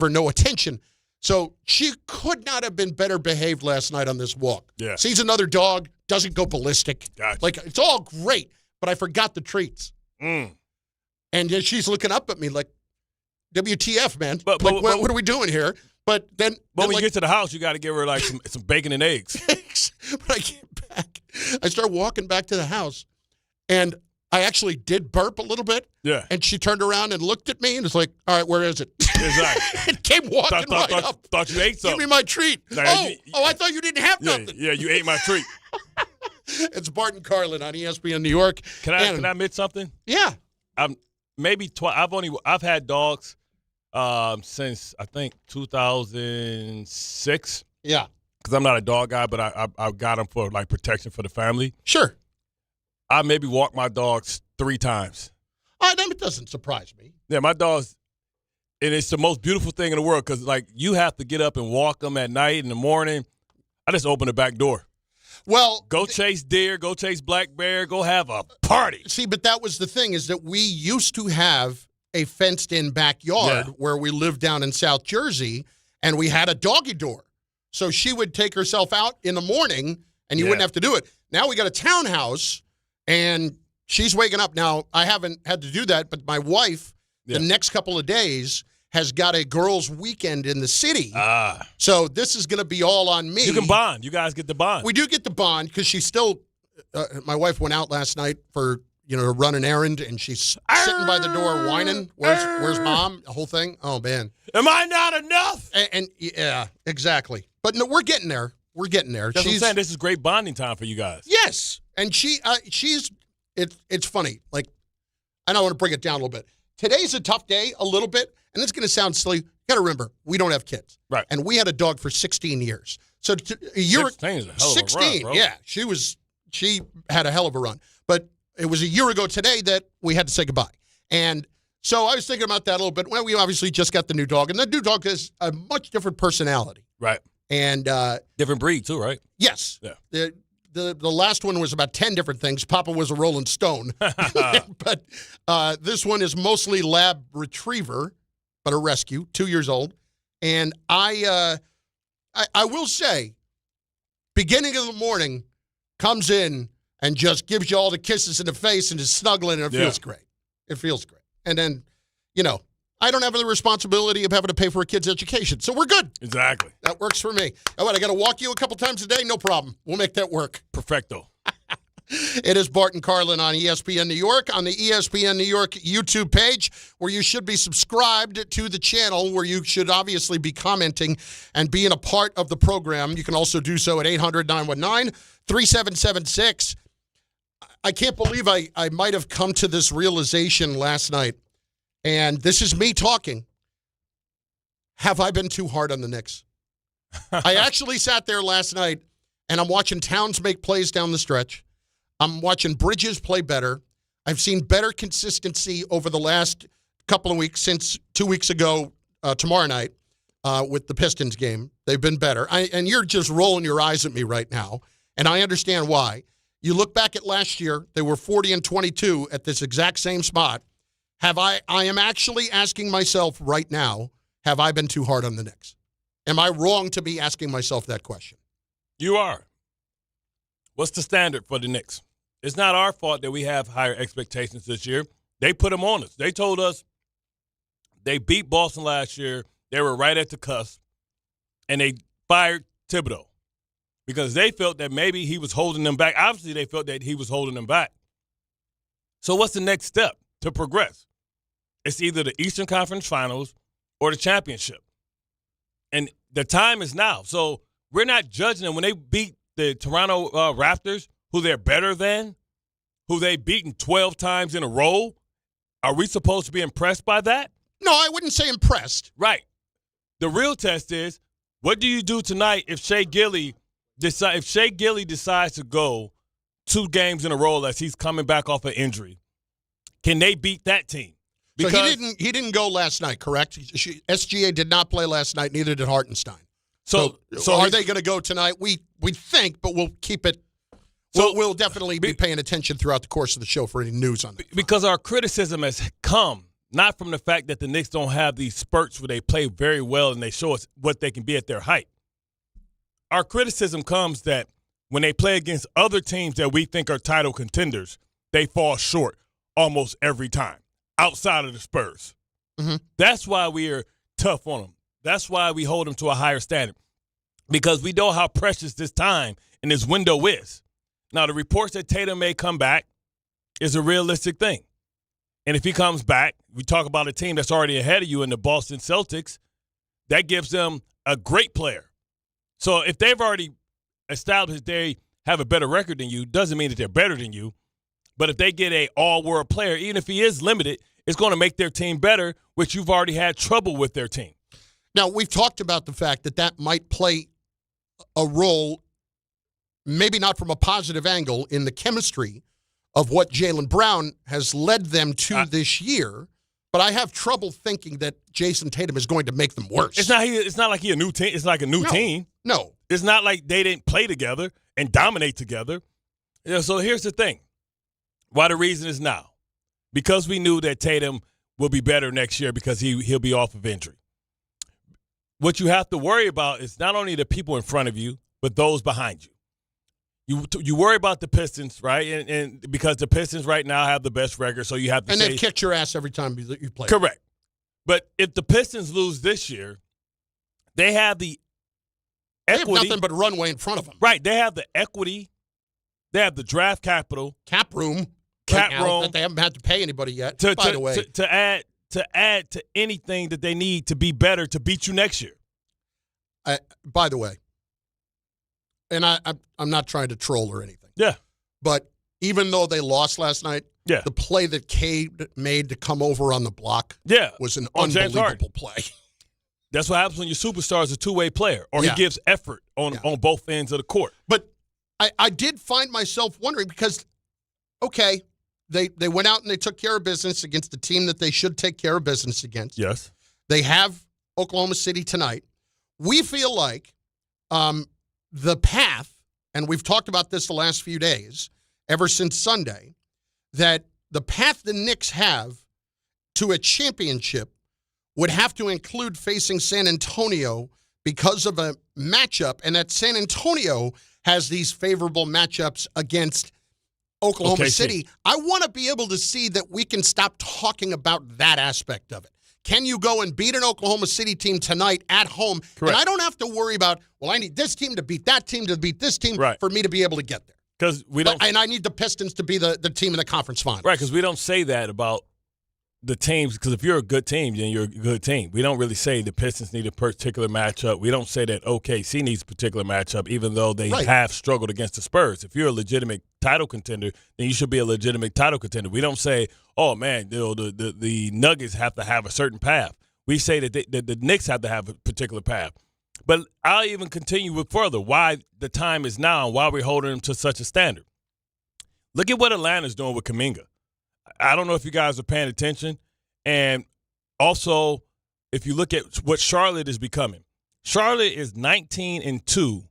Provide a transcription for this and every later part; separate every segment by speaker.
Speaker 1: for no attention. So she could not have been better behaved last night on this walk.
Speaker 2: Yeah.
Speaker 1: Sees another dog, doesn't go ballistic.
Speaker 2: Gotcha.
Speaker 1: Like, it's all great, but I forgot the treats.
Speaker 2: Mm.
Speaker 1: And then she's looking up at me like, WTF, man.
Speaker 2: But
Speaker 1: what are we doing here? But then
Speaker 2: when you get to the house, you got to give her like some bacon and eggs.
Speaker 1: But I get back. I start walking back to the house, and I actually did burp a little bit.
Speaker 2: Yeah.
Speaker 1: And she turned around and looked at me and was like, all right, where is it?
Speaker 2: Exactly.
Speaker 1: And came walking up.
Speaker 2: Thought you ate something.
Speaker 1: Give me my treat.
Speaker 2: Like,
Speaker 1: I thought you didn't have nothing.
Speaker 2: Yeah, you ate my treat.
Speaker 1: It's Bart and Carlin on ESPN New York.
Speaker 2: Can I admit something?
Speaker 1: Yeah.
Speaker 2: I've had dogs since I think 2006.
Speaker 1: Yeah.
Speaker 2: Because I'm not a dog guy, but I got them for like protection for the family.
Speaker 1: Sure.
Speaker 2: I maybe walked my dogs 3 times.
Speaker 1: It doesn't surprise me.
Speaker 2: Yeah, my dogs, and it's the most beautiful thing in the world because like you have to get up and walk them at night, in the morning. I just open the back door.
Speaker 1: Well,
Speaker 2: go chase deer, go chase black bear, go have a party.
Speaker 1: See, but that was the thing is that we used to have a fenced-in backyard where we lived down in South Jersey, and we had a doggy door. So she would take herself out in the morning, and you wouldn't have to do it. Now we got a townhouse, and she's waking up. Now, I haven't had to do that, but my wife, the next couple of days, has got a girls' weekend in the city. So this is going to be all on me.
Speaker 2: You can bond. You guys get the bond.
Speaker 1: We do get the bond because she's still my wife went out last night for, to run an errand, and she's sitting by the door whining. Where's Mom? The whole thing. Oh, man.
Speaker 2: Am I not enough?
Speaker 1: And yeah, exactly. But no, we're getting there. We're getting there.
Speaker 2: That's what I'm saying. This is great bonding time for you guys.
Speaker 1: Yes. And it's funny. Like, I don't want to bring it down a little bit. Today's a tough day, a little bit, and it's going to sound silly. You got to remember, we don't have kids.
Speaker 2: Right.
Speaker 1: And we had a dog for 16 years. So a year,
Speaker 2: 16 is a hell of a run, bro.
Speaker 1: Yeah, she had a hell of a run. But it was a year ago today that we had to say goodbye. And so I was thinking about that a little bit. Well, we obviously just got the new dog, and the new dog has a much different personality.
Speaker 2: Right.
Speaker 1: And
Speaker 2: different breed too, right?
Speaker 1: Yes.
Speaker 2: Yeah.
Speaker 1: The last one was about 10 different things. Papa was a Rolling Stone. But this one is mostly lab retriever, but a rescue, 2 years old. And I will say, beginning of the morning, comes in and just gives you all the kisses in the face and is snuggling, and it feels great. It feels great. And then, I don't have the responsibility of having to pay for a kid's education, so we're good.
Speaker 2: Exactly.
Speaker 1: That works for me. Oh, what, I got to walk you a couple times a day? No problem. We'll make that work.
Speaker 2: Perfecto.
Speaker 1: It is Bart and Carlin on ESPN New York, on the ESPN New York YouTube page, where you should be subscribed to the channel, where you should obviously be commenting and being a part of the program. You can also do so at 800-919-3776. I can't believe I might have come to this realization last night, and this is me talking. Have I been too hard on the Knicks? I actually sat there last night, and I'm watching Towns make plays down the stretch. I'm watching Bridges play better. I've seen better consistency over the last couple of weeks since 2 weeks ago tomorrow night with the Pistons game. They've been better. And you're just rolling your eyes at me right now, and I understand why. You look back at last year, they were 40-22 at this exact same spot. I am actually asking myself right now, have I been too hard on the Knicks? Am I wrong to be asking myself that question?
Speaker 2: You are. What's the standard for the Knicks? It's not our fault that we have higher expectations this year. They put them on us. They told us they beat Boston last year. They were right at the cusp, and they fired Thibodeau because they felt that maybe he was holding them back. Obviously, they felt that he was holding them back. So what's the next step to progress? It's either the Eastern Conference Finals or the championship. And the time is now. So we're not judging them. When they beat the Toronto Raptors, who they're better than, who they've beaten 12 times in a row, are we supposed to be impressed by that?
Speaker 1: No, I wouldn't say impressed.
Speaker 2: Right. The real test is, what do you do tonight if Shea Gilly decides to go 2 games in a row as he's coming back off an injury? Can they beat that team? Because
Speaker 1: so he didn't go last night, correct? SGA did not play last night, neither did Hartenstein. So are they going to go tonight? We think, but we'll keep it. We'll definitely be paying attention throughout the course of the show for any news on that.
Speaker 2: Because our criticism has come not from the fact that the Knicks don't have these spurts where they play very well and they show us what they can be at their height. Our criticism comes that when they play against other teams that we think are title contenders, they fall short almost every time, outside of the Spurs.
Speaker 1: Mm-hmm.
Speaker 2: That's why we are tough on them. That's why we hold them to a higher standard, because we know how precious this time and this window is. Now, the reports that Tatum may come back is a realistic thing. And if he comes back, we talk about a team that's already ahead of you in the Boston Celtics. That gives them a great player. So if they've already established they have a better record than you, doesn't mean that they're better than you. But if they get a all-world player, even if he is limited, it's going to make their team better, which you've already had trouble with their team.
Speaker 1: Now, we've talked about the fact that that might play a role, maybe not from a positive angle, in the chemistry of what Jaylen Brown has led them to this year. But I have trouble thinking that Jason Tatum is going to make them worse.
Speaker 2: It's not like he a new team. It's like a new team.
Speaker 1: No.
Speaker 2: It's not like they didn't play together and dominate together. So here's the thing. Why the reason is now. Because we knew that Tatum will be better next year because he'll be off of injury. What you have to worry about is not only the people in front of you, but those behind you. You worry about the Pistons, right? And because the Pistons right now have the best record, so you have to
Speaker 1: they've kicked your ass every time you play.
Speaker 2: Correct. But if the Pistons lose this year, they have the equity.
Speaker 1: They have nothing but runway in front of them.
Speaker 2: Right. They have the equity. They have the draft capital.
Speaker 1: Cap room. That they haven't had to pay anybody yet, by the way.
Speaker 2: To add to anything that they need to be better to beat you next year.
Speaker 1: By the way, and I'm not trying to troll or anything.
Speaker 2: Yeah.
Speaker 1: But even though they lost last night, the play that Cade made to come over on the block was an unbelievable play.
Speaker 2: That's what happens when your superstar is a two-way player, or he gives effort on both ends of the court.
Speaker 1: But I did find myself wondering because, okay, they went out and they took care of business against the team that they should take care of business against.
Speaker 2: Yes.
Speaker 1: They have Oklahoma City tonight. We feel like the path, and we've talked about this the last few days, ever since Sunday, that the path the Knicks have to a championship would have to include facing San Antonio because of a matchup, and that San Antonio has these favorable matchups against Oklahoma City. I want to be able to see that we can stop talking about that aspect of it. Can you go and beat an Oklahoma City team tonight at home?
Speaker 2: Correct.
Speaker 1: And I don't have to worry about, well, I need this team to beat that team to beat this team for me to be able to get there.
Speaker 2: Because we don't,
Speaker 1: and I need the Pistons to be the team in the conference finals.
Speaker 2: Right, because we don't say that about the teams. Because if you're a good team, then you're a good team. We don't really say the Pistons need a particular matchup. We don't say that OKC needs a particular matchup, even though they have struggled against the Spurs. If you're a legitimate title contender, then you should be a legitimate title contender. We don't say, oh, man, the Nuggets have to have a certain path. We say that the Knicks have to have a particular path. But I'll even continue with further why the time is now and why we're holding them to such a standard. Look at what Atlanta's doing with Kuminga. I don't know if you guys are paying attention. And also, if you look at what Charlotte is becoming, Charlotte is 19-2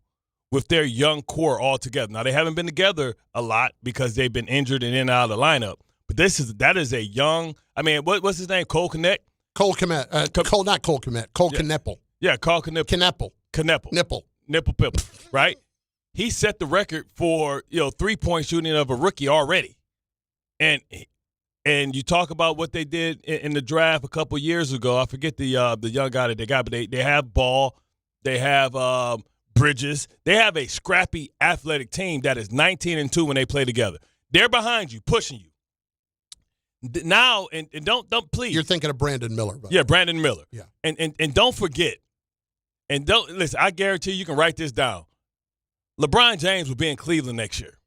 Speaker 2: with their young core all together. Now, they haven't been together a lot because they've been injured and in and out of the lineup. But that is a young, I mean, what's his name? Cole Kmet?
Speaker 1: Cole Kmet. Not Cole Kmet. Cole Kneppel.
Speaker 2: Yeah, Cole Kneppel.
Speaker 1: Kneppel.
Speaker 2: Nipple pipple, right? He set the record for, three-point shooting of a rookie already. And you talk about what they did in the draft a couple years ago. I forget the young guy that they got, but they have Ball. They have Bridges. They have a scrappy, athletic team that is 19-2 when they play together. They're behind you, pushing you. Now, and don't please.
Speaker 1: You're thinking of Brandon Miller.
Speaker 2: Yeah, Brandon Miller.
Speaker 1: Yeah.
Speaker 2: And don't forget, and don't listen, I guarantee you can write this down. LeBron James will be in Cleveland next year.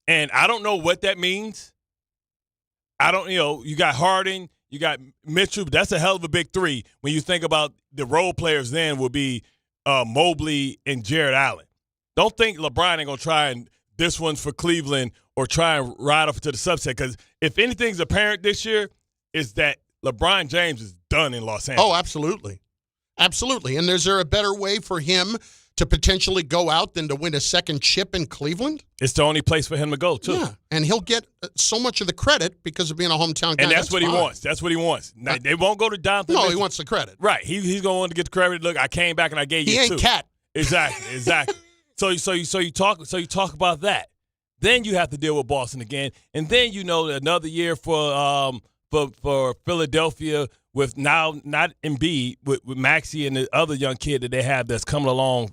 Speaker 2: And I don't know what that means. You got Harden, you got Mitchell. That's a hell of a big three when you think about the role players then will be Mobley and Jared Allen. Don't think LeBron ain't going to try and this one's for Cleveland or try and ride off to the subset. Because if anything's apparent this year is that LeBron James is done in Los Angeles.
Speaker 1: Oh, absolutely. Absolutely. And is there a better way for him to potentially go out than to win a second chip in Cleveland?
Speaker 2: It's the only place for him to go, too.
Speaker 1: Yeah, and he'll get so much of the credit because of being a hometown guy.
Speaker 2: And that's what
Speaker 1: fine.
Speaker 2: he wants. That's what he wants. Now, they won't go to Donovan.
Speaker 1: No,
Speaker 2: Mitchell.
Speaker 1: he wants the credit.
Speaker 2: Right. He's going to want to get the credit. Look, I came back and I gave you
Speaker 1: He ain't
Speaker 2: two.
Speaker 1: Cat.
Speaker 2: Exactly. So you talk about that. Then you have to deal with Boston again, and then another year for Philadelphia with now not Embiid with Maxey and the other young kid that they have that's coming along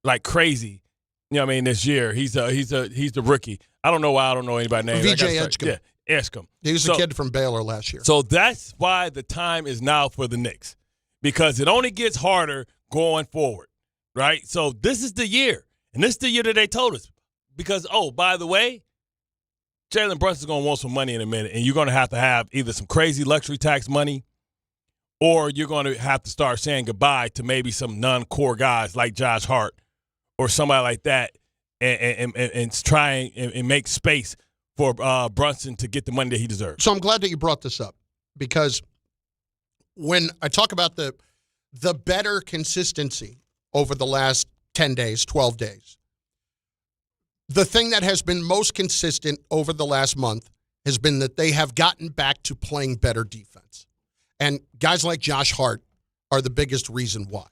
Speaker 2: like crazy. You know what I mean? This year he's the rookie. I don't know why I don't know anybody's name.
Speaker 1: VJ Edgecombe.
Speaker 2: Yeah, Edgecombe.
Speaker 1: He was a kid from Baylor last year.
Speaker 2: So that's why the time is now for the Knicks, because it only gets harder going forward, right? So this is the year, and this is the year that they told us. Because, by the way, Jalen Brunson's going to want some money in a minute, and you're going to have either some crazy luxury tax money, or you're going to have to start saying goodbye to maybe some non-core guys like Josh Hart or somebody like that, and try and make space for Brunson to get the money that he deserves.
Speaker 1: So I'm glad that you brought this up, because when I talk about the better consistency over the last 10 days, 12 days, the thing that has been most consistent over the last month has been that they have gotten back to playing better defense. And guys like Josh Hart are the biggest reason why.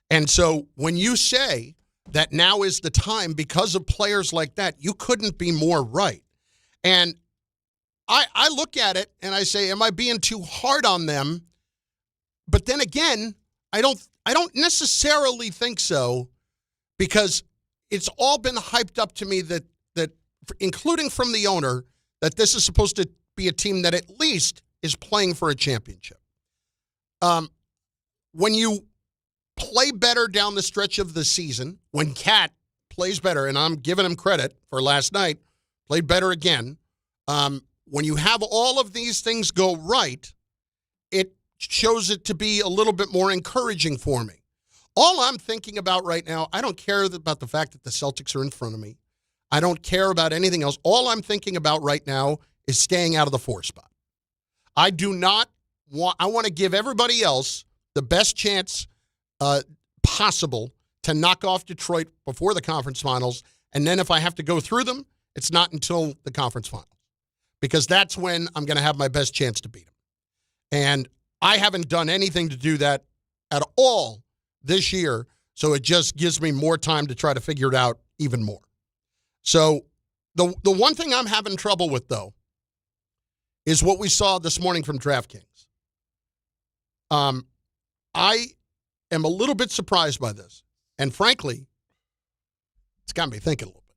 Speaker 1: And so when you say that now is the time because of players like that, you couldn't be more right. And I look at it and I say, am I being too hard on them? But then again, I don't necessarily think so, because it's all been hyped up to me that including from the owner, that this is supposed to be a team that at least is playing for a championship. When you play better down the stretch of the season, when Cat plays better, and I'm giving him credit for last night, played better again. When you have all of these things go right, it shows it to be a little bit more encouraging for me. All I'm thinking about right now, I don't care about the fact that the Celtics are in front of me. I don't care about anything else. All I'm thinking about right now is staying out of the 4 spot. I want to give everybody else the best chance possible to knock off Detroit before the conference finals. And then if I have to go through them, it's not until the conference finals, because that's when I'm going to have my best chance to beat them. And I haven't done anything to do that at all this year, so it just gives me more time to try to figure it out even more. So the one thing I'm having trouble with, though, is what we saw this morning from DraftKings. I am a little bit surprised by this, and frankly, it's got me thinking a little bit.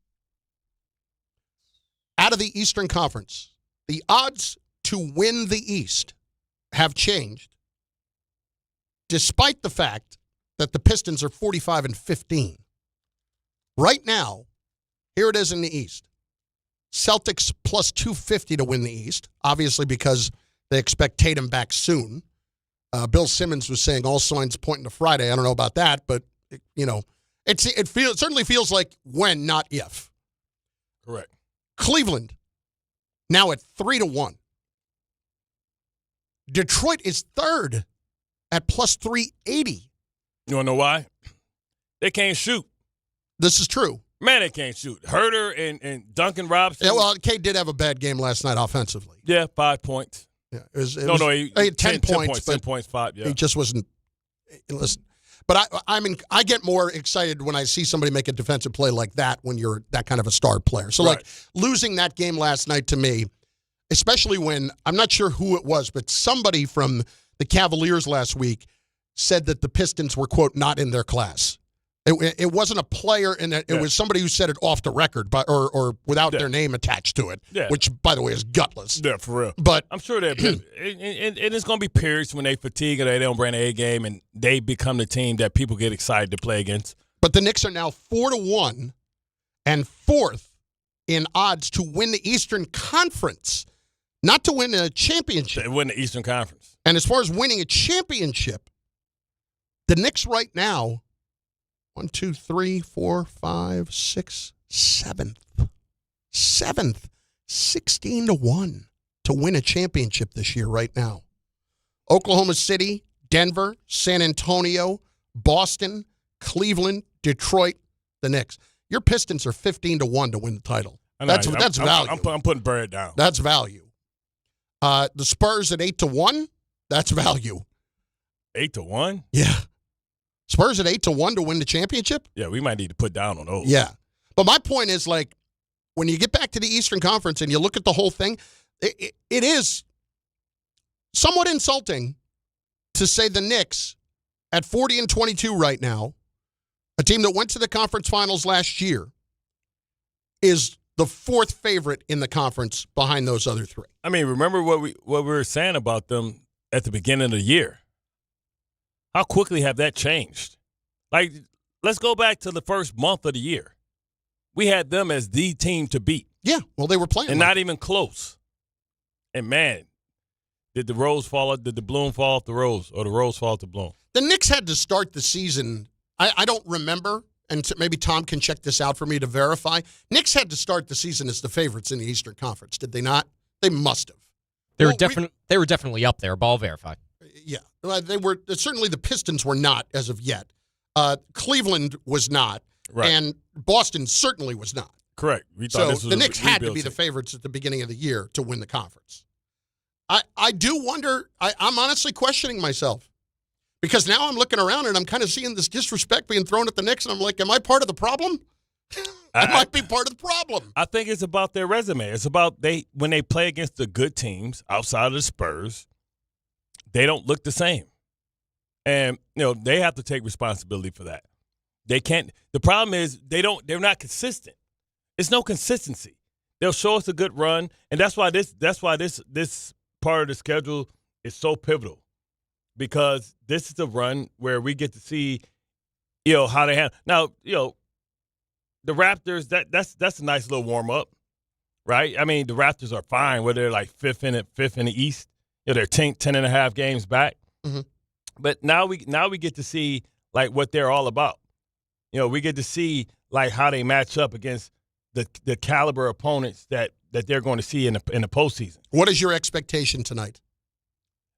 Speaker 1: Out of the Eastern Conference, the odds to win the East have changed, despite the fact that the Pistons are 45-15. Right now, here it is in the East. Celtics plus 250 to win the East, obviously because they expect Tatum back soon. Bill Simmons was saying all signs pointing to Friday. I don't know about that, but it certainly feels like when, not if.
Speaker 2: Correct.
Speaker 1: Cleveland now at 3-1. Detroit is third at plus 380.
Speaker 2: You want to know why? They can't shoot.
Speaker 1: This is true.
Speaker 2: Man, they can't shoot. Herter and Duncan Robinson.
Speaker 1: Yeah, well, Kate did have a bad game last night offensively.
Speaker 2: Yeah, 5 points.
Speaker 1: Yeah, he
Speaker 2: had
Speaker 1: 10 points.
Speaker 2: 10 points, 5, yeah.
Speaker 1: He just wasn't. Listen, but I get more excited when I see somebody make a defensive play like that when you're that kind of a star player. So,
Speaker 2: right.
Speaker 1: Losing that game last night to me, especially when, I'm not sure who it was, but somebody from the Cavaliers last week said that the Pistons were, quote, not in their class. It wasn't a player, and it was somebody who said it off the record, or without their name attached to it, which, by the way, is gutless.
Speaker 2: Yeah, for real.
Speaker 1: But
Speaker 2: I'm sure that, and it's going to be periods when they fatigue or they don't bring an A game, and they become the team that people get excited to play against.
Speaker 1: But the Knicks are now 4-1 and fourth in odds to win the Eastern Conference, not to win a championship.
Speaker 2: They win the Eastern Conference.
Speaker 1: And as far as winning a championship, the Knicks right now, 1, 2, 3, 4, 5, 6, 7th. 16-1 to win a championship this year right now. Oklahoma City, Denver, San Antonio, Boston, Cleveland, Detroit, the Knicks. Your Pistons are 15-1 to win the title. That's value.
Speaker 2: I'm putting Bird down.
Speaker 1: That's value. The Spurs at 8-1. That's value.
Speaker 2: 8-1.
Speaker 1: Yeah. Spurs at 8-1 to win the championship.
Speaker 2: Yeah, we might need to put down on those.
Speaker 1: Yeah, but my point is, like, when you get back to the Eastern Conference and you look at the whole thing, it is somewhat insulting to say the Knicks at 40-22 right now, a team that went to the conference finals last year, is the fourth favorite in the conference behind those other three.
Speaker 2: I mean, remember what we were saying about them at the beginning of the year. How quickly have that changed? Like, let's go back to the first month of the year. We had them as the team to beat.
Speaker 1: Yeah, well, they were playing.
Speaker 2: And not even close. And, man, did the bloom fall off the rose, or the rose fall off the bloom?
Speaker 1: The Knicks had to start the season. I don't remember, and maybe Tom can check this out for me to verify. Knicks had to start the season as the favorites in the Eastern Conference, did they not? They must have.
Speaker 3: They were definitely up there. Ball verify.
Speaker 1: Yeah, they were. Certainly the Pistons were not as of yet. Cleveland was not,
Speaker 2: right.
Speaker 1: And Boston certainly was not.
Speaker 2: Correct.
Speaker 1: So the Knicks had to be the favorites at the beginning of the year to win the conference. I do wonder. I'm honestly questioning myself because now I'm looking around and I'm kind of seeing this disrespect being thrown at the Knicks, and I'm like, am I part of the problem? I might be part of the problem.
Speaker 2: I think it's about their resume. It's about when they play against the good teams outside of the Spurs, they don't look the same. And, they have to take responsibility for that. They can't. The problem is they're not consistent. It's no consistency. They'll show us a good run, and that's why this part of the schedule is so pivotal, because this is the run where we get to see, how they handle. Now, the Raptors, that's a nice little warm up, right? I mean, the Raptors are fine where they're like fifth in the East. They're 10 and a half games back.
Speaker 1: Mm-hmm.
Speaker 2: But now we get to see like what they're all about. We get to see like how they match up against the caliber opponents that they're going to see in the postseason.
Speaker 1: What is your expectation tonight?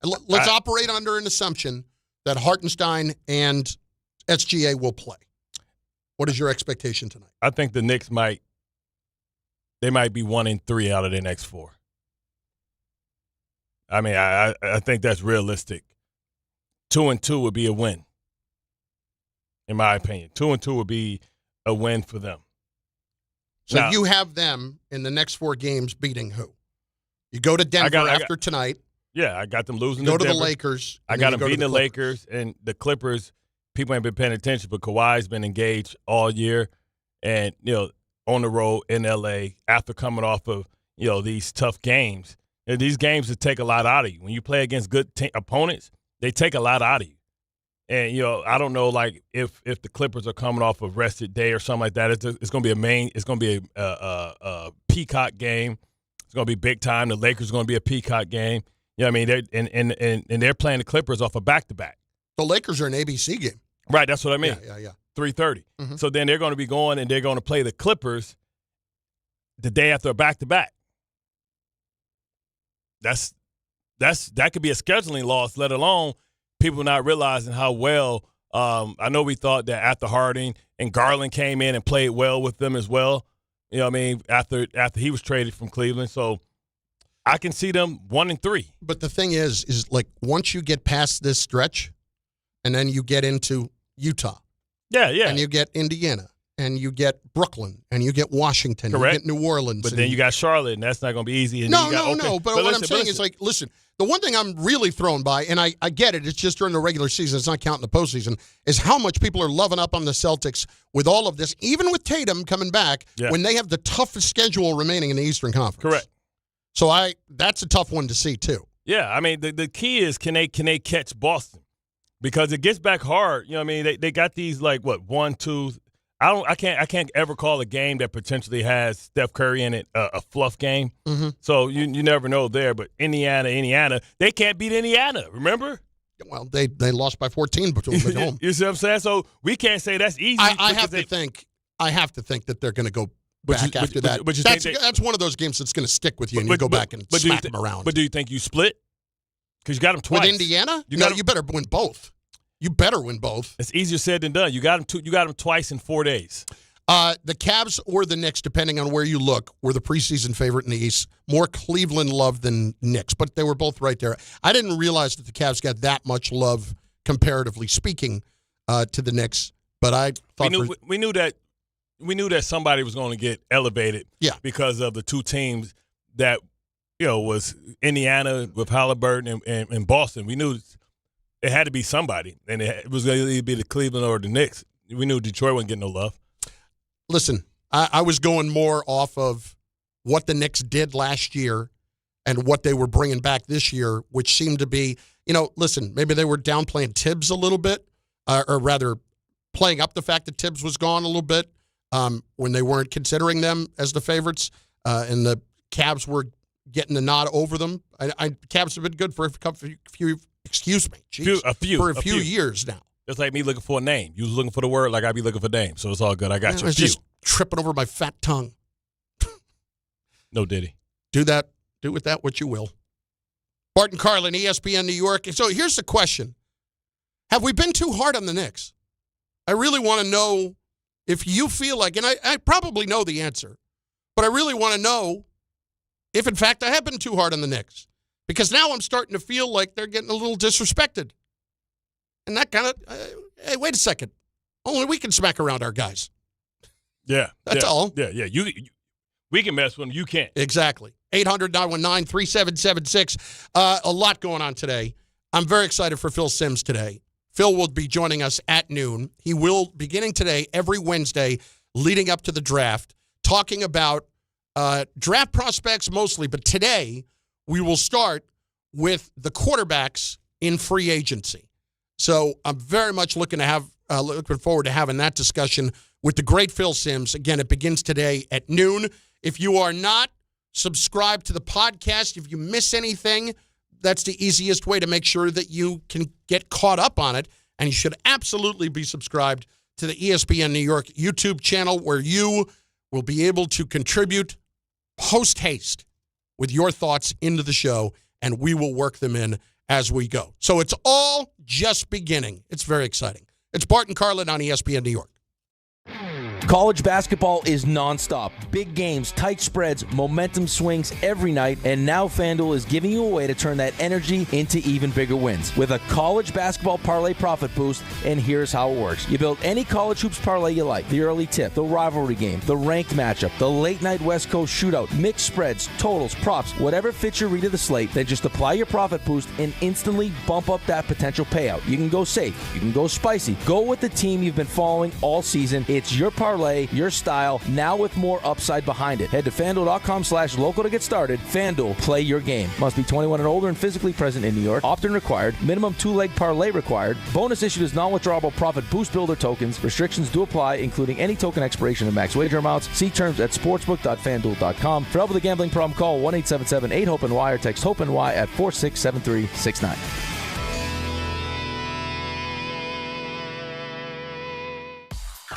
Speaker 1: Let's operate under an assumption that Hartenstein and SGA will play. What is your expectation tonight?
Speaker 2: I think the Knicks might be 1-3 out of their next 4. I mean, I think that's realistic. 2-2 would be a win, in my opinion. 2-2 would be a win for them.
Speaker 1: So now, you have them in the next 4 games beating who? You go to Denver after tonight.
Speaker 2: Yeah, I got them losing.
Speaker 1: Go
Speaker 2: to
Speaker 1: to
Speaker 2: Denver.
Speaker 1: the Lakers.
Speaker 2: I got them beating the Lakers and the Clippers. People ain't been paying attention, but Kawhi's been engaged all year, and on the road in LA after coming off of these tough games. And these games that take a lot out of you. When you play against good opponents, they take a lot out of you. And I don't know, like if the Clippers are coming off a rested day or something like that. It's going to be a peacock game. It's going to be big time. The Lakers are going to be a peacock game. You know what I mean? They're playing the Clippers off a back-to-back.
Speaker 1: The Lakers are an ABC game.
Speaker 2: Right, that's what I mean.
Speaker 1: Yeah.
Speaker 2: 3:30.
Speaker 1: Mm-hmm.
Speaker 2: So then they're going to be going and they're going to play the Clippers the day after a back-to-back. That could be a scheduling loss, let alone people not realizing how well. I know we thought that after Harden and Carlin came in and played well with them as well. You know what I mean? After he was traded from Cleveland, so I can see them 1-3.
Speaker 1: But the thing is like once you get past this stretch, and then you get into Utah,
Speaker 2: yeah,
Speaker 1: and you get Indiana, and you get Brooklyn, and you get Washington,
Speaker 2: correct.
Speaker 1: You get New Orleans,
Speaker 2: but then you got Charlotte, and that's not going to be easy. And
Speaker 1: no.
Speaker 2: But
Speaker 1: what I'm saying is, like, listen, the one thing I'm really thrown by, and I get it, it's just during the regular season, it's not counting the postseason, is how much people are loving up on the Celtics with all of this, even with Tatum coming back, when they have the toughest schedule remaining in the Eastern Conference.
Speaker 2: Correct.
Speaker 1: So that's a tough one to see too.
Speaker 2: Yeah, I mean, the key is can they catch Boston? Because it gets back hard. You know what I mean? They got these like 1, 2. I can't ever call a game that potentially has Steph Curry in it a fluff game.
Speaker 1: Mm-hmm.
Speaker 2: So you never know there. But Indiana, they can't beat Indiana. Remember?
Speaker 1: Well, they lost by 14 between them at home.
Speaker 2: You see what I'm saying? So we can't say that's easy.
Speaker 1: I have to think that they're going to go back after that. But that's one of those games that's going to stick with you, and you go back and smack them around.
Speaker 2: But do you think you split? Because you got them twice.
Speaker 1: With Indiana? You better win both. You better win both.
Speaker 2: It's easier said than done. You got them twice in 4 days.
Speaker 1: The Cavs or the Knicks, depending on where you look, were the preseason favorite in the East. More Cleveland love than Knicks, but they were both right there. I didn't realize that the Cavs got that much love, comparatively speaking, to the Knicks. But I thought
Speaker 2: we knew that somebody was going to get elevated.
Speaker 1: Yeah. Because
Speaker 2: of the two teams that was Indiana with Halliburton and Boston. We knew it had to be somebody, and it was going to either be the Cleveland or the Knicks. We knew Detroit wasn't getting no love.
Speaker 1: Listen, I was going more off of what the Knicks did last year and what they were bringing back this year, which seemed to be, listen, maybe they were downplaying Thibs a little bit, or rather playing up the fact that Thibs was gone a little bit when they weren't considering them as the favorites, and the Cavs were getting the nod over them. Cavs have been good for a few years now.
Speaker 2: It's like me looking for a name. You was looking for the word like I be looking for names, so it's all good. I got you.
Speaker 1: I was just tripping over my fat tongue.
Speaker 2: No diddy.
Speaker 1: Do with that what you will. Bart and Carlin, ESPN New York. So here's the question. Have we been too hard on the Knicks? I really want to know if you feel like, and I probably know the answer, but I really want to know if, in fact, I have been too hard on the Knicks. Because now I'm starting to feel like they're getting a little disrespected. And that kind of, hey, wait a second. Only we can smack around our guys.
Speaker 2: Yeah.
Speaker 1: That's all.
Speaker 2: Yeah. We can mess with them. You can't.
Speaker 1: Exactly. 800-919-3776. A lot going on today. I'm very excited for Phil Simms today. Phil will be joining us at noon. He will, beginning today, every Wednesday, leading up to the draft, talking about draft prospects mostly. But today, we will start with the quarterbacks in free agency. So I'm very much looking forward to having that discussion with the great Phil Simms. Again, it begins today at noon. If you are not subscribed to the podcast, if you miss anything, that's the easiest way to make sure that you can get caught up on it. And you should absolutely be subscribed to the ESPN New York YouTube channel, where you will be able to contribute post-haste with your thoughts into the show, and we will work them in as we go. So it's all just beginning. It's very exciting. It's Bart and Carlin on ESPN New York.
Speaker 4: College basketball is nonstop. Big games, tight spreads, momentum swings every night, and now FanDuel is giving you a way to turn that energy into even bigger wins with a college basketball parlay profit boost, and here's how it works. You build any college hoops parlay you like, the early tip, the rivalry game, the ranked matchup, the late-night West Coast shootout, mixed spreads, totals, props, whatever fits your read of the slate, then just apply your profit boost and instantly bump up that potential payout. You can go safe, you can go spicy, go with the team you've been following all season. It's your parlay, your style, now with more upside behind it. Head to FanDuel.com/local to get started. FanDuel, play your game. Must be 21 and older and physically present in New York. Opt-in required. Minimum 2-leg parlay required. Bonus issued as non-withdrawable profit boost builder tokens. Restrictions do apply, including any token expiration and max wager amounts. See terms at sportsbook.fanduel.com. For help with a gambling problem, call 1-877-8-HOPE-NY or text HOPE-NY at 467369.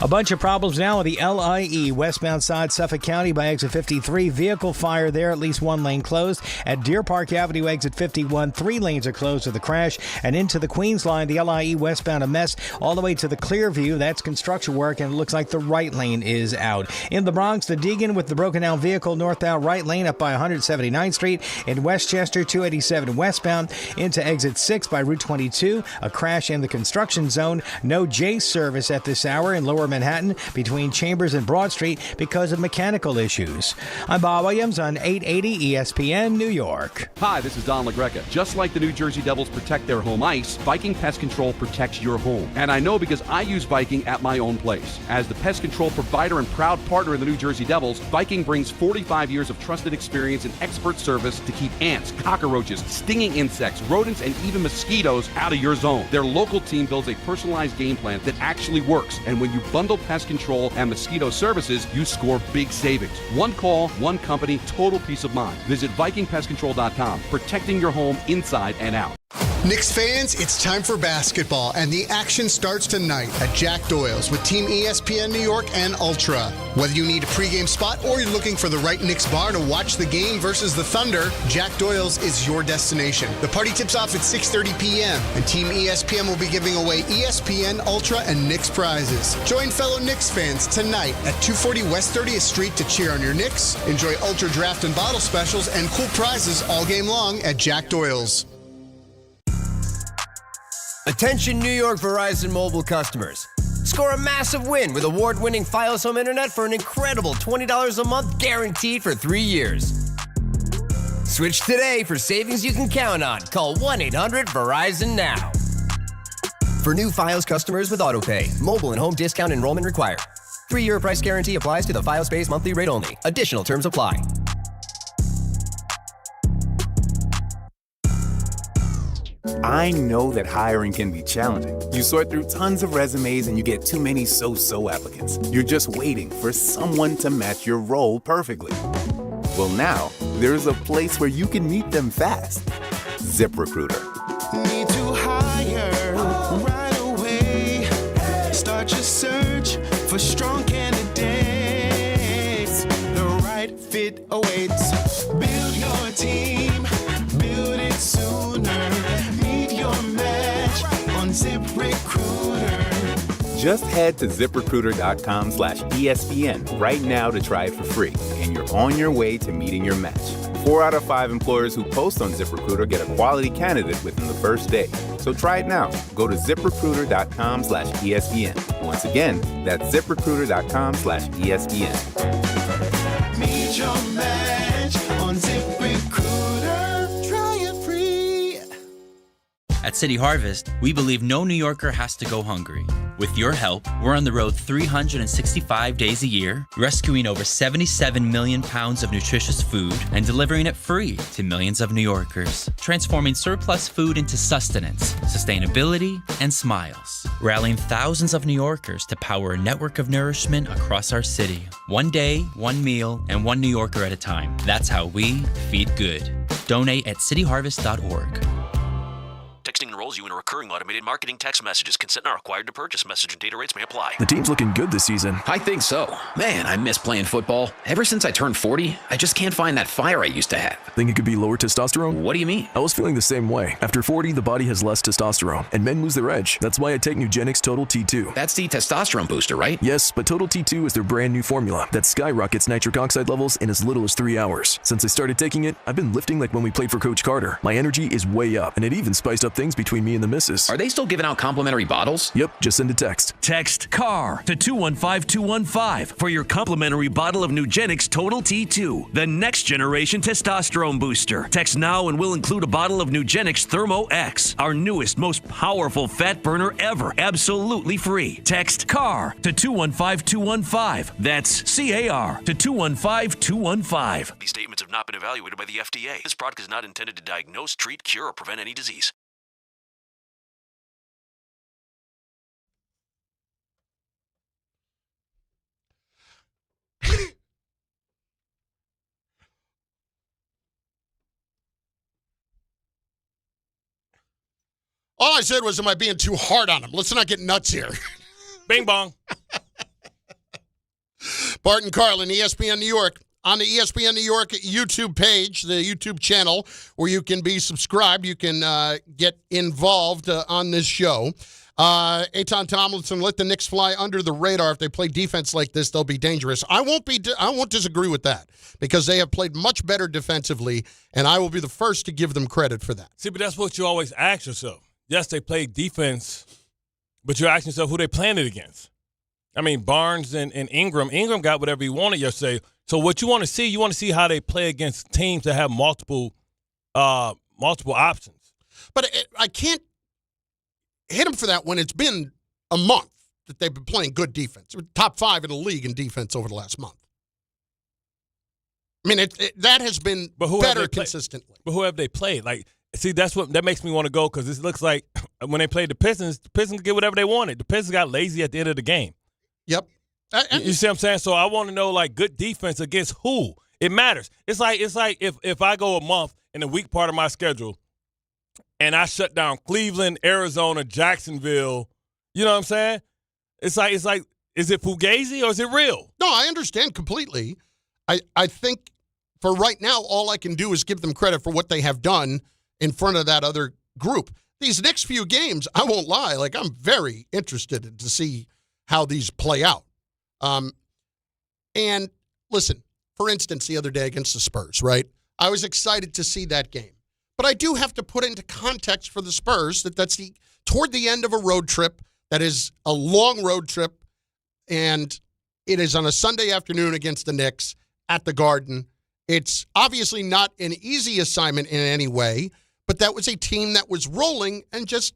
Speaker 5: A bunch of problems now with the LIE westbound side, Suffolk County by exit 53. Vehicle fire there, at least one lane closed. At Deer Park Avenue, exit 51, 3 lanes are closed to the crash. And into the Queens line, the LIE westbound, a mess all the way to the Clearview. That's construction work, and it looks like the right lane is out. In the Bronx, the Deegan with the broken down vehicle, northbound right lane up by 179th Street. In Westchester, 287 westbound into exit 6 by Route 22. A crash in the construction zone. No J service at this hour in Lower Manhattan between Chambers and Broad Street because of mechanical issues. I'm Bob Williams on 880 ESPN New York.
Speaker 6: Hi, this is Don LaGreca. Just like the New Jersey Devils protect their home ice, Viking Pest Control protects your home. And I know because I use Viking at my own place. As the pest control provider and proud partner of the New Jersey Devils, Viking brings 45 years of trusted experience and expert service to keep ants, cockroaches, stinging insects, rodents, and even mosquitoes out of your zone. Their local team builds a personalized game plan that actually works. And when you bundle pest control and mosquito services, you score big savings. One call, one company, total peace of mind. Visit VikingPestControl.com, protecting your home inside and out.
Speaker 7: Knicks fans, it's time for basketball, and the action starts tonight at Jack Doyle's with Team ESPN New York and Ultra. Whether you need a pregame spot or you're looking for the right Knicks bar to watch the game versus the Thunder, Jack Doyle's is your destination. The party tips off at 6:30 p.m., and Team ESPN will be giving away ESPN, Ultra, and Knicks prizes. Join fellow Knicks fans tonight at 240 West 30th Street to cheer on your Knicks, enjoy Ultra draft and bottle specials, and cool prizes all game long at Jack Doyle's.
Speaker 8: Attention New York Verizon mobile customers. Score a massive win with award-winning Fios Home Internet for an incredible $20 a month guaranteed for 3 years. Switch today for savings you can count on. Call 1-800-VERIZON now. For new Fios customers with AutoPay, mobile and home discount enrollment required. 3-year price guarantee applies to the Fios-based monthly rate only. Additional terms apply.
Speaker 9: I know that hiring can be challenging. You sort through tons of resumes and you get too many so-so applicants. You're just waiting for someone to match your role perfectly. Well, now, there's a place where you can meet them fast. ZipRecruiter.
Speaker 10: Need to hire right away. Start your search for strong candidates. The right fit awaits. Build your team. Build it sooner. ZipRecruiter.
Speaker 9: Just head to ZipRecruiter.com/ESPN right now to try it for free, and you're on your way to meeting your match. 4 out of 5 employers who post on ZipRecruiter get a quality candidate within the first day. So try it now. Go to ZipRecruiter.com/ESPN. Once again, that's ZipRecruiter.com/ESPN.
Speaker 10: Meet your match on ZipRecruiter. Try it free.
Speaker 11: At City Harvest, we believe no New Yorker has to go hungry. With your help, we're on the road 365 days a year, rescuing over 77 million pounds of nutritious food and delivering it free to millions of New Yorkers, transforming surplus food into sustenance, sustainability, and smiles, rallying thousands of New Yorkers to power a network of nourishment across our city. One day, one meal, and one New Yorker at a time. That's how we feed good. Donate at cityharvest.org.
Speaker 12: Texting enrolls you in a recurring automated marketing text messages. Consent not required to purchase. Message and data rates may apply.
Speaker 13: The team's looking good this season.
Speaker 14: I think so. Man, I miss playing football. Ever since I turned 40, I just can't find that fire I used to have.
Speaker 13: Think it could be lower testosterone?
Speaker 14: What do you mean?
Speaker 13: I was feeling the same way. After 40, the body has less testosterone, and men lose their edge. That's why I take Nugenix Total T2.
Speaker 14: That's the testosterone booster, right?
Speaker 13: Yes, but Total T2 is their brand new formula that skyrockets nitric oxide levels in as little as 3 hours. Since I started taking it, I've been lifting like when we played for Coach Carter. My energy is way up, and it even spiced up things between me and the missus.
Speaker 14: Are they still giving out complimentary bottles?
Speaker 13: Yep, just send a text.
Speaker 15: Text CAR to 215-215 for your complimentary bottle of Nugenix Total T2, the next generation testosterone booster. Text now and we'll include a bottle of Nugenix Thermo X, our newest, most powerful fat burner ever, absolutely free. Text CAR to 215-215. That's CAR to 215-215.
Speaker 12: These statements have not been evaluated by the FDA. This product is not intended to diagnose, treat, cure, or prevent any disease.
Speaker 1: All I said was, am I being too hard on him? Let's not get nuts here.
Speaker 2: Bing bong.
Speaker 1: Bart and Carlin, ESPN New York. On the ESPN New York YouTube page, the YouTube channel, where you can be subscribed, you can get involved on this show. Eitan Tomlinson, let the Knicks fly under the radar. If they play defense like this, they'll be dangerous. I won't disagree with that because they have played much better defensively, and I will be the first to give them credit for that.
Speaker 2: See, but that's what you always ask yourself. Yes, they play defense, but you're asking yourself who they playing it against. I mean, Barnes and Ingram. Ingram got whatever he wanted yesterday. So what you want to see how they play against teams that have multiple options.
Speaker 1: But I can't hit them for that when it's been a month that they've been playing good defense. Top 5 in the league in defense over the last month. I mean, that has been better consistently.
Speaker 2: But who have they played? Like, see, that makes me want to go because it looks like when they played the Pistons get whatever they wanted. The Pistons got lazy at the end of the game.
Speaker 1: Yep.
Speaker 2: You see what I'm saying? So I want to know, like, good defense against who? It matters. It's like if I go a month and the weak part of my schedule, and I shut down Cleveland, Arizona, Jacksonville. You know what I'm saying? It's like, is it fugazi or is it real?
Speaker 1: No, I understand completely. I think for right now, all I can do is give them credit for what they have done in front of that other group. These next few games, I won't lie, like I'm very interested to see how these play out. And listen, for instance, the other day against the Spurs, right? I was excited to see that game. But I do have to put into context for the Spurs that's toward the end of a road trip that is a long road trip, and it is on a Sunday afternoon against the Knicks at the Garden. It's obviously not an easy assignment in any way, but that was a team that was rolling and just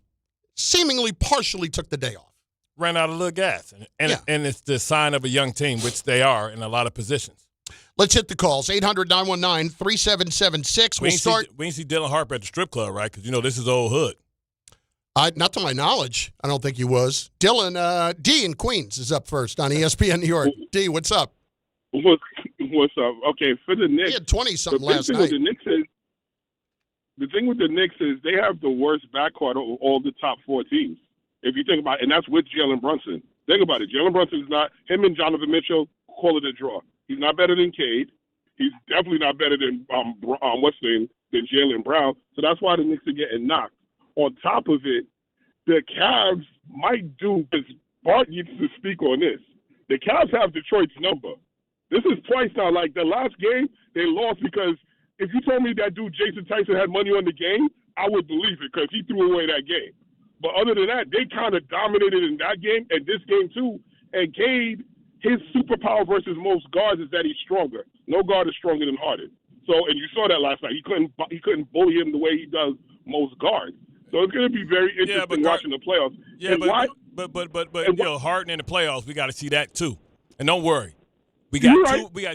Speaker 1: seemingly partially took the day off.
Speaker 2: Ran out of little gas. And it's the sign of a young team, which they are in a lot of positions.
Speaker 1: Let's hit the calls. 800-919-3776.
Speaker 2: We ain't see Dylan Harper at the strip club, right? Because, this is old hood.
Speaker 1: Not to my knowledge. I don't think he was. Dylan, D in Queens is up first on ESPN New York. D, what's up?
Speaker 16: What's up? Okay, for the Knicks.
Speaker 1: He had 20-something last night.
Speaker 16: The thing with the Knicks is they have the worst backcourt of all the top four teams. If you think about it, and that's with Jalen Brunson. Think about it. Jalen Brunson is not, him and Donovan Mitchell, call it a draw. He's not better than Cade. He's definitely not better than than Jaylen Brown. So that's why the Knicks are getting knocked. On top of it, the Cavs might do, because Bart needs to speak on this. The Cavs have Detroit's number. This is twice now. Like the last game, they lost because if you told me that dude Jason Tyson had money on the game, I would believe it because he threw away that game. But other than that, they kind of dominated in that game and this game too. And Cade, his superpower versus most guards is that he's stronger. No guard is stronger than Harden. So, and you saw that last night. He couldn't bully him the way he does most guards. So it's going to be very interesting watching the playoffs.
Speaker 2: Yeah, but Harden in the playoffs, we got to see that too. And don't worry, we got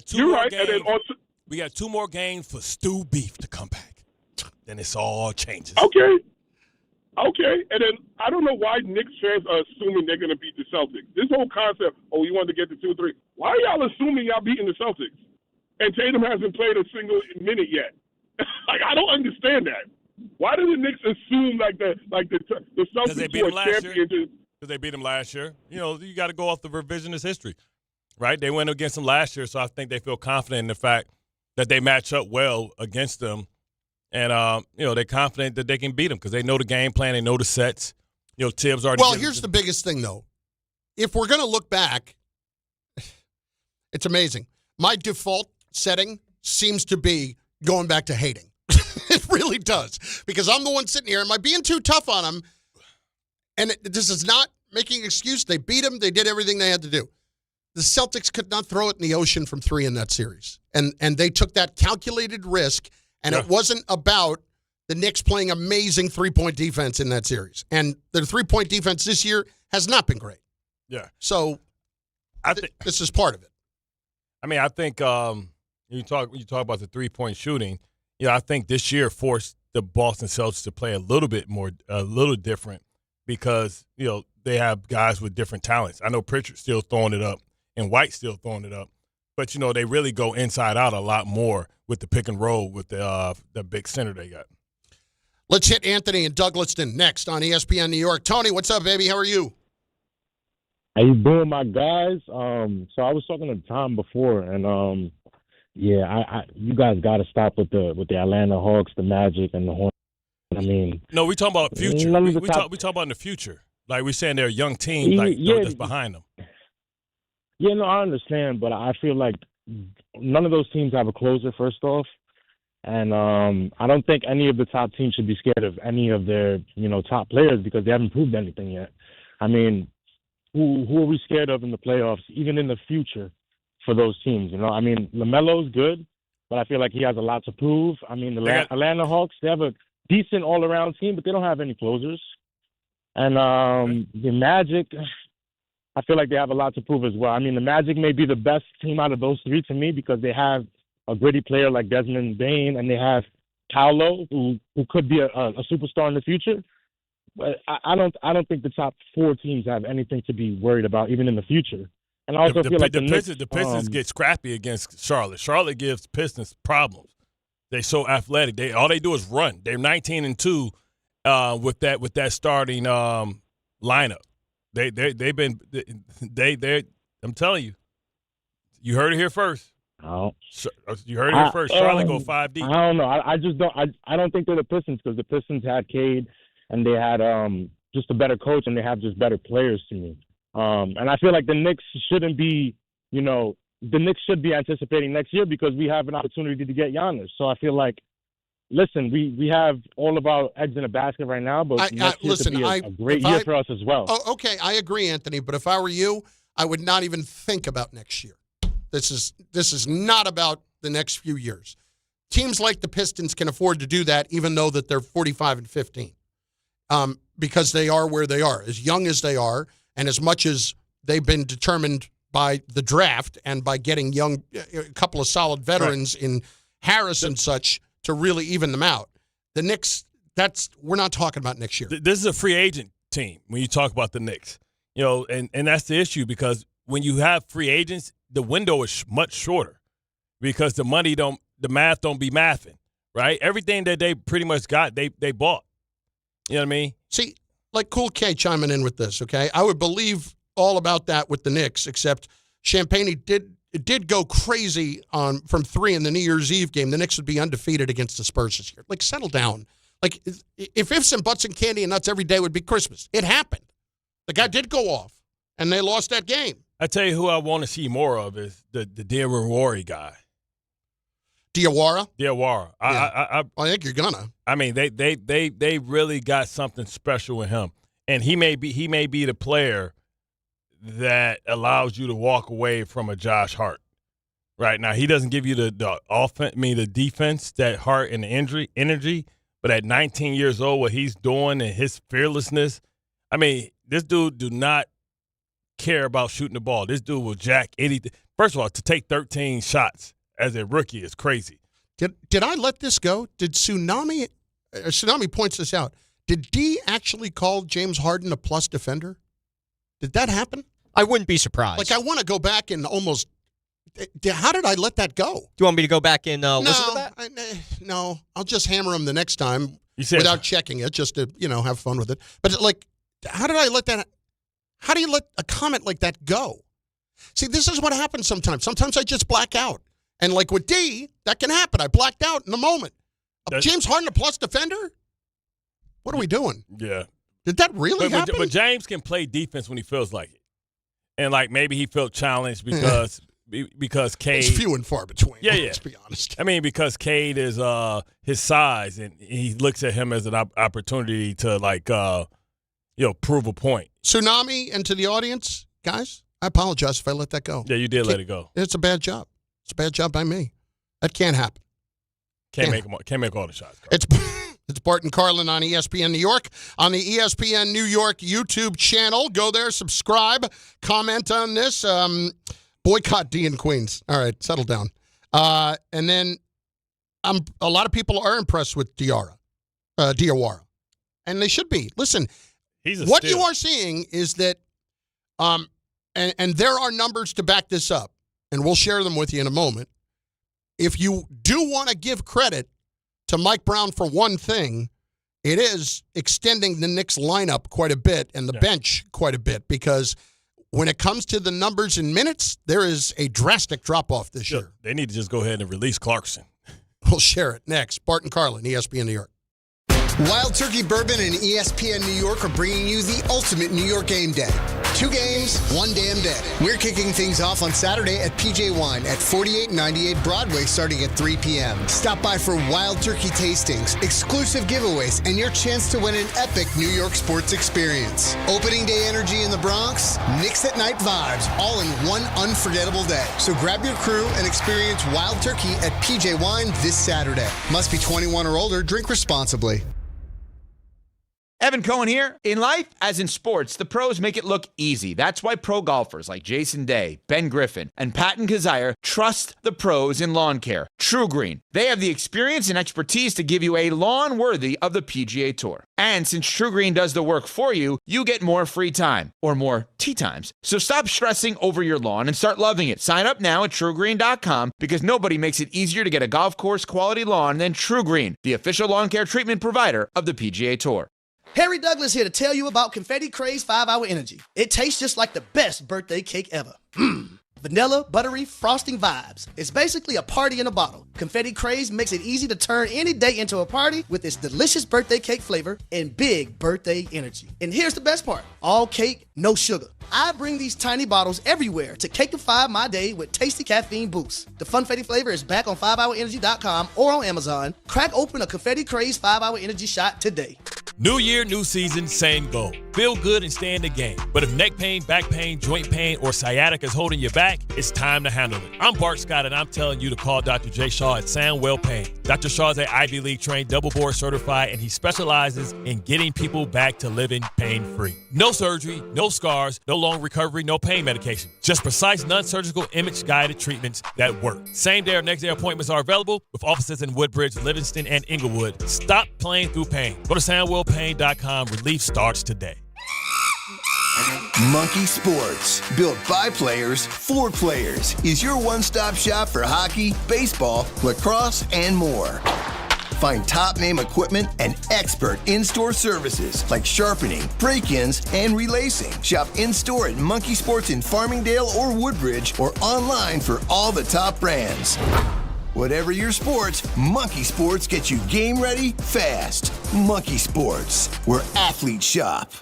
Speaker 2: two more games. And then also, we got two more games for Stu Beef to come back. Then it's all changes.
Speaker 16: Okay. And then I don't know why Knicks fans are assuming they're going to beat the Celtics. This whole concept, you want to get to 2-3. Why are y'all assuming y'all beating the Celtics? And Tatum hasn't played a single minute yet. I don't understand that. Why do the Knicks assume the Celtics who are champions?
Speaker 2: Because they beat them last year. You got to go off the revisionist history, right? They went against them last year, so I think they feel confident in the fact that they match up well against them. And, they're confident that they can beat them because they know the game plan. They know the sets. Thibs already.
Speaker 1: Well, here's the biggest thing, though. If we're going to look back, it's amazing. My default setting seems to be going back to hating. It really does. Because I'm the one sitting here. Am I being too tough on them? And this is not making an excuse. They beat them. They did everything they had to do. The Celtics could not throw it in the ocean from 3 in that series. And they took that calculated risk. And it wasn't about the Knicks playing amazing three-point defense in that series. And their three-point defense this year has not been great.
Speaker 2: Yeah.
Speaker 1: So this is part of it.
Speaker 2: I mean, I think you talk about the three-point shooting. I think this year forced the Boston Celtics to play a little different because, they have guys with different talents. I know Pritchard's still throwing it up and White's still throwing it up. But, they really go inside out a lot more with the pick and roll with the big center they got.
Speaker 1: Let's hit Anthony in Douglaston next on ESPN New York. Tony, what's up, baby? How are you?
Speaker 17: How you doing, my guys? So I was talking to Tom before, and you guys got to stop with the Atlanta Hawks, the Magic, and the Hornets. I mean,
Speaker 2: no, we talking about the future. We talk about in the future. Like we're saying, they're a young team, that's behind them.
Speaker 17: Yeah, no, I understand, but I feel like none of those teams have a closer, first off. And I don't think any of the top teams should be scared of any of their, top players because they haven't proved anything yet. I mean, who are we scared of in the playoffs, even in the future for those teams? I mean, LaMelo's good, but I feel like he has a lot to prove. I mean, the Atlanta Hawks, they have a decent all-around team, but they don't have any closers. And the Magic, I feel like they have a lot to prove as well. I mean, the Magic may be the best team out of those three to me because they have a gritty player like Desmond Bane, and they have Paolo, who could be a superstar in the future. But I don't think the top four teams have anything to be worried about, even in the future. And I also feel like
Speaker 2: the Pistons get scrappy against Charlotte. Charlotte gives Pistons problems. They're so athletic. All they do is run. They're 19-2 with that starting lineup. I'm telling you, you heard it here first.
Speaker 17: Oh.
Speaker 2: You heard it here first. Charlotte go 5 deep.
Speaker 17: I don't know. I just don't. I don't think they're the Pistons because the Pistons had Cade and they had just a better coach and they have just better players to me. And I feel like the Knicks shouldn't be, the Knicks should be anticipating next year because we have an opportunity to get Giannis. So I feel like, listen, we have all of our eggs in a basket right now, but next year could be a great year for us as well.
Speaker 1: Oh, okay, I agree, Anthony. But if I were you, I would not even think about next year. This is not about the next few years. Teams like the Pistons can afford to do that, even though that they're 45-15, because they are where they are, as young as they are, and as much as they've been determined by the draft and by getting a couple of solid veterans in Harris and such to really even them out. The Knicks, we're not talking about next year.
Speaker 2: This is a free agent team when you talk about the Knicks, and that's the issue because when you have free agents, the window is much shorter because the math don't be mathing, right? Everything that they pretty much got, they bought. You know what I mean?
Speaker 1: See, like Cool K chiming in with this, okay? I would believe all about that with the Knicks, except Champagne did go crazy from 3 in the New Year's Eve game. The Knicks would be undefeated against the Spurs this year. Like, settle down. Like, if ifs and buts and candy and nuts every day would be Christmas. It happened. The guy did go off, and they lost that game.
Speaker 2: I tell you who I want to see more of is the Diawara guy.
Speaker 1: Diawara?
Speaker 2: Diawara.
Speaker 1: Yeah. I think you're gonna.
Speaker 2: I mean, they really got something special with him, and he may be the player that allows you to walk away from a Josh Hart. Right now, he doesn't give you the offense, the defense that Hart and the energy. But at 19 years old, what he's doing and his fearlessness, I mean, this dude do not care about shooting the ball. This dude will jack anything. First of all, to take 13 shots as a rookie is crazy.
Speaker 1: Did I let this go? Did Tsunami points this out. Did D actually call James Harden a plus defender? Did that happen?
Speaker 3: I wouldn't be surprised.
Speaker 1: Like, I want to go back and almost – how did I let that go?
Speaker 3: Do you want me to go back and listen to that?
Speaker 1: No, I'll just hammer him the next time without checking it just to, have fun with it. But, like, how did I let that – how do you let a comment like that go? See, this is what happens sometimes. Sometimes I just black out. And, like, with D, that can happen. I blacked out in the moment. James Harden a plus defender? What are we doing?
Speaker 2: Yeah.
Speaker 1: Did that really happen?
Speaker 2: But James can play defense when he feels like it. And, like, maybe he felt challenged because Cade.
Speaker 1: It's few and far between.
Speaker 2: Yeah.
Speaker 1: Let's be honest.
Speaker 2: I mean, because Cade is his size, and he looks at him as an opportunity to, like, prove a point.
Speaker 1: Tsunami and to the audience, guys, I apologize if I let that go.
Speaker 2: Yeah, you did let it go.
Speaker 1: It's a bad job. It's a bad job by me. That can't happen.
Speaker 2: Can't make all the shots.
Speaker 1: It's Bart and Carlin on ESPN New York, on the ESPN New York YouTube channel. Go there, subscribe, comment on this. Boycott D in Queens. All right, settle down. And then a lot of people are impressed with Diawara. And they should be. Listen, what you are seeing is that, and there are numbers to back this up, and we'll share them with you in a moment. If you do want to give credit to Mike Brown for one thing, it is extending the Knicks lineup quite a bit and the bench quite a bit, because when it comes to the numbers in minutes, there is a drastic drop-off this year.
Speaker 2: They need to just go ahead and release Clarkson.
Speaker 1: We'll share it next. Bart and Carlin, ESPN New York.
Speaker 7: Wild Turkey Bourbon and ESPN New York are bringing you the ultimate New York game day. 2 games, 1 damn day. We're kicking things off on Saturday at PJ Wine at 4898 Broadway starting at 3 p.m. Stop by for Wild Turkey tastings, exclusive giveaways, and your chance to win an epic New York sports experience. Opening day energy in the Bronx, Knicks at night vibes, all in one unforgettable day. So grab your crew and experience Wild Turkey at PJ Wine this Saturday. Must be 21 or older. Drink responsibly.
Speaker 18: Evan Cohen here. In life, as in sports, the pros make it look easy. That's why pro golfers like Jason Day, Ben Griffin, and Patton Kazire trust the pros in lawn care. True Green. They have the experience and expertise to give you a lawn worthy of the PGA Tour. And since True Green does the work for you, you get more free time, or more tee times. So stop stressing over your lawn and start loving it. Sign up now at TrueGreen.com, because nobody makes it easier to get a golf course quality lawn than True Green, the official lawn care treatment provider of the PGA Tour.
Speaker 19: Harry Douglas here to tell you about Confetti Craze 5-Hour Energy. It tastes just like the best birthday cake ever. Vanilla, buttery, frosting vibes. It's basically a party in a bottle. Confetti Craze makes it easy to turn any day into a party with its delicious birthday cake flavor and big birthday energy. And here's the best part. All cake, no sugar. I bring these tiny bottles everywhere to cakeify my day with tasty caffeine boosts. The Funfetti flavor is back on 5hourenergy.com or on Amazon. Crack open a Confetti Craze 5-Hour Energy shot today.
Speaker 2: New year, new season, same goal. Feel good and stay in the game. But if neck pain, back pain, joint pain, or sciatica is holding you back, it's time to handle it. I'm Bart Scott, and I'm telling you to call Dr. J. Shaw at Sandwell Pain. Dr. Shaw is an Ivy League trained, double board certified, and he specializes in getting people back to living pain-free. No surgery, no scars, no long recovery, no pain medication. Just precise, non-surgical, image-guided treatments that work. Same-day or next-day appointments are available with offices in Woodbridge, Livingston, and Inglewood. Stop playing through pain. Go to SandwellPain.com. Relief starts today.
Speaker 20: Monkey Sports, built by players for players, is your one-stop shop for hockey, baseball, lacrosse, and more. Find top-name equipment and expert in-store services like sharpening, break-ins, and relacing. Shop in-store at Monkey Sports in Farmingdale or Woodbridge, or online for all the top brands. Whatever your sports, Monkey Sports gets you game ready fast. Monkey Sports, where athletes shop.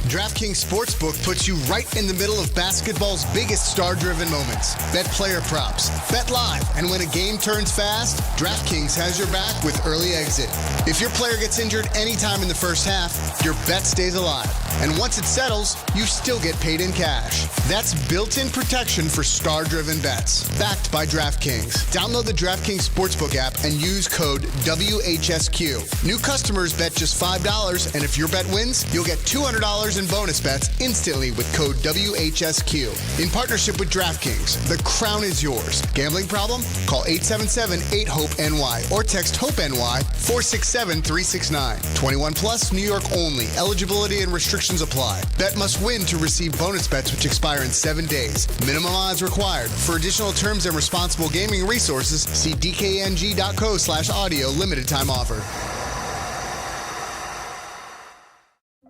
Speaker 7: DraftKings Sportsbook puts you right in the middle of basketball's biggest star-driven moments. Bet player props, bet live, and when a game turns fast, DraftKings has your back with early exit. If your player gets injured anytime in the first half, your bet stays alive. And once it settles, you still get paid in cash. That's built-in protection for star-driven bets. Backed by DraftKings. Download the DraftKings Sportsbook app and use code WHSQ. New customers bet just $5, and if your bet wins, you'll get $200 in bonus bets instantly with code WHSQ. In partnership with DraftKings, the crown is yours. Gambling problem? Call 877-8-HOPE-NY or text HOPE-NY 467-369. 21 plus, New York only. Eligibility and restrictions apply. Bet must win to receive bonus bets which expire in 7 days. Minimum odds required. For additional terms and responsible gaming resources, see dkng.co/audio. Limited time offer.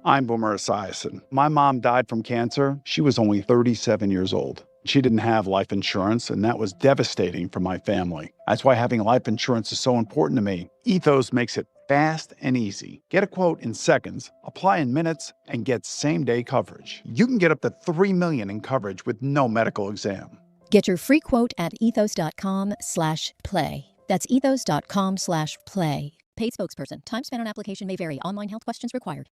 Speaker 21: I'm Boomer Esiason. My mom died from cancer. She was only 37 years old. She didn't have life insurance, and that was devastating for my family. That's why having life insurance is so important to me. Ethos makes it fast and easy. Get a quote in seconds, apply in minutes, and get same-day coverage. You can get up to $3 million in coverage with no medical exam.
Speaker 22: Get your free quote at ethos.com/play. That's ethos.com/play. Paid spokesperson. Time spent on application may vary. Online health questions required.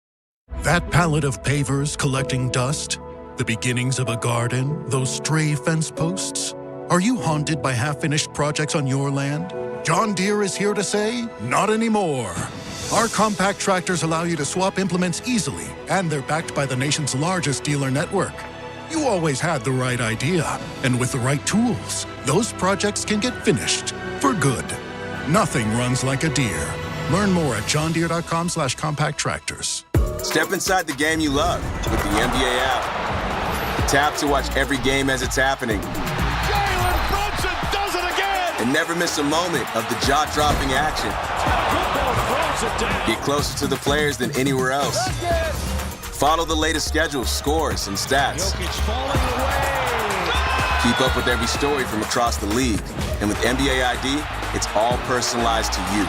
Speaker 23: That pallet of pavers collecting dust? The beginnings of a garden? Those stray fence posts? Are you haunted by half-finished projects on your land? John Deere is here to say, not anymore. Our compact tractors allow you to swap implements easily, and they're backed by the nation's largest dealer network. You always had the right idea, and with the right tools, those projects can get finished for good. Nothing runs like a Deere. Learn more at johndeere.com/compact tractors.
Speaker 24: Step inside the game you love with the NBA app. Tap to watch every game as it's happening.
Speaker 10: Jalen Brunson does it again!
Speaker 24: And never miss a moment of the jaw-dropping action. Get closer to the players than anywhere else. Follow the latest schedules, scores, and stats. Keep up with every story from across the league. And with NBA ID, it's all personalized to you.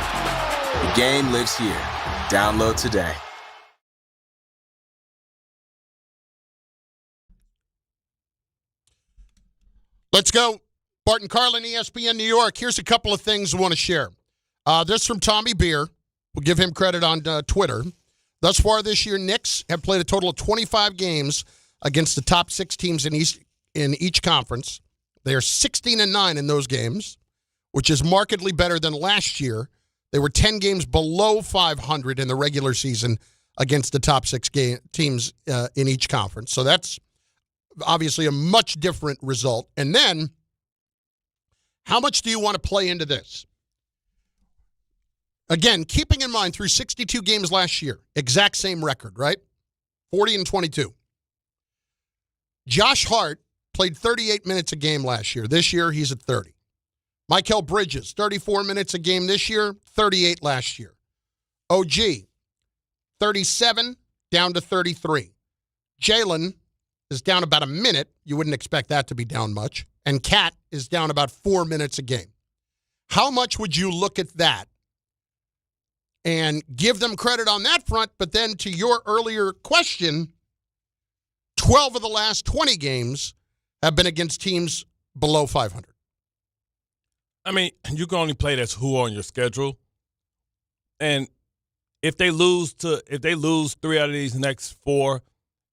Speaker 24: The game lives here. Download today.
Speaker 1: Let's go. Bart and Carlin, ESPN New York. Here's a couple of things I want to share. This from Tommy Beer. We'll give him credit on Twitter. Thus far this year, Knicks have played a total of 25 games against the top 6 teams in each conference. They are 16-9 in those games, which is markedly better than last year. They were 10 games below 500 in the regular season against the top 6 teams in each conference. So that's obviously a much different result. And then, how much do you want to play into this? Again, keeping in mind through 62 games last year, exact same record, right? 40-22. Josh Hart played 38 minutes a game last year. This year, he's at 30. Mikal Bridges, 34 minutes a game this year, 38 last year. OG, 37 down to 33. Jalen is down about a minute. You wouldn't expect that to be down much. And Cat is down about 4 minutes a game. How much would you look at that and give them credit on that front? But then to your earlier question, 12 of the last 20 games have been against teams below 500.
Speaker 2: I mean, you can only play that's who on your schedule. And if they lose 3 out of these next 4,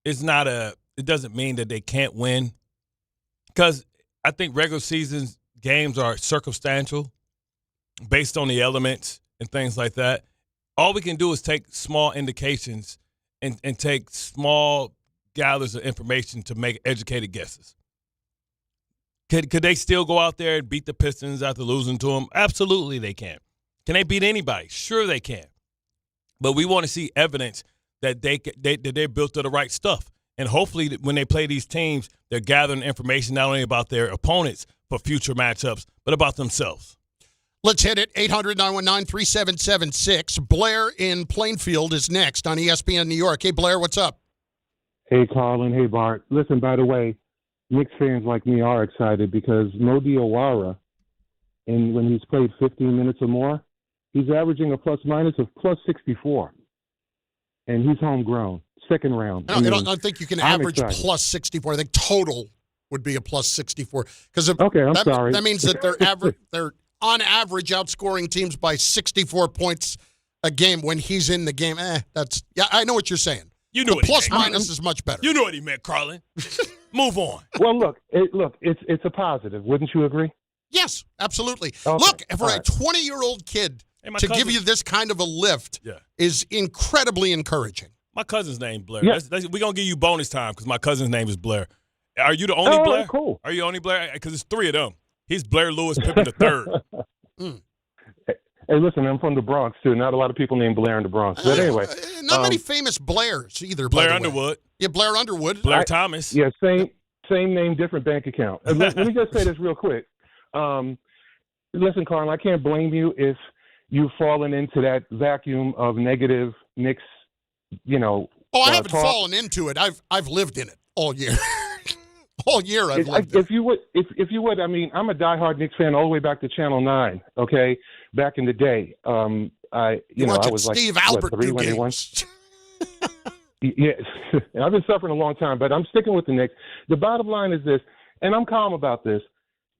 Speaker 2: it doesn't mean that they can't win. Because I think regular season games are circumstantial based on the elements and things like that. All we can do is take small indications and take small gathers of information to make educated guesses. Could they still go out there and beat the Pistons after losing to them? Absolutely they can. Can they beat anybody? Sure they can. But we want to see evidence that they're built to the right stuff. And hopefully when they play these teams, they're gathering information not only about their opponents for future matchups, but about themselves.
Speaker 1: Let's hit it. 800-919-3776. Blair in Plainfield is next on ESPN New York. Hey, Blair, what's up?
Speaker 4: Hey, Carlin. Hey, Bart. Listen, by the way, Knicks fans like me are excited because Mo Diawara, when he's played 15 minutes or more, he's averaging a plus-minus of plus 64. And he's homegrown, second round.
Speaker 1: I don't think you can average plus 64. I think total would be a plus 64.
Speaker 4: Okay, I'm sorry.
Speaker 1: That means that they're on average outscoring teams by 64 points a game when he's in the game. I know what you're saying.
Speaker 2: You know
Speaker 1: the
Speaker 2: what
Speaker 1: plus
Speaker 2: he meant.
Speaker 1: minus is much better.
Speaker 2: You know what he meant, Carlin. Move on.
Speaker 4: Well, look, it's a positive. Wouldn't you agree?
Speaker 1: Yes, absolutely.
Speaker 4: Okay.
Speaker 1: Look, for a 20-year-old kid to give you this kind of a lift is incredibly encouraging.
Speaker 2: My cousin's name Blair.
Speaker 4: Yeah.
Speaker 2: We're going to give you bonus time because my cousin's name is Blair. Are you the only Blair?
Speaker 4: Cool.
Speaker 2: Are you the only Blair? Because it's 3 of them. He's Blair Lewis Pippen III.
Speaker 4: Hey, listen, I'm from the Bronx, too. Not a lot of people named Blair in the Bronx. But anyway.
Speaker 1: Not many famous Blairs either,
Speaker 2: Blair
Speaker 1: by the
Speaker 2: Underwood.
Speaker 1: Way. Yeah, Blair Underwood.
Speaker 2: Blair Thomas.
Speaker 4: Yeah, same name, different bank account. Let me just say this real quick. Listen, Carlin, I can't blame you if you've fallen into that vacuum of negative Knicks,
Speaker 1: I haven't fallen into it. I've lived in it all year. All year I've lived
Speaker 4: if you would, I mean, I'm a diehard Knicks fan all the way back to Channel 9, okay? Back in the day. I was
Speaker 1: Steve
Speaker 4: like,
Speaker 1: Albert
Speaker 4: 3 when they won. Yeah, I've been suffering a long time, but I'm sticking with the Knicks. The bottom line is this, and I'm calm about this.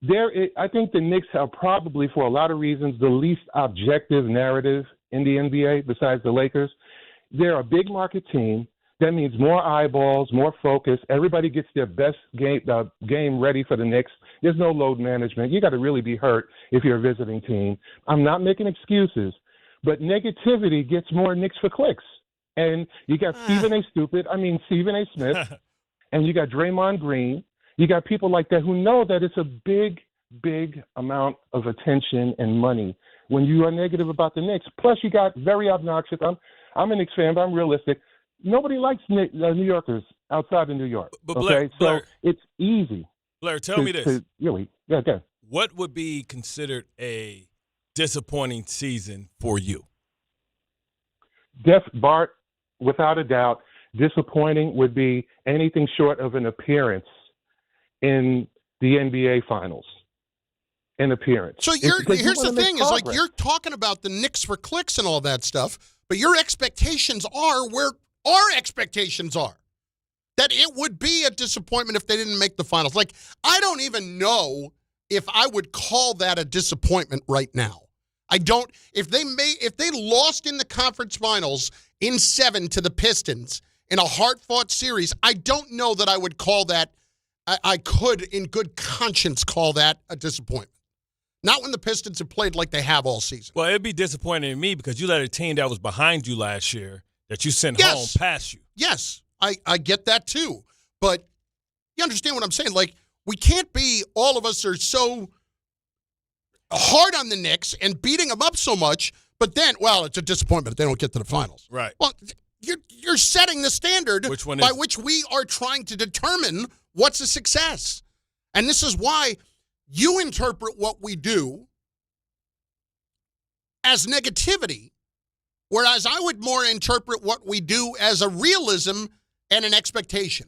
Speaker 4: I think the Knicks are probably, for a lot of reasons, the least objective narrative in the NBA besides the Lakers. They're a big market team. That means more eyeballs, more focus. Everybody gets their best game ready for the Knicks. There's no load management. You got to really be hurt if you're a visiting team. I'm not making excuses, but negativity gets more Knicks for clicks. And you got Stephen A. Smith, and you got Draymond Green. You got people like that who know that it's a big, big amount of attention and money when you are negative about the Knicks. Plus, you got very obnoxious. I'm a Knicks fan, but I'm realistic. Nobody likes New Yorkers outside of New York.
Speaker 2: But Blair,
Speaker 4: so it's easy.
Speaker 2: Blair, tell me this.
Speaker 4: Okay.
Speaker 2: What would be considered a disappointing season for you?
Speaker 4: Bart, without a doubt, disappointing would be anything short of an appearance in the NBA Finals. An appearance.
Speaker 1: So here's the thing: is like you're talking about the Knicks for clicks and all that stuff, but your expectations are where our expectations are. That it would be a disappointment if they didn't make the finals. Like, I don't even know if I would call that a disappointment right now. I don't. If they lost in the conference finals in 7 to the Pistons in a hard-fought series, I don't know that I would call that. I could, in good conscience, call that a disappointment. Not when the Pistons have played like they have all season.
Speaker 2: Well, it'd be disappointing to me because you let a team that was behind you last year that you sent home past you.
Speaker 1: Yes, I get that too. But you understand what I'm saying? Like, we can't be, all of us are so hard on the Knicks and beating them up so much, but then, well, it's a disappointment if they don't get to the finals.
Speaker 2: Right.
Speaker 1: Well, you're setting the standard by which we are trying to determine what's a success. And this is why you interpret what we do as negativity Whereas I would more interpret what we do as a realism and an expectation.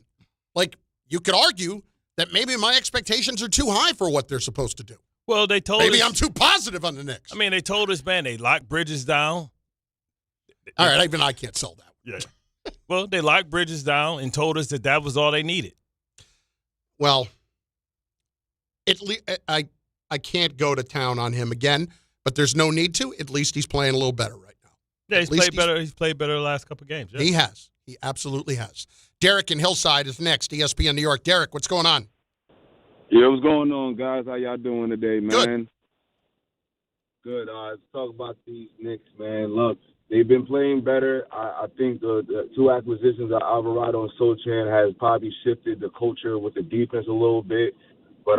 Speaker 1: Like, you could argue that maybe my expectations are too high for what they're supposed to do.
Speaker 2: Well, they told
Speaker 1: Maybe
Speaker 2: us,
Speaker 1: I'm too positive on the Knicks.
Speaker 2: I mean, they told us, man, they locked Bridges down.
Speaker 1: All right, even I can't sell that.
Speaker 2: Yeah. Well, they locked Bridges down and told us that was all they needed.
Speaker 1: Well, I can't go to town on him again, but there's no need to. At least he's playing a little better right now.
Speaker 2: Yeah, he's played better. He's played better the last couple of games. Yeah.
Speaker 1: He has. He absolutely has. Derek in Hillside is next, ESPN New York. Derek, what's going on?
Speaker 5: Yeah, what's going on, guys? How y'all doing today, man?
Speaker 1: Good.
Speaker 5: Let's talk about these Knicks, man. Look, they've been playing better. I think the two acquisitions of Alvarado and Sochan has probably shifted the culture with the defense a little bit. But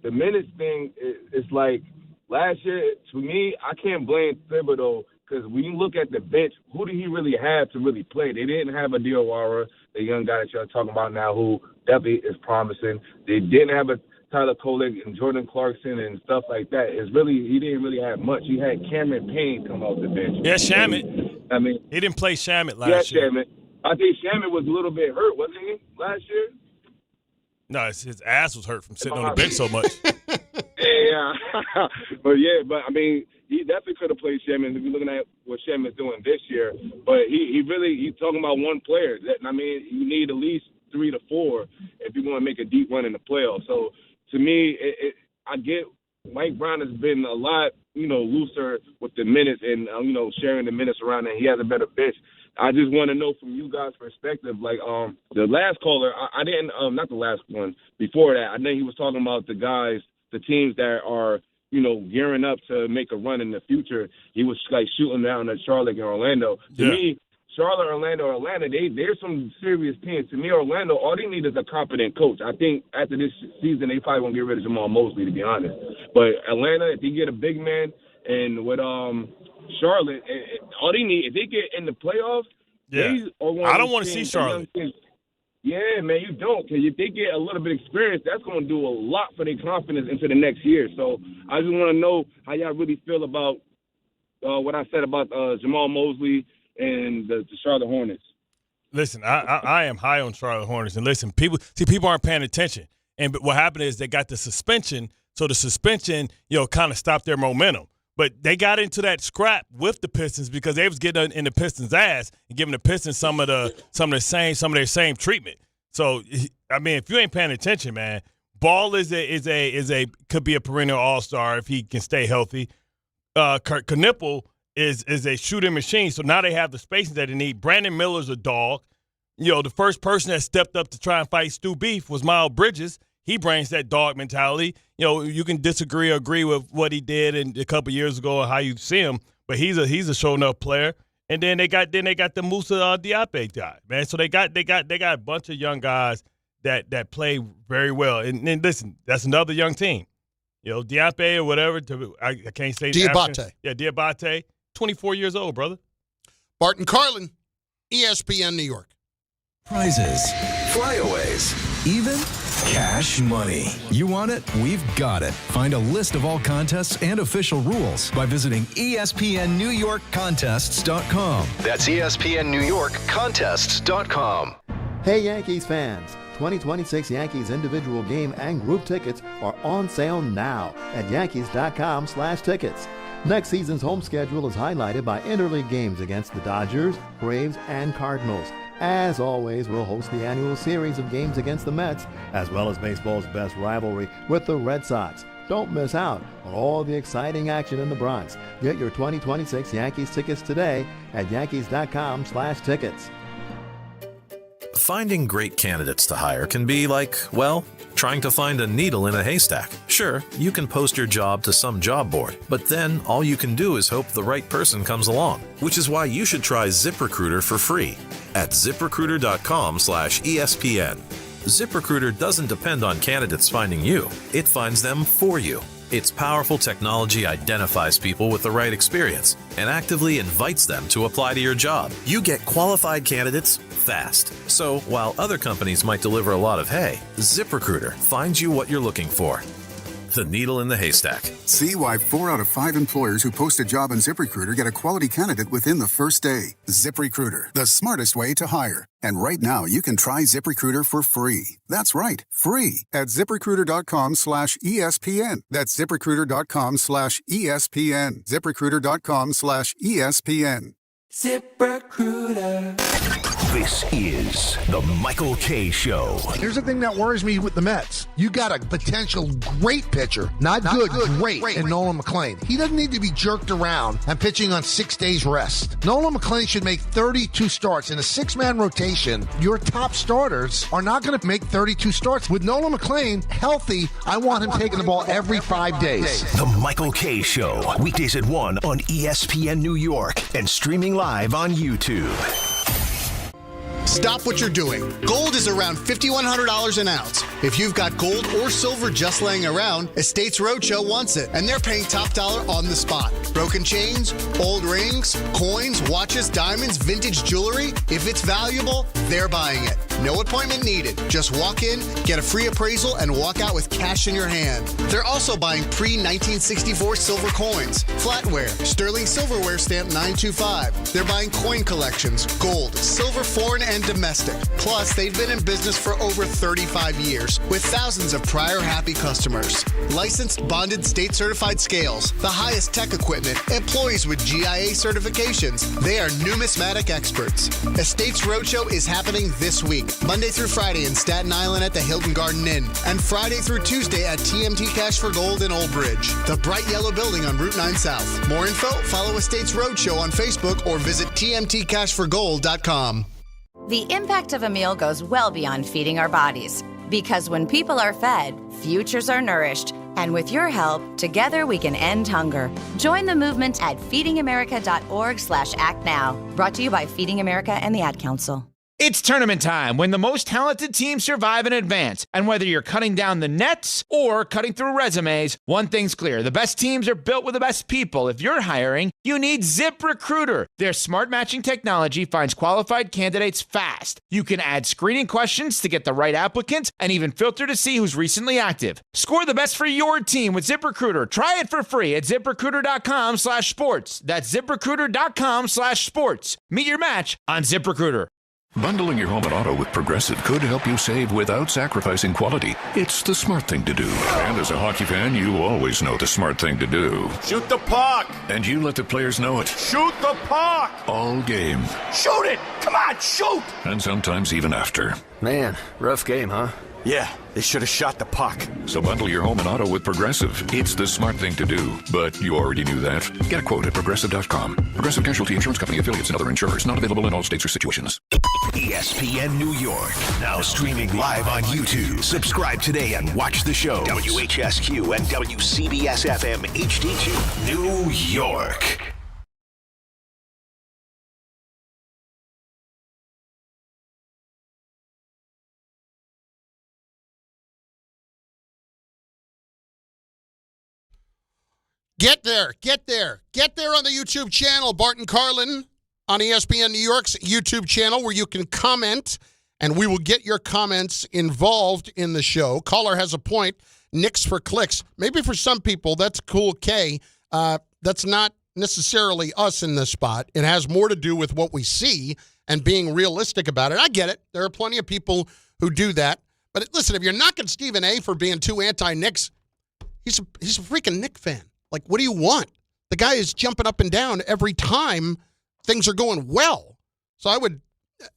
Speaker 5: the minutes thing, it's like last year, to me, I can't blame Thibodeau because when you look at the bench, who did he really have to really play? They didn't have a Diawara, the young guy that you're talking about now, who definitely is promising. They didn't have a Tyler Kolek and Jordan Clarkson and stuff like that. He didn't really have much. He had Cameron Payne come off the bench.
Speaker 2: Yeah, Shamet.
Speaker 5: I mean,
Speaker 2: he didn't play Shamet last year.
Speaker 5: Yeah, Shamet. I think Shamet was a little bit hurt, wasn't he, last year?
Speaker 2: No, his ass was hurt from sitting on the bench so much.
Speaker 5: Yeah. but I mean, he definitely could have played Shamet if you're looking at what Shaman's doing this year. But he's talking about one player. I mean, you need at least 3 to 4 if you want to make a deep run in the playoffs. So to me, I get Mike Brown has been a lot, looser with the minutes and, sharing the minutes around, and he has a better bench. I just want to know from you guys' perspective, like the last caller, I didn't, not the last one, before that, I know he was talking about the teams that are, gearing up to make a run in the future. He was like shooting down at Charlotte and Orlando. To me, Charlotte, Orlando, Atlanta, they're some serious teams. To me, Orlando, all they need is a competent coach. I think after this season, they probably won't get rid of Jamal Mosley, to be honest. But Atlanta, if they get a big man, and with Charlotte, all they need, if they get in the playoffs,
Speaker 2: I don't want to see Charlotte.
Speaker 5: Yeah, man, you don't. Because if they get a little bit of experience, that's going to do a lot for their confidence into the next year. So I just want to know how y'all really feel about what I said about Jamal Mosley and the Charlotte Hornets.
Speaker 2: Listen, I am high on Charlotte Hornets. And listen, people aren't paying attention. And what happened is they got the suspension. So the suspension, kind of stopped their momentum. But they got into that scrap with the Pistons because they was getting in the Pistons' ass and giving the Pistons some of their same treatment. So I mean, if you ain't paying attention, man, Ball could be a perennial all-star if he can stay healthy. Knipple is a shooting machine. So now they have the spacing that they need. Brandon Miller's a dog. The first person that stepped up to try and fight Stu Beef was Miles Bridges. He brings that dog mentality. You can disagree or agree with what he did a couple years ago or how you see him, but he's a show enough player. And then they got the Musa Diape guy, man. So they got a bunch of young guys that play very well. And listen, that's another young team. Diape or whatever. I can't say
Speaker 1: Diabate.
Speaker 2: Yeah, Diabate. 24 years old, brother.
Speaker 1: Bart and Carlin, ESPN New York.
Speaker 13: Prizes, flyaways, even cash money. You want it? We've got it. Find a list of all contests and official rules by visiting ESPNNewYorkContests.com.
Speaker 6: That's ESPNNewYorkContests.com.
Speaker 8: Hey, Yankees fans. 2026 Yankees individual game and group tickets are on sale now at Yankees.com/tickets. Next season's home schedule is highlighted by interleague games against the Dodgers, Braves, and Cardinals. As always, we'll host the annual series of games against the Mets, as well as baseball's best rivalry with the Red Sox. Don't miss out on all the exciting action in the Bronx. Get your 2026 Yankees tickets today at Yankees.com/tickets.
Speaker 9: Finding great candidates to hire can be like, well, trying to find a needle in a haystack. Sure, you can post your job to some job board, but then all you can do is hope the right person comes along, which is why you should try ZipRecruiter for free at ZipRecruiter.com/ESPN. ZipRecruiter doesn't depend on candidates finding you. It finds them for you. Its powerful technology identifies people with the right experience and actively invites them to apply to your job. You get qualified candidates fast. So while other companies might deliver a lot of hay, ZipRecruiter finds you what you're looking for the needle in the haystack.
Speaker 6: See why 4 out of 5 employers who post a job on ZipRecruiter get a quality candidate within the first day. ZipRecruiter, the smartest way to hire. And right now, you can try ZipRecruiter for free. That's right, free at ZipRecruiter.com/ESPN. That's ZipRecruiter.com/ESPN. ZipRecruiter.com/ESPN.
Speaker 11: ZipRecruiter. This is the Michael K. Show.
Speaker 14: Here's the thing that worries me with the Mets. You got a potential great pitcher, not good, great, in Nolan McLean. He doesn't need to be jerked around and pitching on 6 days rest. Nolan McLean should make 32 starts. In a 6-man rotation, your top starters are not going to make 32 starts. With Nolan McLean healthy, I want him taking the ball every 5 days.
Speaker 11: The Michael K. Show. Weekdays at 1 on ESPN New York and streaming live on YouTube.
Speaker 7: Stop what you're doing. Gold is around $5,100 an ounce. If you've got gold or silver just laying around, Estates Roadshow wants it, and they're paying top dollar on the spot. Broken chains, old rings, coins, watches, diamonds, vintage jewelry. If it's valuable, they're buying it. No appointment needed. Just walk in, get a free appraisal, and walk out with cash in your hand. They're also buying pre-1964 silver coins, flatware, sterling silverware stamp 925. They're buying coin collections, gold, silver, foreign, and domestic. Plus, they've been in business for over 35 years with thousands of prior happy customers. Licensed, bonded, state-certified scales, the highest tech equipment, employees with GIA certifications. They are numismatic experts. Estates Roadshow is happening this week, Monday through Friday in Staten Island at the Hilton Garden Inn, and Friday through Tuesday at TMT Cash for Gold in Old Bridge, the bright yellow building on Route 9 South. More info, follow Estates Roadshow on Facebook or visit tmtcashforgold.com.
Speaker 15: The impact of a meal goes well beyond feeding our bodies. Because when people are fed, futures are nourished. And with your help, together we can end hunger. Join the movement at feedingamerica.org/actnow. Brought to you by Feeding America and the Ad Council.
Speaker 18: It's tournament time when the most talented teams survive and advance. And whether you're cutting down the nets or cutting through resumes, one thing's clear. The best teams are built with the best people. If you're hiring, you need ZipRecruiter. Their smart matching technology finds qualified candidates fast. You can add screening questions to get the right applicants and even filter to see who's recently active. Score the best for your team with ZipRecruiter. Try it for free at ZipRecruiter.com/sports. That's ZipRecruiter.com/sports. Meet your match on ZipRecruiter.
Speaker 25: Bundling your home and auto with Progressive could help you save without sacrificing quality. It's the smart thing to do. And as a hockey fan, you always know the smart thing to do.
Speaker 26: Shoot the puck!
Speaker 25: And you let the players know it.
Speaker 26: Shoot the puck!
Speaker 25: All game.
Speaker 26: Shoot it! Come on, shoot!
Speaker 25: And sometimes even after.
Speaker 26: Man, rough game, huh? Yeah, they should have shot the puck.
Speaker 25: So bundle your home and auto with Progressive. It's the smart thing to do. But you already knew that. Get a quote at Progressive.com. Progressive Casualty Insurance Company affiliates and other insurers. Not available in all states or situations.
Speaker 11: ESPN New York. Now streaming live on YouTube. Subscribe today and watch the show. WHSQ and WCBS-FM HD2. New York.
Speaker 1: Get there on the YouTube channel, Bart and Carlin on ESPN New York's YouTube channel, where you can comment, and we will get your comments involved in the show. Caller has a point. Knicks for clicks. Maybe for some people, that's cool, K. That's not necessarily us in this spot. It has more to do with what we see and being realistic about it. I get it. There are plenty of people who do that. But listen, if you're knocking Stephen A. for being too anti-Knicks, he's a freaking Knicks fan. Like, what do you want? The guy is jumping up and down every time things are going well. So I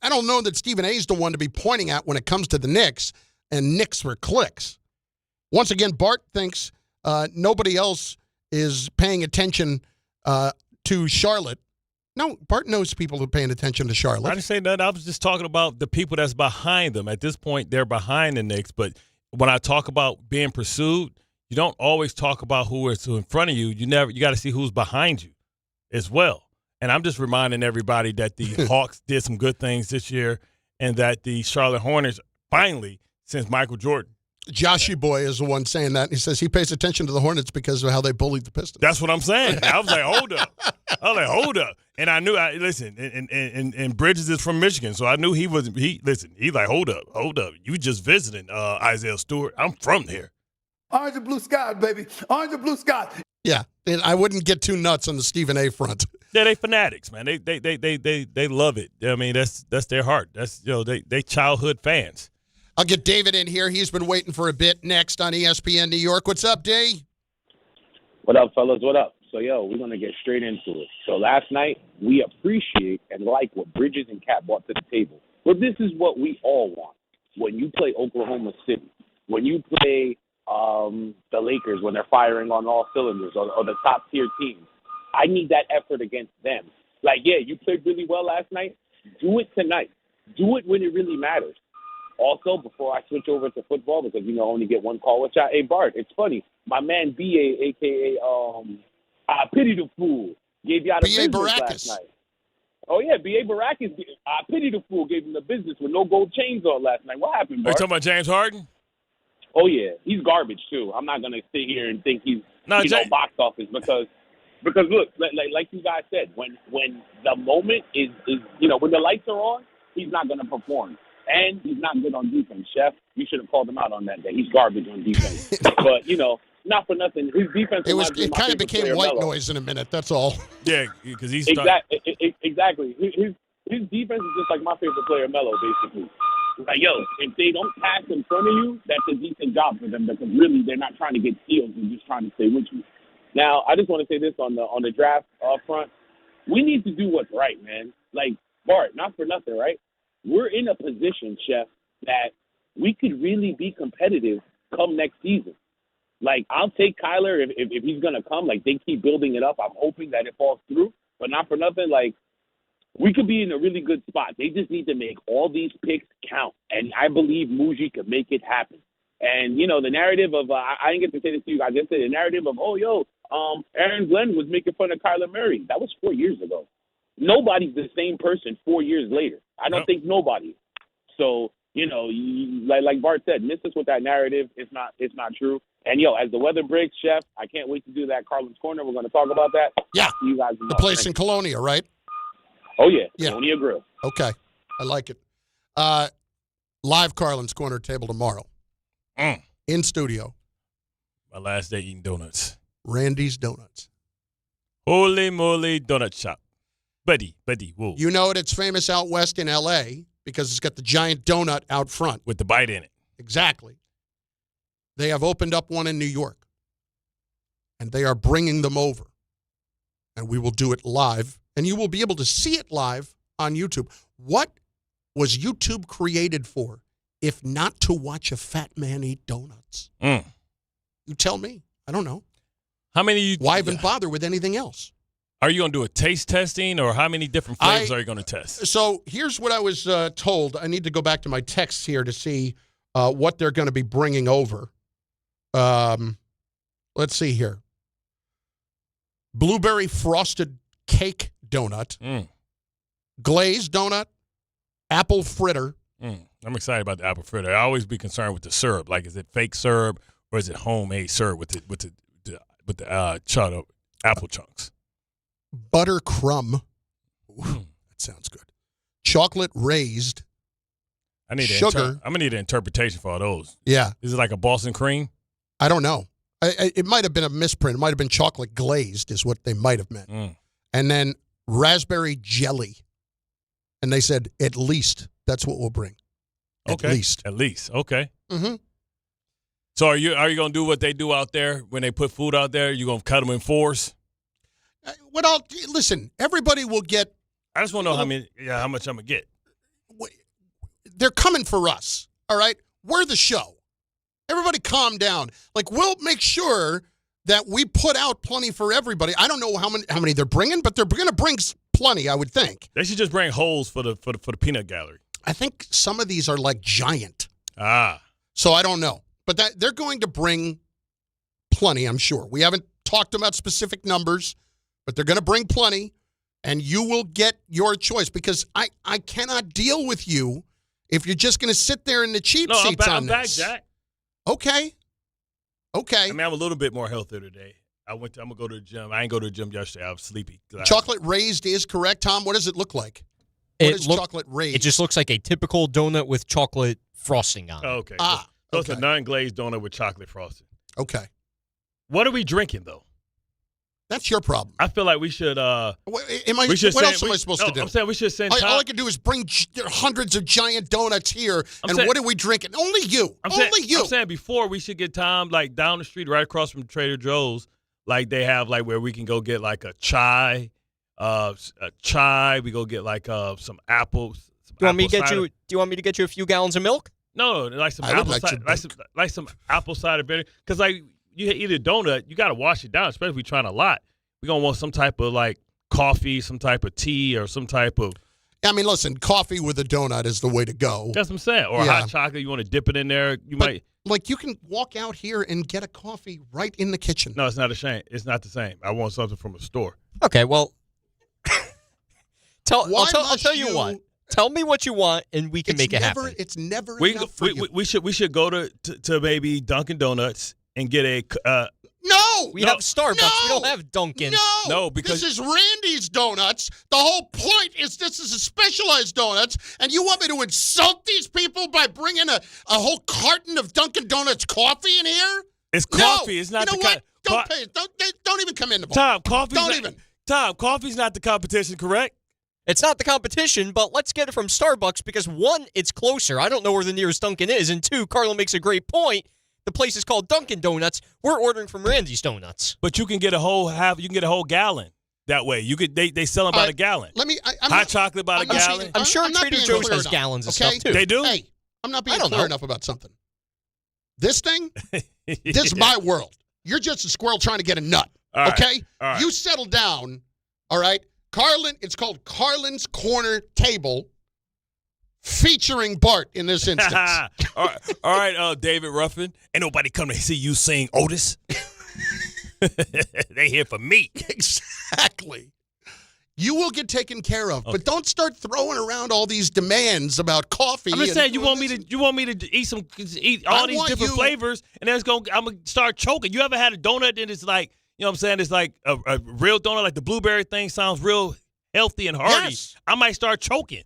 Speaker 1: don't know that Stephen A. is the one to be pointing at when it comes to the Knicks and Knicks for clicks. Once again, Bart thinks nobody else is paying attention to Charlotte. No, Bart knows people who are paying attention to Charlotte.
Speaker 2: I didn't say that. I was just talking about the people that's behind them. At this point, they're behind the Knicks. But when I talk about being pursued, you don't always talk about who is in front of you. You got to see who's behind you as well. And I'm just reminding everybody that the Hawks did some good things this year, and that the Charlotte Hornets finally, since Michael Jordan.
Speaker 1: Joshy Boy is the one saying that. He says he pays attention to the Hornets because of how they bullied the Pistons.
Speaker 2: That's what I'm saying. I was like, hold up. And I knew, and Bridges is from Michigan, so I knew he's like, hold up. You just visiting Isaiah Stewart. I'm from here.
Speaker 3: Orange and blue skies, baby. Orange and blue skies.
Speaker 1: Yeah, and I wouldn't get too nuts on the Stephen A. front.
Speaker 2: Yeah, they fanatics, man. They love it. I mean, that's their heart. That's they childhood fans.
Speaker 1: I'll get David in here. He's been waiting for a bit. Next on ESPN New York. What's up, D?
Speaker 12: What up, fellas? What up? So, we're going to get straight into it. So last night, we appreciate and like what Bridges and Cat brought to the table. But this is what we all want. When you play Oklahoma City, when you play the Lakers, when they're firing on all cylinders, or the top-tier teams, I need that effort against them. Like, you played really well last night. Do it tonight. Do it when it really matters. Also, before I switch over to football, because, I only get one call with y'all. Hey, Bart, it's funny. My man B.A., a.k.a. Pity the Fool, gave y'all the business last night. Oh, yeah, B.A. Baracus, Pity the Fool, gave him the business with no gold chains on last night. What happened, Bart?
Speaker 2: Are you talking about James Harden?
Speaker 12: Oh, yeah. He's garbage, too. I'm not going to sit here and think he's, box office because look, like you guys said, when the moment is when the lights are on, he's not going to perform. And he's not good on defense, Chef. You should have called him out on that day. He's garbage on defense. But, not for nothing. His defense
Speaker 1: It kind of became white noise in a minute. That's all.
Speaker 2: Yeah, because he's
Speaker 12: exactly. His defense is just like my favorite player, Melo, basically. Like, if they don't pass in front of you, that's a decent job for them because really they're not trying to get steals. They're just trying to stay with you. Now, I just want to say this on the draft front. We need to do what's right, man. Like, Bart, not for nothing, right? We're in a position, Chef, that we could really be competitive come next season. Like, I'll take Kyler if he's going to come. Like, they keep building it up. I'm hoping that it falls through. But not for nothing, like, we could be in a really good spot. They just need to make all these picks count. And I believe Muji could make it happen. And, the narrative of I didn't get to say this to you guys yesterday. The narrative of, Aaron Glenn was making fun of Kyler Murray. That was 4 years ago. Nobody's the same person 4 years later. I don't think nobody. So, like Bart said, miss us with that narrative. It's not true. And, as the weather breaks, Chef, I can't wait to do that Carlin's Corner. We're going to talk about that.
Speaker 1: Yeah.
Speaker 12: You guys
Speaker 1: the place in Colonia, right?
Speaker 12: Oh, yeah. Colonia Grill.
Speaker 1: Okay. I like it. Live Carlin's Corner table tomorrow. In studio.
Speaker 2: My last day eating donuts.
Speaker 1: Randy's Donuts.
Speaker 2: Holy moly donut shop. Buddy, whoa.
Speaker 1: You know it. It's famous out west in L.A. because it's got the giant donut out front.
Speaker 2: With the bite in it.
Speaker 1: Exactly. They have opened up one in New York. And they are bringing them over. And we will do it live. And you will be able to see it live on YouTube. What was YouTube created for if not to watch a fat man eat donuts? You tell me. I don't know.
Speaker 2: How many?
Speaker 1: Why even bother with anything else?
Speaker 2: Are you going to do a taste testing, or how many different flavors are you going to test?
Speaker 1: So here's what I was told. I need to go back to my texts here to see what they're going to be bringing over. Let's see here. Blueberry frosted cake donut, glazed donut, apple fritter.
Speaker 2: I'm excited about the apple fritter. I always be concerned with the syrup. Like, is it fake syrup or is it homemade syrup with the apple chunks?
Speaker 1: Butter crumb. Ooh, that sounds good. Chocolate raised. Sugar.
Speaker 2: I'm gonna need an interpretation for all those.
Speaker 1: Yeah.
Speaker 2: Is it like a Boston cream?
Speaker 1: I don't know. It might have been a misprint. It might have been chocolate glazed is what they might have meant. And then raspberry jelly. And they said, at least that's what we'll bring. At least.
Speaker 2: Okay.
Speaker 1: Mm-hmm.
Speaker 2: So are you going to do what they do out there when they put food out there? You're going to cut them in fours?
Speaker 1: Listen, everybody will get.
Speaker 2: I just want to know how much I'm going to get.
Speaker 1: They're coming for us, all right? We're the show. Everybody calm down. Like, we'll make sure that we put out plenty for everybody. I don't know how many they're bringing, but they're going to bring plenty, I would think.
Speaker 2: They should just bring holes for the peanut gallery.
Speaker 1: I think some of these are like giant.
Speaker 2: Ah.
Speaker 1: So I don't know. But they're going to bring plenty, I'm sure. We haven't talked about specific numbers, but they're going to bring plenty, and you will get your choice because I cannot deal with you if you're just going to sit there in the cheap seats on this.
Speaker 2: I'm back, Jack.
Speaker 1: Okay.
Speaker 2: I mean, I'm a little bit more healthier today. I'm going to go to the gym. I didn't go to the gym yesterday. I was sleepy.
Speaker 1: Chocolate raised is correct, Tom. What does it look like? What is chocolate raised?
Speaker 16: It just looks like a typical donut with chocolate frosting on it.
Speaker 2: Oh, okay. So it's a non-glazed donut with chocolate frosting.
Speaker 1: Okay.
Speaker 2: What are we drinking, though?
Speaker 1: That's your problem.
Speaker 2: I feel like we should.
Speaker 1: What else am I supposed to do?
Speaker 2: I'm saying we should send.
Speaker 1: All I can do is bring hundreds of giant donuts here, what are we drinking? Only you. You.
Speaker 2: I'm saying before we should get time like down the street, right across from Trader Joe's, like they have like where we can go get like a chai. We go get like some apples.
Speaker 16: Do you want me to get you a few gallons of milk?
Speaker 2: No, like some some apple cider vinegar. Because like you eat a donut, you got to wash it down, especially if we're trying a lot. We're gonna want some type of like coffee, some type of tea, or some type of.
Speaker 1: I mean, listen, coffee with a donut is the way to go.
Speaker 2: That's what I'm saying. Or hot chocolate, you want to dip it in there.
Speaker 1: Like you can walk out here and get a coffee right in the kitchen.
Speaker 2: No, it's not It's not the same. I want something from a store.
Speaker 16: Okay, well, I'll tell you what. Tell me what you want, and we can make it happen.
Speaker 1: It's never enough for you.
Speaker 2: We should go to maybe Dunkin' Donuts and get a.
Speaker 16: We have Starbucks. We don't have Dunkin'.
Speaker 2: No, because
Speaker 1: this is Randy's Donuts. The whole point is this is a specialized donuts, and you want me to insult these people by bringing a whole carton of Dunkin' Donuts coffee in here?
Speaker 2: It's coffee. It's not
Speaker 1: you know
Speaker 2: the
Speaker 1: what? Don't pay. Don't even come in the bar.
Speaker 2: Tom, coffee's not the competition, correct?
Speaker 16: It's not the competition, but let's get it from Starbucks because, one, it's closer. I don't know where the nearest Dunkin' is. And two, Carlin makes a great point. The place is called Dunkin' Donuts. We're ordering from Randy's Donuts.
Speaker 2: But you can get a whole gallon that way. They sell them by the gallon. Hot chocolate by the gallon.
Speaker 16: I'm sure Trader Joe's has gallons of stuff too.
Speaker 2: They do?
Speaker 1: Hey, I'm not being clear enough about something. This thing, this is my world. You're just a squirrel trying to get a nut.
Speaker 2: All
Speaker 1: okay?
Speaker 2: All right.
Speaker 1: You settle down, all right? Carlin, it's called Carlin's Corner Table, featuring Bart in this instance.
Speaker 2: All right, David Ruffin. Ain't nobody come to see you sing Otis. They here for me.
Speaker 1: Exactly. You will get taken care of, but don't start throwing around all these demands about coffee.
Speaker 2: I'm just saying you want me to eat all these different flavors, and then I'm gonna start choking. You ever had a donut and it's like, you know what I'm saying? It's like a real donut, like the blueberry thing sounds real healthy and hearty.
Speaker 1: Yes.
Speaker 2: I might start choking.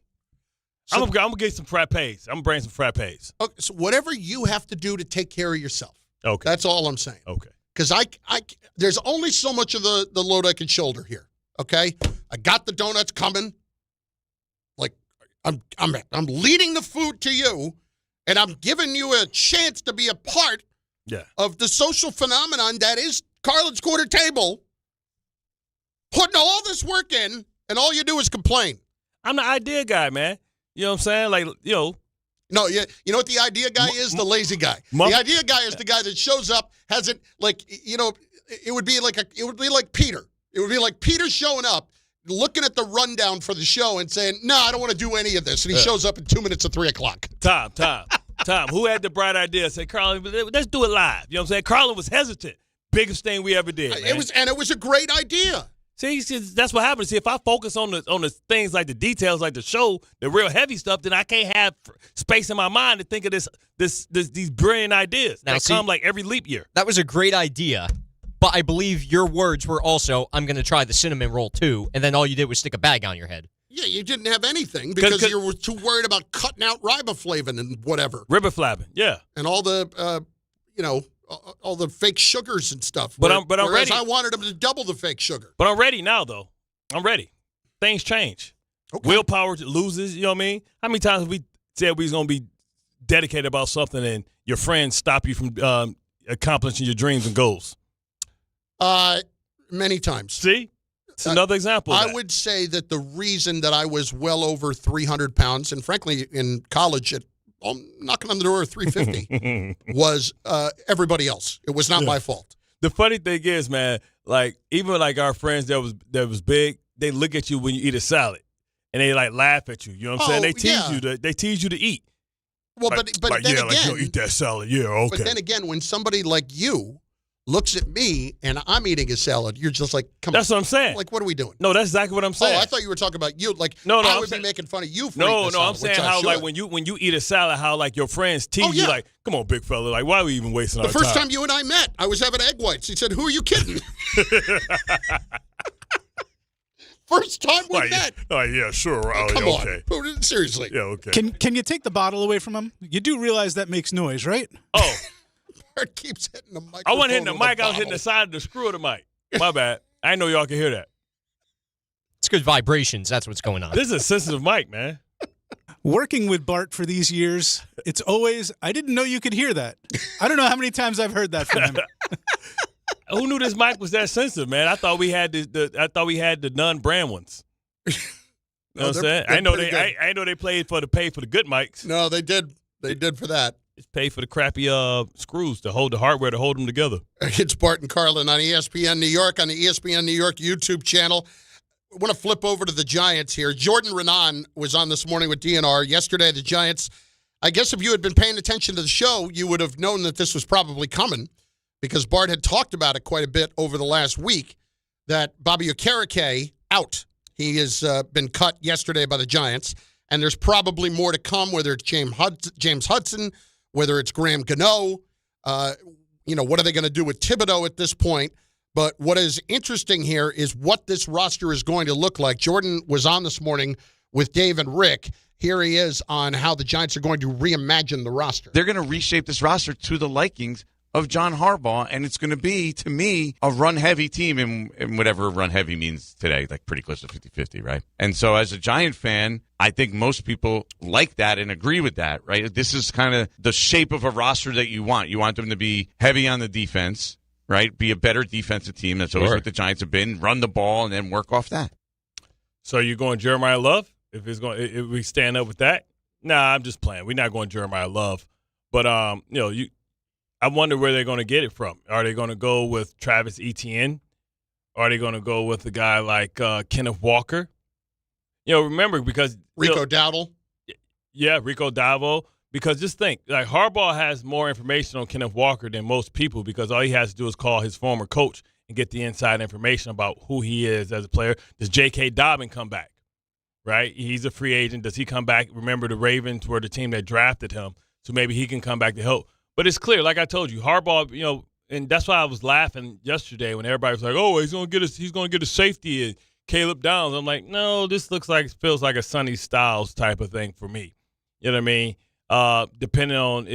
Speaker 1: So,
Speaker 2: I'm gonna get some frappes. I'm gonna bring some frappes.
Speaker 1: Okay, so whatever you have to do to take care of yourself.
Speaker 2: Okay.
Speaker 1: That's all I'm saying.
Speaker 2: Okay.
Speaker 1: Because there's only so much of the load I can shoulder here. Okay. I got the donuts coming. Like I'm leading the food to you, and I'm giving you a chance to be a part of the social phenomenon that is Carlin's Corner Table. Putting all this work in, and all you do is complain.
Speaker 2: I'm the idea guy, man. You know what I'm saying? Like, you know.
Speaker 1: No, you know what the idea guy is? The lazy guy. The idea guy is the guy that shows up, hasn't, like, you know, it would be like Peter. It would be like Peter showing up, looking at the rundown for the show and saying, no, I don't want to do any of this. And he shows up in 2 minutes of 3 o'clock.
Speaker 2: Tom, who had the bright idea? Say, Carlin, let's do it live. You know what I'm saying? Carlin was hesitant. Biggest thing we ever did, man.
Speaker 1: It was a great idea.
Speaker 2: See, that's what happens. See, if I focus on the things like the details, like the show, the real heavy stuff, then I can't have space in my mind to think of these brilliant ideas that come like every leap year.
Speaker 16: That was a great idea, but I believe your words were also, I'm going to try the cinnamon roll too, and then all you did was stick a bag on your head.
Speaker 1: Yeah, you didn't have anything because you were too worried about cutting out riboflavin and whatever.
Speaker 2: Riboflavin, yeah.
Speaker 1: And all the, all the fake sugars and stuff.
Speaker 2: But I'm ready.
Speaker 1: I wanted them to double the fake sugar.
Speaker 2: But I'm ready now, though. I'm ready. Things change.
Speaker 1: Okay.
Speaker 2: Willpower loses, you know what I mean? How many times have we said we was going to be dedicated about something and your friends stop you from accomplishing your dreams and goals?
Speaker 1: Many times.
Speaker 2: See? It's another example of
Speaker 1: I
Speaker 2: that.
Speaker 1: would say that the reason that I was well over 300 pounds, and frankly, in college at knocking on the door of 350 was everybody else. It was not my fault.
Speaker 2: The funny thing is, man, like even like our friends that was big, they look at you when you eat a salad, and they like laugh at you. You know what I'm saying? They tease you to eat.
Speaker 1: Well,
Speaker 2: like,
Speaker 1: but
Speaker 2: like,
Speaker 1: then
Speaker 2: yeah,
Speaker 1: again,
Speaker 2: like, yo, eat that salad. Yeah, okay.
Speaker 1: But then again, when somebody like you looks at me and I'm eating a salad, you're just like, come on.
Speaker 2: That's what I'm saying.
Speaker 1: Like, what are we doing?
Speaker 2: No, that's exactly what I'm saying.
Speaker 1: Oh, I thought you were talking about you. Like,
Speaker 2: no,
Speaker 1: I
Speaker 2: I'm
Speaker 1: would
Speaker 2: saying,
Speaker 1: be making fun of you for
Speaker 2: no,
Speaker 1: eating a salad,
Speaker 2: I'm saying how like when you eat a salad, how like your friends tease you like, come on, big fella, like why are we even wasting our time?
Speaker 1: The first time you and I met, I was having egg whites. He said, "Who are you kidding?" First time we met.
Speaker 2: Oh yeah, sure. Oh,
Speaker 1: come
Speaker 2: okay.
Speaker 1: on, seriously.
Speaker 2: Yeah, okay.
Speaker 17: Can you take the bottle away from him? You do realize that makes noise, right?
Speaker 2: Oh.
Speaker 1: Bart keeps hitting the microphone.
Speaker 2: I wasn't hitting the
Speaker 1: with a
Speaker 2: mic. I was hitting
Speaker 1: bottle.
Speaker 2: the side of the screw of the mic. My bad. I didn't know y'all could hear that.
Speaker 16: It's good vibrations. That's what's going on.
Speaker 2: This is a sensitive mic, man.
Speaker 17: Working with Bart for these years, it's always, I didn't know you could hear that. I don't know how many times I've heard that from him.
Speaker 2: Who knew this mic was that sensitive, man? I thought we had the non-brand ones. You know what I'm saying? I know they played for the pay for the good mics.
Speaker 1: No, they did. They did for that.
Speaker 2: It's paid for the crappy screws to hold the hardware to hold them together.
Speaker 1: It's Bart and Carlin on ESPN New York, on the ESPN New York YouTube channel. I want to flip over to the Giants here. Jordan Renan was on this morning with DNR. Yesterday, the Giants, I guess if you had been paying attention to the show, you would have known that this was probably coming because Bart had talked about it quite a bit over the last week, that Bobby Okereke out. He has been cut yesterday by the Giants, and there's probably more to come, whether it's James Hudson, whether it's Graham Gano. What are they going to do with Thibodeau at this point? But what is interesting here is what this roster is going to look like. Jordan was on this morning with Dave and Rick. Here he is on how the Giants are going to reimagine the roster.
Speaker 19: They're going to reshape this roster to the likings of John Harbaugh, and it's going to be, to me, a run-heavy team, and whatever run-heavy means today, like pretty close to 50-50, right? And so as a Giant fan, I think most people like that and agree with that, right? This is kind of the shape of a roster that you want. You want them to be heavy on the defense, right? Be a better defensive team. That's always what the Giants have been. Run the ball and then work off that.
Speaker 2: So you're going Jeremiah Love? If if we stand up with that? Nah, I'm just playing. We're not going Jeremiah Love. But I wonder where they're going to get it from. Are they going to go with Travis Etienne? Are they going to go with a guy like Kenneth Walker? Remember, because
Speaker 1: Rico Dowdle?
Speaker 2: Yeah, Rico Dowdle. Because just think, like Harbaugh has more information on Kenneth Walker than most people because all he has to do is call his former coach and get the inside information about who he is as a player. Does J.K. Dobbin come back? Right? He's a free agent. Does he come back? Remember, the Ravens were the team that drafted him, so maybe he can come back to help. But it's clear, like I told you, Harbaugh, and that's why I was laughing yesterday when everybody was like, "Oh, he's going to get a safety and Caleb Downs." I'm like, no, this feels like a Sonny Styles type of thing for me. You know what I mean? Depending on,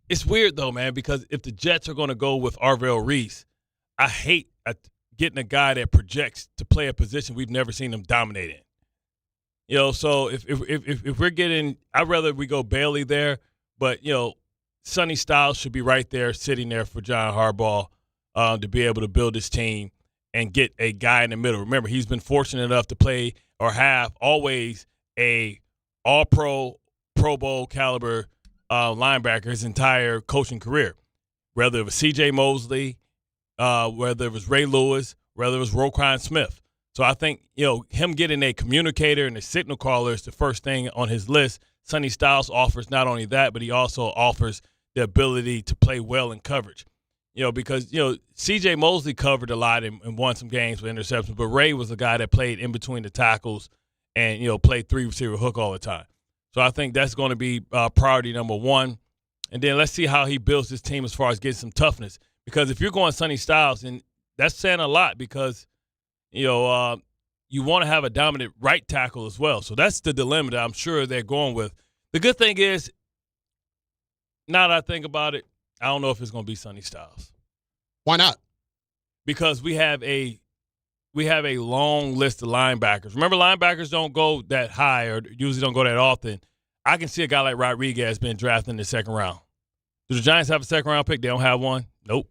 Speaker 2: it's weird though, man, because if the Jets are going to go with Arvell Reese, I hate getting a guy that projects to play a position we've never seen him dominate in. So if we're getting, I'd rather we go Bailey there, but Sonny Styles should be right there, sitting there for John Harbaugh to be able to build his team and get a guy in the middle. Remember, he's been fortunate enough to play or have always a all-pro, Pro Bowl caliber linebacker his entire coaching career, whether it was C.J. Mosley, whether it was Ray Lewis, whether it was Roquan Smith. So I think, him getting a communicator and a signal caller is the first thing on his list. Sonny Styles offers not only that, but he also offers the ability to play well in coverage. Because, C.J. Mosley covered a lot and won some games with interceptions, but Ray was a guy that played in between the tackles and, played three receiver hook all the time. So I think that's going to be priority number one. And then let's see how he builds his team as far as getting some toughness. Because if you're going Sonny Styles, and that's saying a lot because, you want to have a dominant right tackle as well. So that's the dilemma that I'm sure they're going with. The good thing is, now that I think about it, I don't know if it's going to be Sonny Styles.
Speaker 1: Why not?
Speaker 2: Because we have a long list of linebackers. Remember, linebackers don't go that high or usually don't go that often. I can see a guy like Rodriguez being drafted in the second round. Do the Giants have a second-round pick? They don't have one? Nope.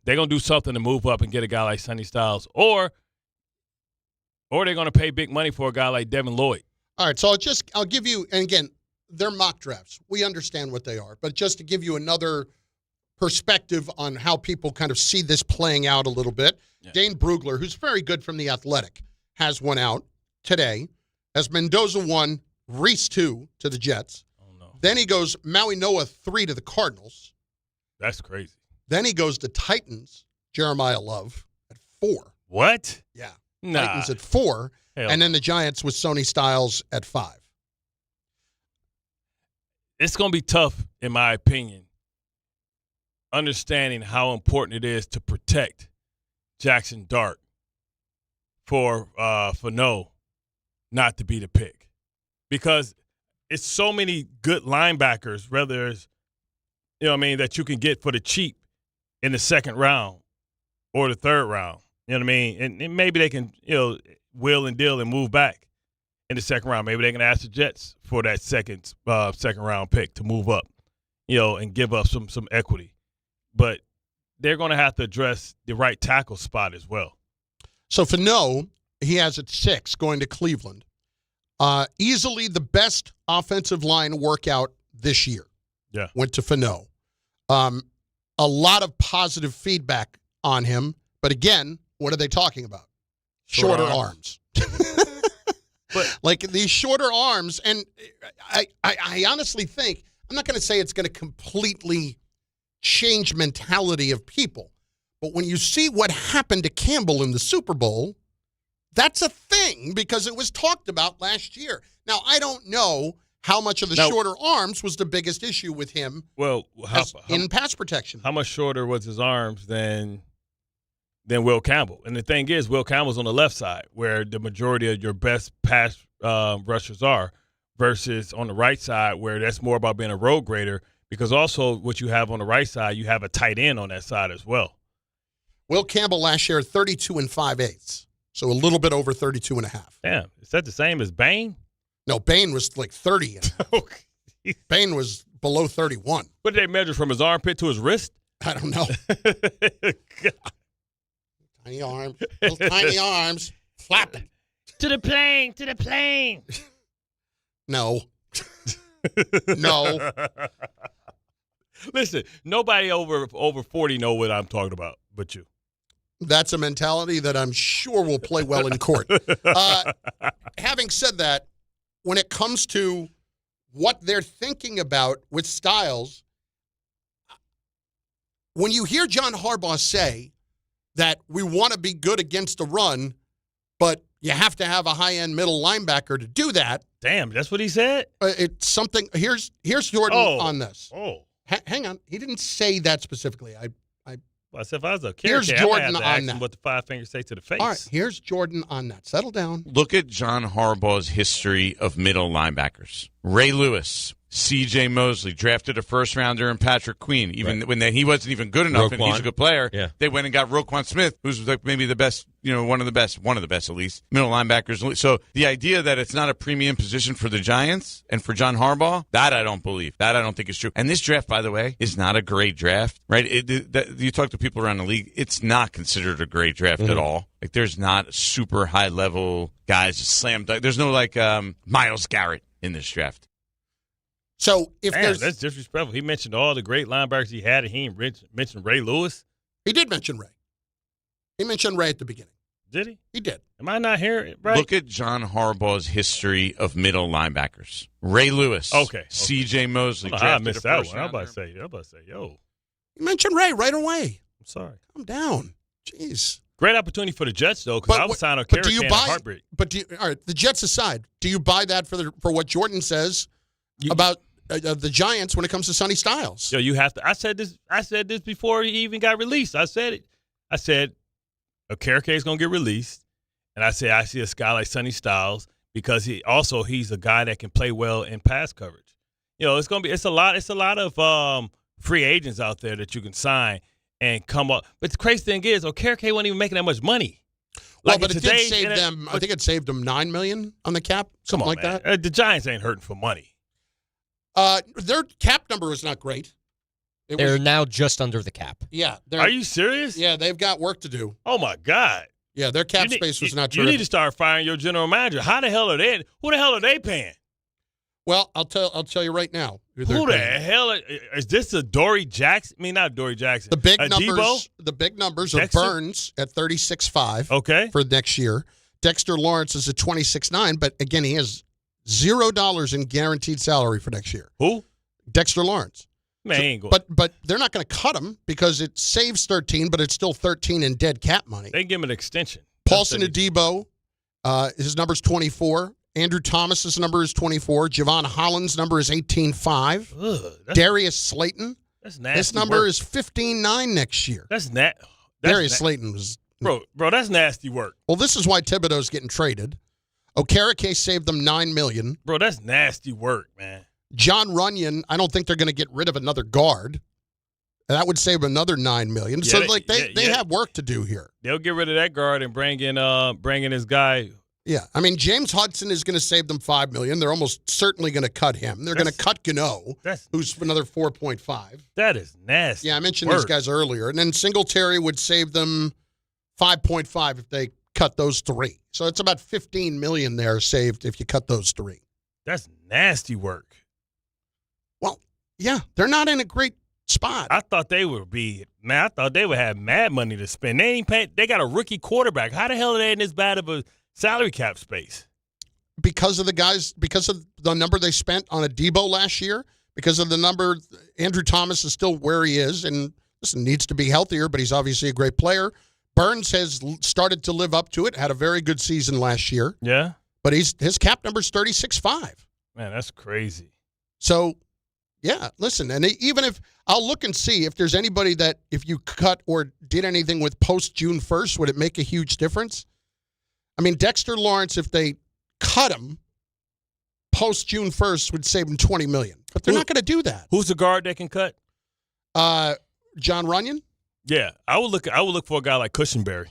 Speaker 2: They're going to do something to move up and get a guy like Sonny Styles. Or they're going to pay big money for a guy like Devin Lloyd.
Speaker 1: All right, so I'll give you, and again, they're mock drafts. We understand what they are. But just to give you another perspective on how people kind of see this playing out a little bit, yeah. Dane Brugler, who's very good from The Athletic, has one out today. As Mendoza 1, Reese 2 to the Jets. Oh, no. Then he goes Maui Noah 3 to the Cardinals.
Speaker 2: That's crazy.
Speaker 1: Then he goes to Titans, Jeremiah Love at 4.
Speaker 2: What?
Speaker 1: Yeah.
Speaker 2: Nah.
Speaker 1: Titans at 4.
Speaker 2: Hell
Speaker 1: and then the Giants with Sonny Styles at 5.
Speaker 2: It's going to be tough, in my opinion, understanding how important it is to protect Jackson Dart for no not to be the pick. Because it's so many good linebackers, whether it's you know what I mean, that you can get for the cheap in the second round or the third round. You know what I mean? And maybe they can, wheel and deal and move back in the second round. Maybe they can ask the Jets for that second round pick to move up, and give up some equity. But they're going to have to address the right tackle spot as well.
Speaker 1: So Fano, he has at 6 going to Cleveland. Easily the best offensive line workout this year.
Speaker 2: Yeah.
Speaker 1: Went to Fano. A lot of positive feedback on him. But again, what are they talking about? Shorter arms. But like these shorter arms, and I honestly think, I'm not going to say it's going to completely change mentality of people, but when you see what happened to Campbell in the Super Bowl, that's a thing because it was talked about last year. Now, I don't know how much of the shorter arms was the biggest issue with him in pass protection.
Speaker 2: How much shorter was his arms than Will Campbell? And the thing is, Will Campbell's on the left side where the majority of your best pass rushers are versus on the right side where that's more about being a road grader because also what you have on the right side, you have a tight end on that side as well.
Speaker 1: Will Campbell last year 32 5/8, so a little bit over 32 1/2.
Speaker 2: Damn, is that the same as Bain?
Speaker 1: No, Bain was like 30. Bain was below 31.
Speaker 2: What did they measure from his armpit to his wrist?
Speaker 1: I don't know. Tiny arms, little tiny arms, flapping.
Speaker 2: To the plane.
Speaker 1: No. No.
Speaker 2: Listen, nobody over 40 know what I'm talking about but you.
Speaker 1: That's a mentality that I'm sure will play well in court. Having said that, when it comes to what they're thinking about with Styles, when you hear John Harbaugh say that we want to be good against the run, but you have to have a high-end middle linebacker to do that.
Speaker 2: Damn, that's what he said?
Speaker 1: It's something. Here's Jordan on this. Hang on. He didn't say that specifically.
Speaker 2: I said if I was a
Speaker 1: here's
Speaker 2: character,
Speaker 1: Jordan
Speaker 2: I have to
Speaker 1: on
Speaker 2: ask
Speaker 1: that.
Speaker 2: him what the 5 fingers say to the face.
Speaker 1: All right, here's Jordan on that. Settle down.
Speaker 19: Look at John Harbaugh's history of middle linebackers. Ray Lewis, C.J. Mosley, drafted a first-rounder in Patrick Queen. Even when he wasn't even good enough, and he's a good player, they went and got Roquan Smith, who's like maybe the best, one of the best at least, middle linebackers. So the idea that it's not a premium position for the Giants and for John Harbaugh, that I don't believe. That I don't think is true. And this draft, by the way, is not a great draft, right? You talk to people around the league, it's not considered a great draft at all. Like there's not super high-level guys just slam dunk. There's no Myles Garrett in this draft.
Speaker 1: So that's
Speaker 2: disrespectful. He mentioned all the great linebackers he had, and he mentioned Ray Lewis.
Speaker 1: He did mention Ray. He mentioned Ray at the beginning.
Speaker 2: Did he?
Speaker 1: He did.
Speaker 2: Am I not hearing it right?
Speaker 19: Look at John Harbaugh's history of middle linebackers. Ray Lewis.
Speaker 2: Okay.
Speaker 19: C.J. Mosley.
Speaker 2: I missed that one. I'm about to say, yo.
Speaker 1: You mentioned Ray right away.
Speaker 2: I'm sorry.
Speaker 1: Calm down. Jeez.
Speaker 2: Great opportunity for the Jets, though, because I was signing a character in a heartbreak.
Speaker 1: But all right, the Jets aside, do you buy that for what Jordan says about the Giants when it comes to Sonny Styles?
Speaker 2: Yo, you have to. I said this before he even got released. I said it. I said Okereke is going to get released, and I said I see a guy like Sonny Styles because he's a guy that can play well in pass coverage. It's a lot of free agents out there that you can sign and come up. But the crazy thing is, Okereke wasn't even making that much money.
Speaker 1: Well, but it did save them. I think it saved them $9 million on the cap, something like that.
Speaker 2: The Giants ain't hurting for money.
Speaker 1: Their cap number is not great.
Speaker 16: They're now just under the cap.
Speaker 1: Yeah.
Speaker 2: Are you serious?
Speaker 1: Yeah, they've got work to do.
Speaker 2: Oh, my God.
Speaker 1: Yeah, their cap space was not
Speaker 2: terrific. You need to start firing your general manager. How the hell are they? Who the hell are they paying?
Speaker 1: Well, I'll tell you right now.
Speaker 2: Who the hell is this? A Dory Jackson? I mean, not Dory Jackson.
Speaker 1: The big numbers.
Speaker 2: Debo?
Speaker 1: The big numbers are Burns at 36.5.
Speaker 2: Okay.
Speaker 1: For next year. Dexter Lawrence is at 26.9, but again, he has $0 in guaranteed salary for next year.
Speaker 2: Who?
Speaker 1: Dexter Lawrence.
Speaker 2: Man,
Speaker 1: but they're not going to cut him because it saves 13, but it's still 13 in dead cap money.
Speaker 2: They give him an extension.
Speaker 1: Paulson Adebo, his number's 24. Andrew Thomas's number is 24. Javon Holland's number is 18.5. Darius Slayton.
Speaker 2: That's nasty.
Speaker 1: His number is 15.9 next year.
Speaker 2: That's
Speaker 1: Darius Slayton was.
Speaker 2: Bro, that's nasty work.
Speaker 1: Well, this is why Thibodeau's getting traded. Okereke saved them $9 million.
Speaker 2: Bro, that's nasty work, man.
Speaker 1: John Runyon, I don't think they're going to get rid of another guard. And that would save another $9 million.
Speaker 2: Yeah,
Speaker 1: So, like, they have work to do here.
Speaker 2: They'll get rid of that guard and bring in his guy.
Speaker 1: Yeah, I mean, James Hudson is going to save them $5 million. They're almost certainly going to cut him. They're going to cut Gano, who's another 4.5.
Speaker 2: That is nasty.
Speaker 1: Yeah, I mentioned these guys earlier. And then Singletary would save them 5.5 if they cut those three. So it's about $15 million there saved if you cut those three.
Speaker 2: That's nasty work.
Speaker 1: Well, yeah, they're not in a great spot.
Speaker 2: I thought they would be, man, I thought they would have mad money to spend. They ain't paid, they got a rookie quarterback. How the hell are they in this bad of a salary cap space?
Speaker 1: Because of the number they spent on a Debo last year, because of the number, Andrew Thomas is still where he is, and listen, needs to be healthier, but he's obviously a great player. Burns has started to live up to it, had a very good season last year.
Speaker 2: Yeah.
Speaker 1: But his cap number's 36.5.
Speaker 2: Man, that's crazy.
Speaker 1: So, yeah, listen, and even if I'll look and see if there's anybody that if you cut or did anything with post June 1st, would it make a huge difference? I mean, Dexter Lawrence, if they cut him post June 1st, would save him $20 million. But they're not going to do that.
Speaker 2: Who's the guard they can cut?
Speaker 1: John Runyon.
Speaker 2: Yeah, I would look for a guy like Cushenberry.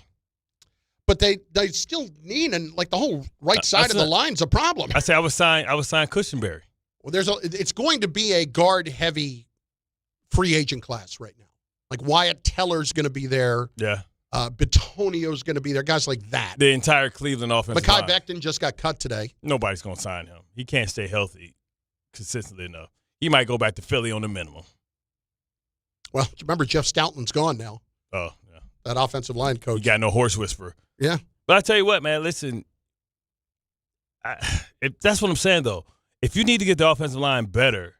Speaker 1: But they still need, and like the whole right side of the line's a problem.
Speaker 2: I would sign Cushenberry.
Speaker 1: Well, it's going to be a guard heavy free agent class right now. Like Wyatt Teller's going to be there.
Speaker 2: Yeah.
Speaker 1: Bitonio's going to be there. Guys like that.
Speaker 2: The entire Cleveland offensive
Speaker 1: Mekhi
Speaker 2: line.
Speaker 1: Becton just got cut today.
Speaker 2: Nobody's going to sign him. He can't stay healthy consistently enough. He might go back to Philly on the minimum.
Speaker 1: Well, remember Jeff Stoutland's gone now.
Speaker 2: Oh, yeah.
Speaker 1: That offensive line coach.
Speaker 2: You got no horse whisperer.
Speaker 1: Yeah.
Speaker 2: But I tell you what, man, listen, that's what I'm saying, though. If you need to get the offensive line better,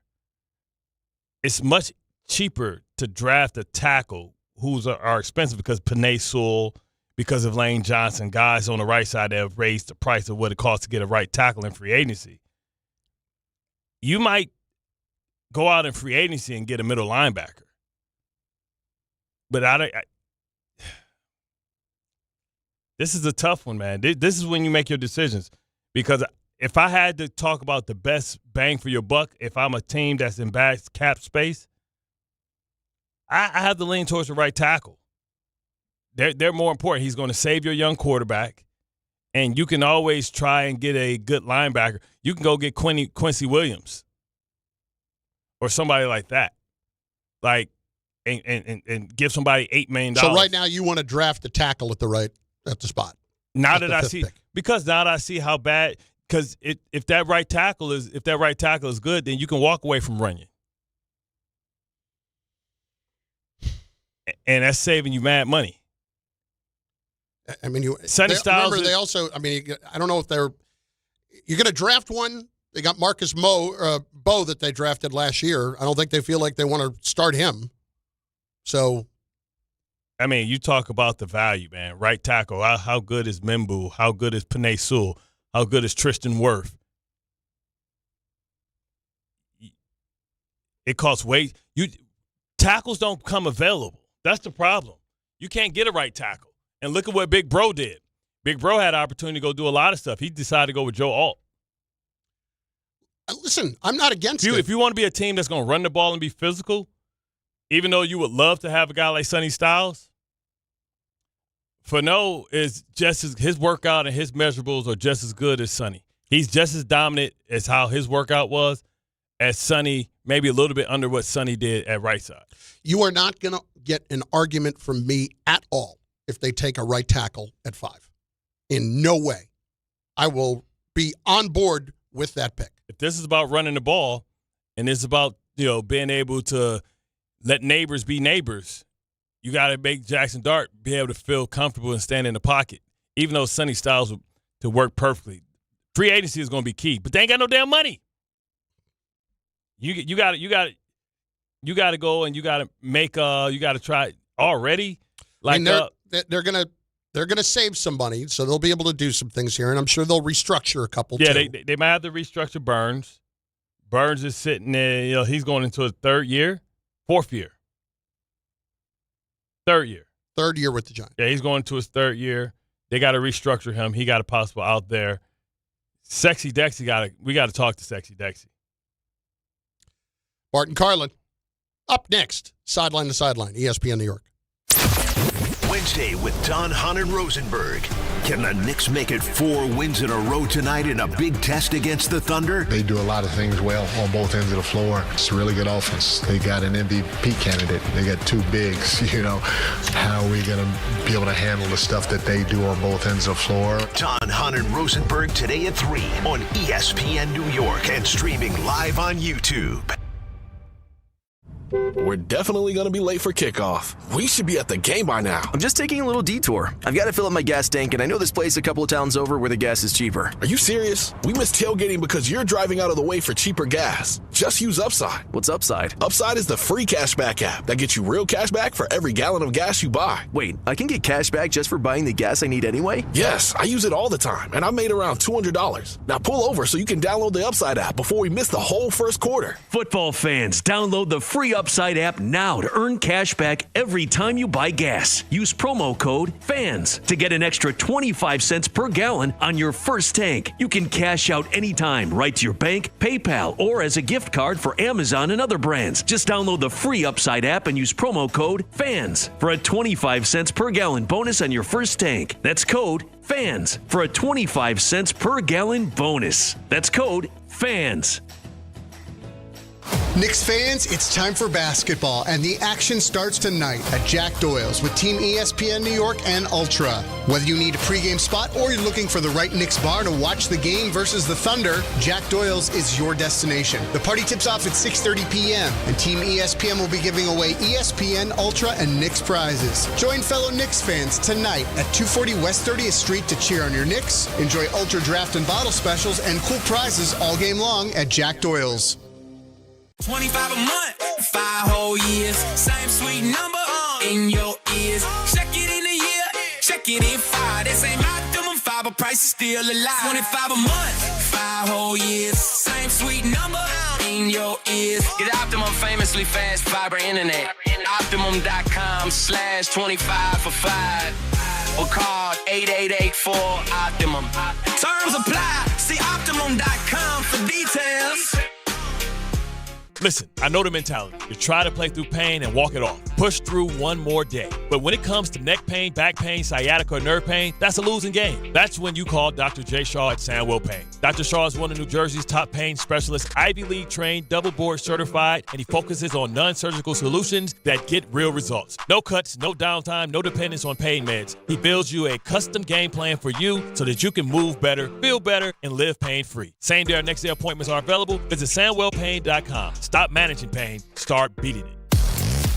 Speaker 2: it's much cheaper to draft a tackle who's are expensive because Penei Sewell, because of Lane Johnson, guys on the right side that have raised the price of what it costs to get a right tackle in free agency. You might go out in free agency and get a middle linebacker. But this is a tough one, man. This is when you make your decisions. Because if I had to talk about the best bang for your buck, if I'm a team that's in bad cap space, I have to lean towards the right tackle. They're more important. He's going to save your young quarterback, and you can always try and get a good linebacker. You can go get Quincy Williams or somebody like that. Like, and give somebody $8 million.
Speaker 1: So right now you want to draft the tackle at the spot.
Speaker 2: Now that I see how bad, because if that right tackle is good, then you can walk away from Runyon, and that's saving you mad money.
Speaker 1: I mean,
Speaker 2: Sonny Styles.
Speaker 1: Remember, they also. I mean, I don't know if you're going to draft one. They got Marcus Bowe that they drafted last year. I don't think they feel like they want to start him. So,
Speaker 2: I mean, you talk about the value, man. Right tackle. How good is Mimbu? How good is Penei Sewell? How good is Tristan Wirth? It costs way. Tackles don't come available. That's the problem. You can't get a right tackle. And look at what Big Bro did. Big Bro had an opportunity to go do a lot of stuff. He decided to go with Joe Alt.
Speaker 1: Listen, I'm not against it.
Speaker 2: If you want to be a team that's going to run the ball and be physical, even though you would love to have a guy like Sonny Styles, Fano is his workout and his measurables are just as good as Sonny. He's just as dominant as how his workout was as Sonny, maybe a little bit under what Sonny did at right side.
Speaker 1: You are not going to get an argument from me at all if they take a right tackle at 5. In no way. I will be on board with that pick.
Speaker 2: If this is about running the ball and it's about, being able to let neighbors be neighbors, you got to make Jackson Dart be able to feel comfortable and stand in the pocket, even though Sonny Styles to work perfectly. Free agency is going to be key, but they ain't got no damn money. You got to go and you got to make you got to try already. Like
Speaker 1: they're gonna save some money, so they'll be able to do some things here, and I'm sure they'll restructure a couple.
Speaker 2: Yeah,
Speaker 1: too.
Speaker 2: they might have to restructure Burns. Burns is sitting there. He's going into his fourth year. Third year
Speaker 1: with the Giants.
Speaker 2: Yeah, he's going into his third year. They got to restructure him. He got a possible out there. Sexy Dexy we got to talk to Sexy Dexy.
Speaker 1: Bart and Carlin. Up next, Sideline to Sideline, ESPN New York.
Speaker 11: Wednesday with Don Hahn and Rosenberg. Can the Knicks make it 4 wins in a row tonight in a big test against the Thunder?
Speaker 10: They do a lot of things well on both ends of the floor. It's a really good offense. They got an MVP candidate. They got 2 bigs. How are we going to be able to handle the stuff that they do on both ends of the floor?
Speaker 11: Don Hahn and Rosenberg today at 3 on ESPN New York and streaming live on YouTube.
Speaker 20: We're definitely going to be late for kickoff. We should be at the game by now.
Speaker 13: I'm just taking a little detour. I've got to fill up my gas tank, and I know this place a couple of towns over where the gas is cheaper.
Speaker 20: Are you serious? We missed tailgating because you're driving out of the way for cheaper gas. Just use Upside.
Speaker 13: What's Upside?
Speaker 20: Upside is the free cashback app that gets you real cash back for every gallon of gas you buy.
Speaker 13: Wait, I can get cash back just for buying the gas I need anyway?
Speaker 20: Yes, I use it all the time, and I made around $200. Now pull over so you can download the Upside app before we miss the whole first quarter.
Speaker 21: Football fans, download the free Upside app now to earn cash back every time you buy gas. Use promo code FANS to get an extra 25 cents per gallon on your first tank. You can cash out anytime, right to your bank, PayPal, or as a gift card for Amazon and other brands. Just download the free Upside app and use promo code FANS for a 25 cents per gallon bonus on your first tank. That's code FANS for a 25 cents per gallon bonus. That's code FANS.
Speaker 7: Knicks fans, it's time for basketball, and the action starts tonight at Jack Doyle's with Team ESPN New York and Ultra. Whether you need a pregame spot or you're looking for the right Knicks bar to watch the game versus the Thunder, Jack Doyle's is your destination. The party tips off at 6:30 p.m., and Team ESPN will be giving away ESPN, Ultra, and Knicks prizes. Join fellow Knicks fans tonight at 240 West 30th Street to cheer on your Knicks, enjoy Ultra draft and bottle specials, and cool prizes all game long at Jack Doyle's.
Speaker 22: 25 a month, 5 whole years. Same sweet number in your ears. Check it in a year, check it in 5. This ain't optimum 5, but price is still alive. 25 a month, 5 whole years. Same sweet number in your ears. Get Optimum famously fast fiber internet. Optimum.com/25 for 5. Or call 8884-OPTIMUM. Terms apply. See Optimum.com for details.
Speaker 2: Listen, I know the mentality. You try to play through pain and walk it off. Push through one more day. But when it comes to neck pain, back pain, sciatica, or nerve pain, that's a losing game. That's when you call Dr. J. Shaw at Sandwell Pain. Dr. Shaw is one of New Jersey's top pain specialists, Ivy League trained, double board certified, and he focuses on non-surgical solutions that get real results. No cuts, no downtime, no dependence on pain meds. He builds you a custom game plan for you so that you can move better, feel better, and live pain-free. Same day or next day appointments are available. Visit SandwellPain.com. Stop managing pain. Start beating it.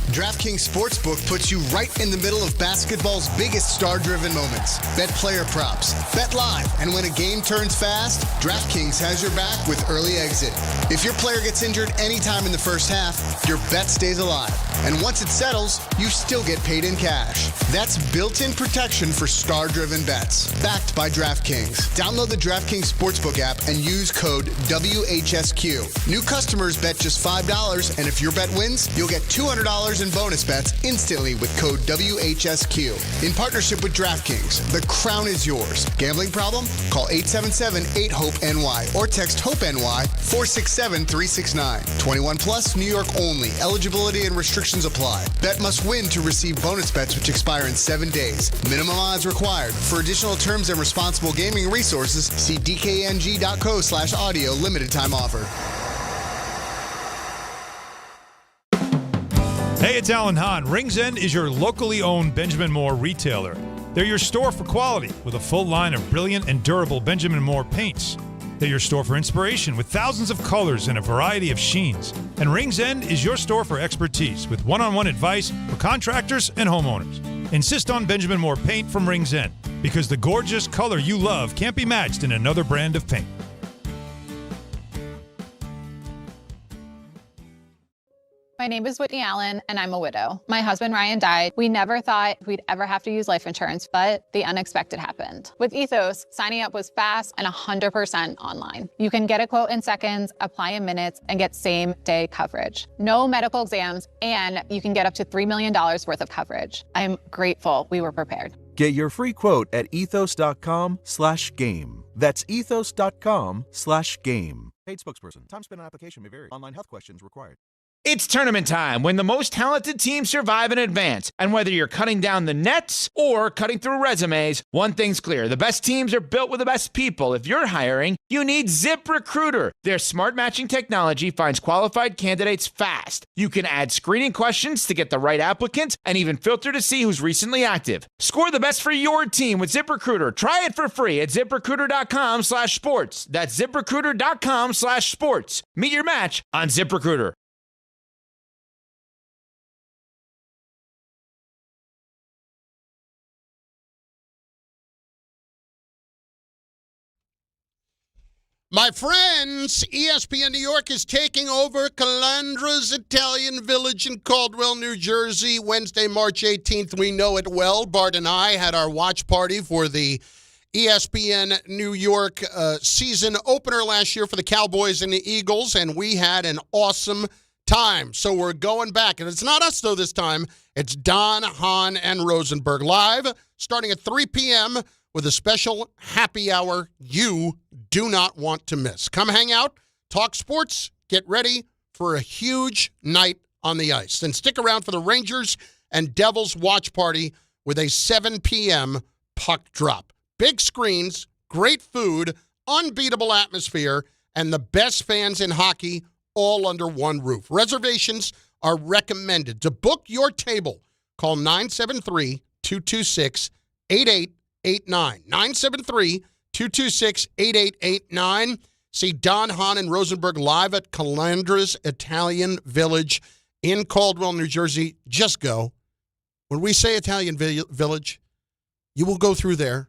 Speaker 7: DraftKings Sportsbook puts you right in the middle of basketball's biggest star-driven moments. Bet player props, bet live, and when a game turns fast, DraftKings has your back with early exit. If your player gets injured anytime in the first half, your bet stays alive. And once it settles, you still get paid in cash. That's built-in protection for star-driven bets. Backed by DraftKings. Download the DraftKings Sportsbook app and use code WHSQ. New customers bet just $5, and if your bet wins, you'll get $200 in bonus bets instantly with code WHSQ. In partnership with DraftKings, the crown is yours. Gambling problem? Call 877-8-HOPE-NY or text HOPE-NY 467-369. 21 plus, New York only. Eligibility and restrictions apply. Bet must win to receive bonus bets which expire in 7 days. Minimum odds required. For additional terms and responsible gaming resources, see dkng.co/audio. Limited time offer.
Speaker 23: Hey, it's Alan Hahn. Rings End is your locally owned Benjamin Moore retailer. They're your store for quality with a full line of brilliant and durable Benjamin Moore paints. They're your store for inspiration with thousands of colors and a variety of sheens. And Rings End is your store for expertise with one-on-one advice for contractors and homeowners. Insist on Benjamin Moore paint from Rings End because the gorgeous color you love can't be matched in another brand of paint.
Speaker 24: My name is Whitney Allen, and I'm a widow. My husband, Ryan, died. We never thought we'd ever have to use life insurance, but the unexpected happened. With Ethos, signing up was fast and 100% online. You can get a quote in seconds, apply in minutes, and get same-day coverage. No medical exams, and you can get up to $3 million worth of coverage. I'm grateful we were prepared.
Speaker 27: Get your free quote at ethos.com/game. That's ethos.com/game. Paid spokesperson. Time spent on application may vary. Online health questions required.
Speaker 18: It's tournament time when the most talented teams survive and advance. And whether you're cutting down the nets or cutting through resumes, one thing's clear. The best teams are built with the best people. If you're hiring, you need ZipRecruiter. Their smart matching technology finds qualified candidates fast. You can add screening questions to get the right applicants and even filter to see who's recently active. Score the best for your team with ZipRecruiter. Try it for free at ZipRecruiter.com/sports. That's ZipRecruiter.com/sports. Meet your match on ZipRecruiter.
Speaker 1: My friends, ESPN New York is taking over Calandra's Italian Village in Caldwell, New Jersey, Wednesday, March 18th. We know it well. Bart and I had our watch party for the ESPN New York season opener last year for the Cowboys and the Eagles, and we had an awesome time. So we're going back. And it's not us, though, this time. It's Don, Hahn, and Rosenberg live, starting at 3 p.m., with a special happy hour you do not want to miss. Come hang out, talk sports, get ready for a huge night on the ice. Then stick around for the Rangers and Devils watch party with a 7 p.m. puck drop. Big screens, great food, unbeatable atmosphere, and the best fans in hockey all under one roof. Reservations are recommended. To book your table, call 973-226-8889. 973-226-8889. See Don, Hahn, and Rosenberg live at Calandra's Italian Village in Caldwell, New Jersey. Just go. When we say Italian Village, you will go through there,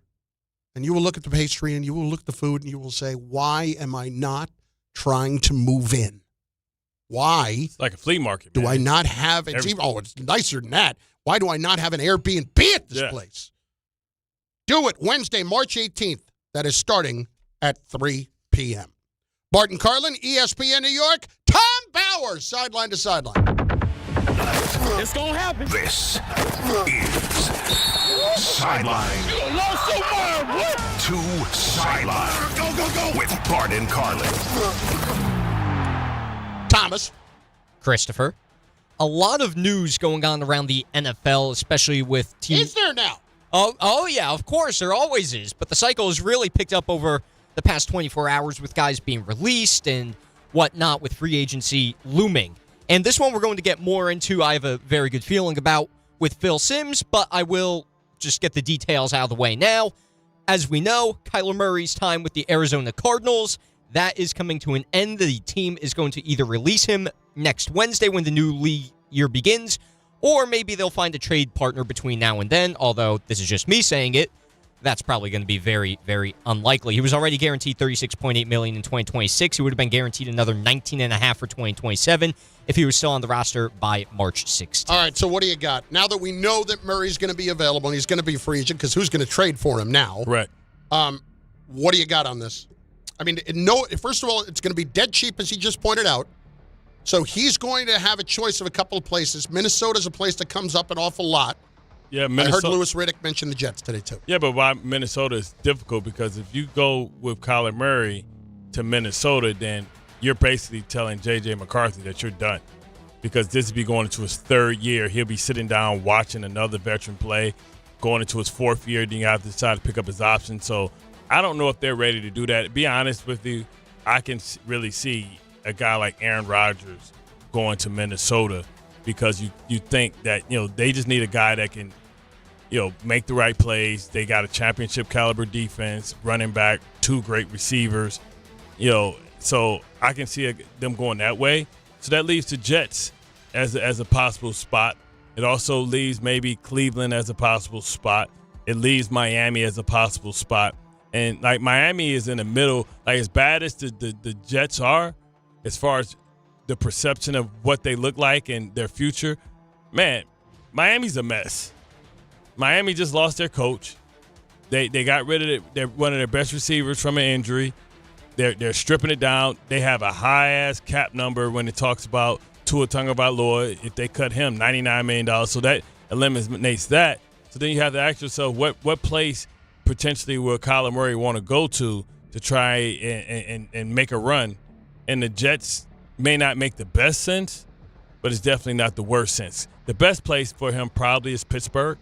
Speaker 1: and you will look at the pastry, and you will look at the food, and you will say, why am I not trying to move in? Why?
Speaker 2: It's like a flea market.
Speaker 1: Do I not have it's nicer than that. Why do I not have an Airbnb at this place? Do it Wednesday, March 18th. That is starting at 3 p.m. Bart and Carlin, ESPN New York. Tom Bowers, sideline to sideline.
Speaker 22: It's going to happen.
Speaker 11: This is Sideline to Sideline.
Speaker 22: Go, go, go.
Speaker 11: With Bart and Carlin.
Speaker 1: Thomas.
Speaker 16: Christopher. A lot of news going on around the NFL, especially with teams.
Speaker 1: Is there now?
Speaker 16: Oh, yeah, of course. There always is. But the cycle has really picked up over the past 24 hours with guys being released and whatnot with free agency looming. And this one we're going to get more into, I have a very good feeling about, with Phil Simms, but I will just get the details out of the way now. As we know, Kyler Murray's time with the Arizona Cardinals, that is coming to an end. The team is going to either release him next Wednesday when the new league year begins, or maybe they'll find a trade partner between now and then, although this is just me saying it. That's probably going to be very, very unlikely. He was already guaranteed $36.8 million in 2026. He would have been guaranteed another $19.5 million for 2027 if he was still on the roster by March 6th.
Speaker 1: All right, so what do you got? Now that we know that Murray's going to be available and he's going to be a free agent, because who's going to trade for him now?
Speaker 2: Right.
Speaker 1: What do you got on this? I mean, first of all, it's going to be dead cheap, as he just pointed out. So he's going to have a choice of a couple of places. Minnesota's a place that comes up an awful lot.
Speaker 2: Yeah,
Speaker 1: I
Speaker 2: Minnesota.
Speaker 1: heard Louis Riddick mention the Jets today, too.
Speaker 2: Yeah, but why Minnesota is difficult, because if you go with Kyler Murray to Minnesota, then you're basically telling J.J. McCarthy that you're done, because this will be going into his third year. He'll be sitting down watching another veteran play, going into his fourth year. Then you have to decide to pick up his option. So I don't know if they're ready to do that. To be honest with you, I can really see a guy like Aaron Rodgers going to Minnesota, because you think that, they just need a guy that can, make the right plays. They got a championship caliber defense, running back, two great receivers, so I can see them going that way. So that leaves the Jets as a possible spot. It also leaves maybe Cleveland as a possible spot. It leaves Miami as a possible spot. And like Miami is in the middle, like as bad as the Jets are, as far as the perception of what they look like and their future, man, Miami's a mess. Miami just lost their coach. They got rid of one of their best receivers from an injury. They're stripping it down. They have a high-ass cap number when it talks about Tua Tagovailoa. If they cut him, $99 million, so that eliminates that. So then you have to ask yourself, what place potentially will Kyler Murray want to go to try and make a run? And the Jets may not make the best sense, but it's definitely not the worst sense. The best place for him probably is Pittsburgh.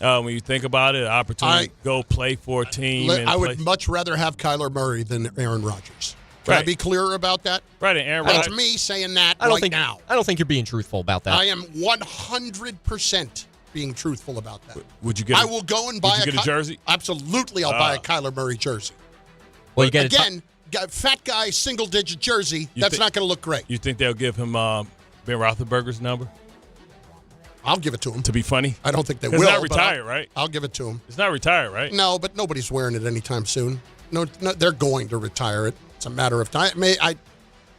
Speaker 2: When you think about it, an opportunity to go play for a team.
Speaker 1: I would much rather have Kyler Murray than Aaron Rodgers. Can I be clearer about that?
Speaker 2: Right, and Aaron
Speaker 1: That's
Speaker 2: Rodgers.
Speaker 1: me saying that
Speaker 16: I don't
Speaker 1: right
Speaker 16: think
Speaker 1: now.
Speaker 16: I don't think you're being truthful about that.
Speaker 1: I am 100% being truthful about that.
Speaker 2: Would you get?
Speaker 1: I will go and buy
Speaker 2: a jersey.
Speaker 1: Absolutely, I'll buy a Kyler Murray jersey.
Speaker 16: Well, you get
Speaker 1: again, fat guy, single-digit jersey. That's not going to look great.
Speaker 2: You think they'll give him Ben Roethlisberger's number?
Speaker 1: I'll give it to him.
Speaker 2: To be funny?
Speaker 1: I don't think they will.
Speaker 2: It's not retired, right?
Speaker 1: I'll give it to him.
Speaker 2: It's not retired, right?
Speaker 1: No, but nobody's wearing it anytime soon. No, they're going to retire it. It's a matter of time.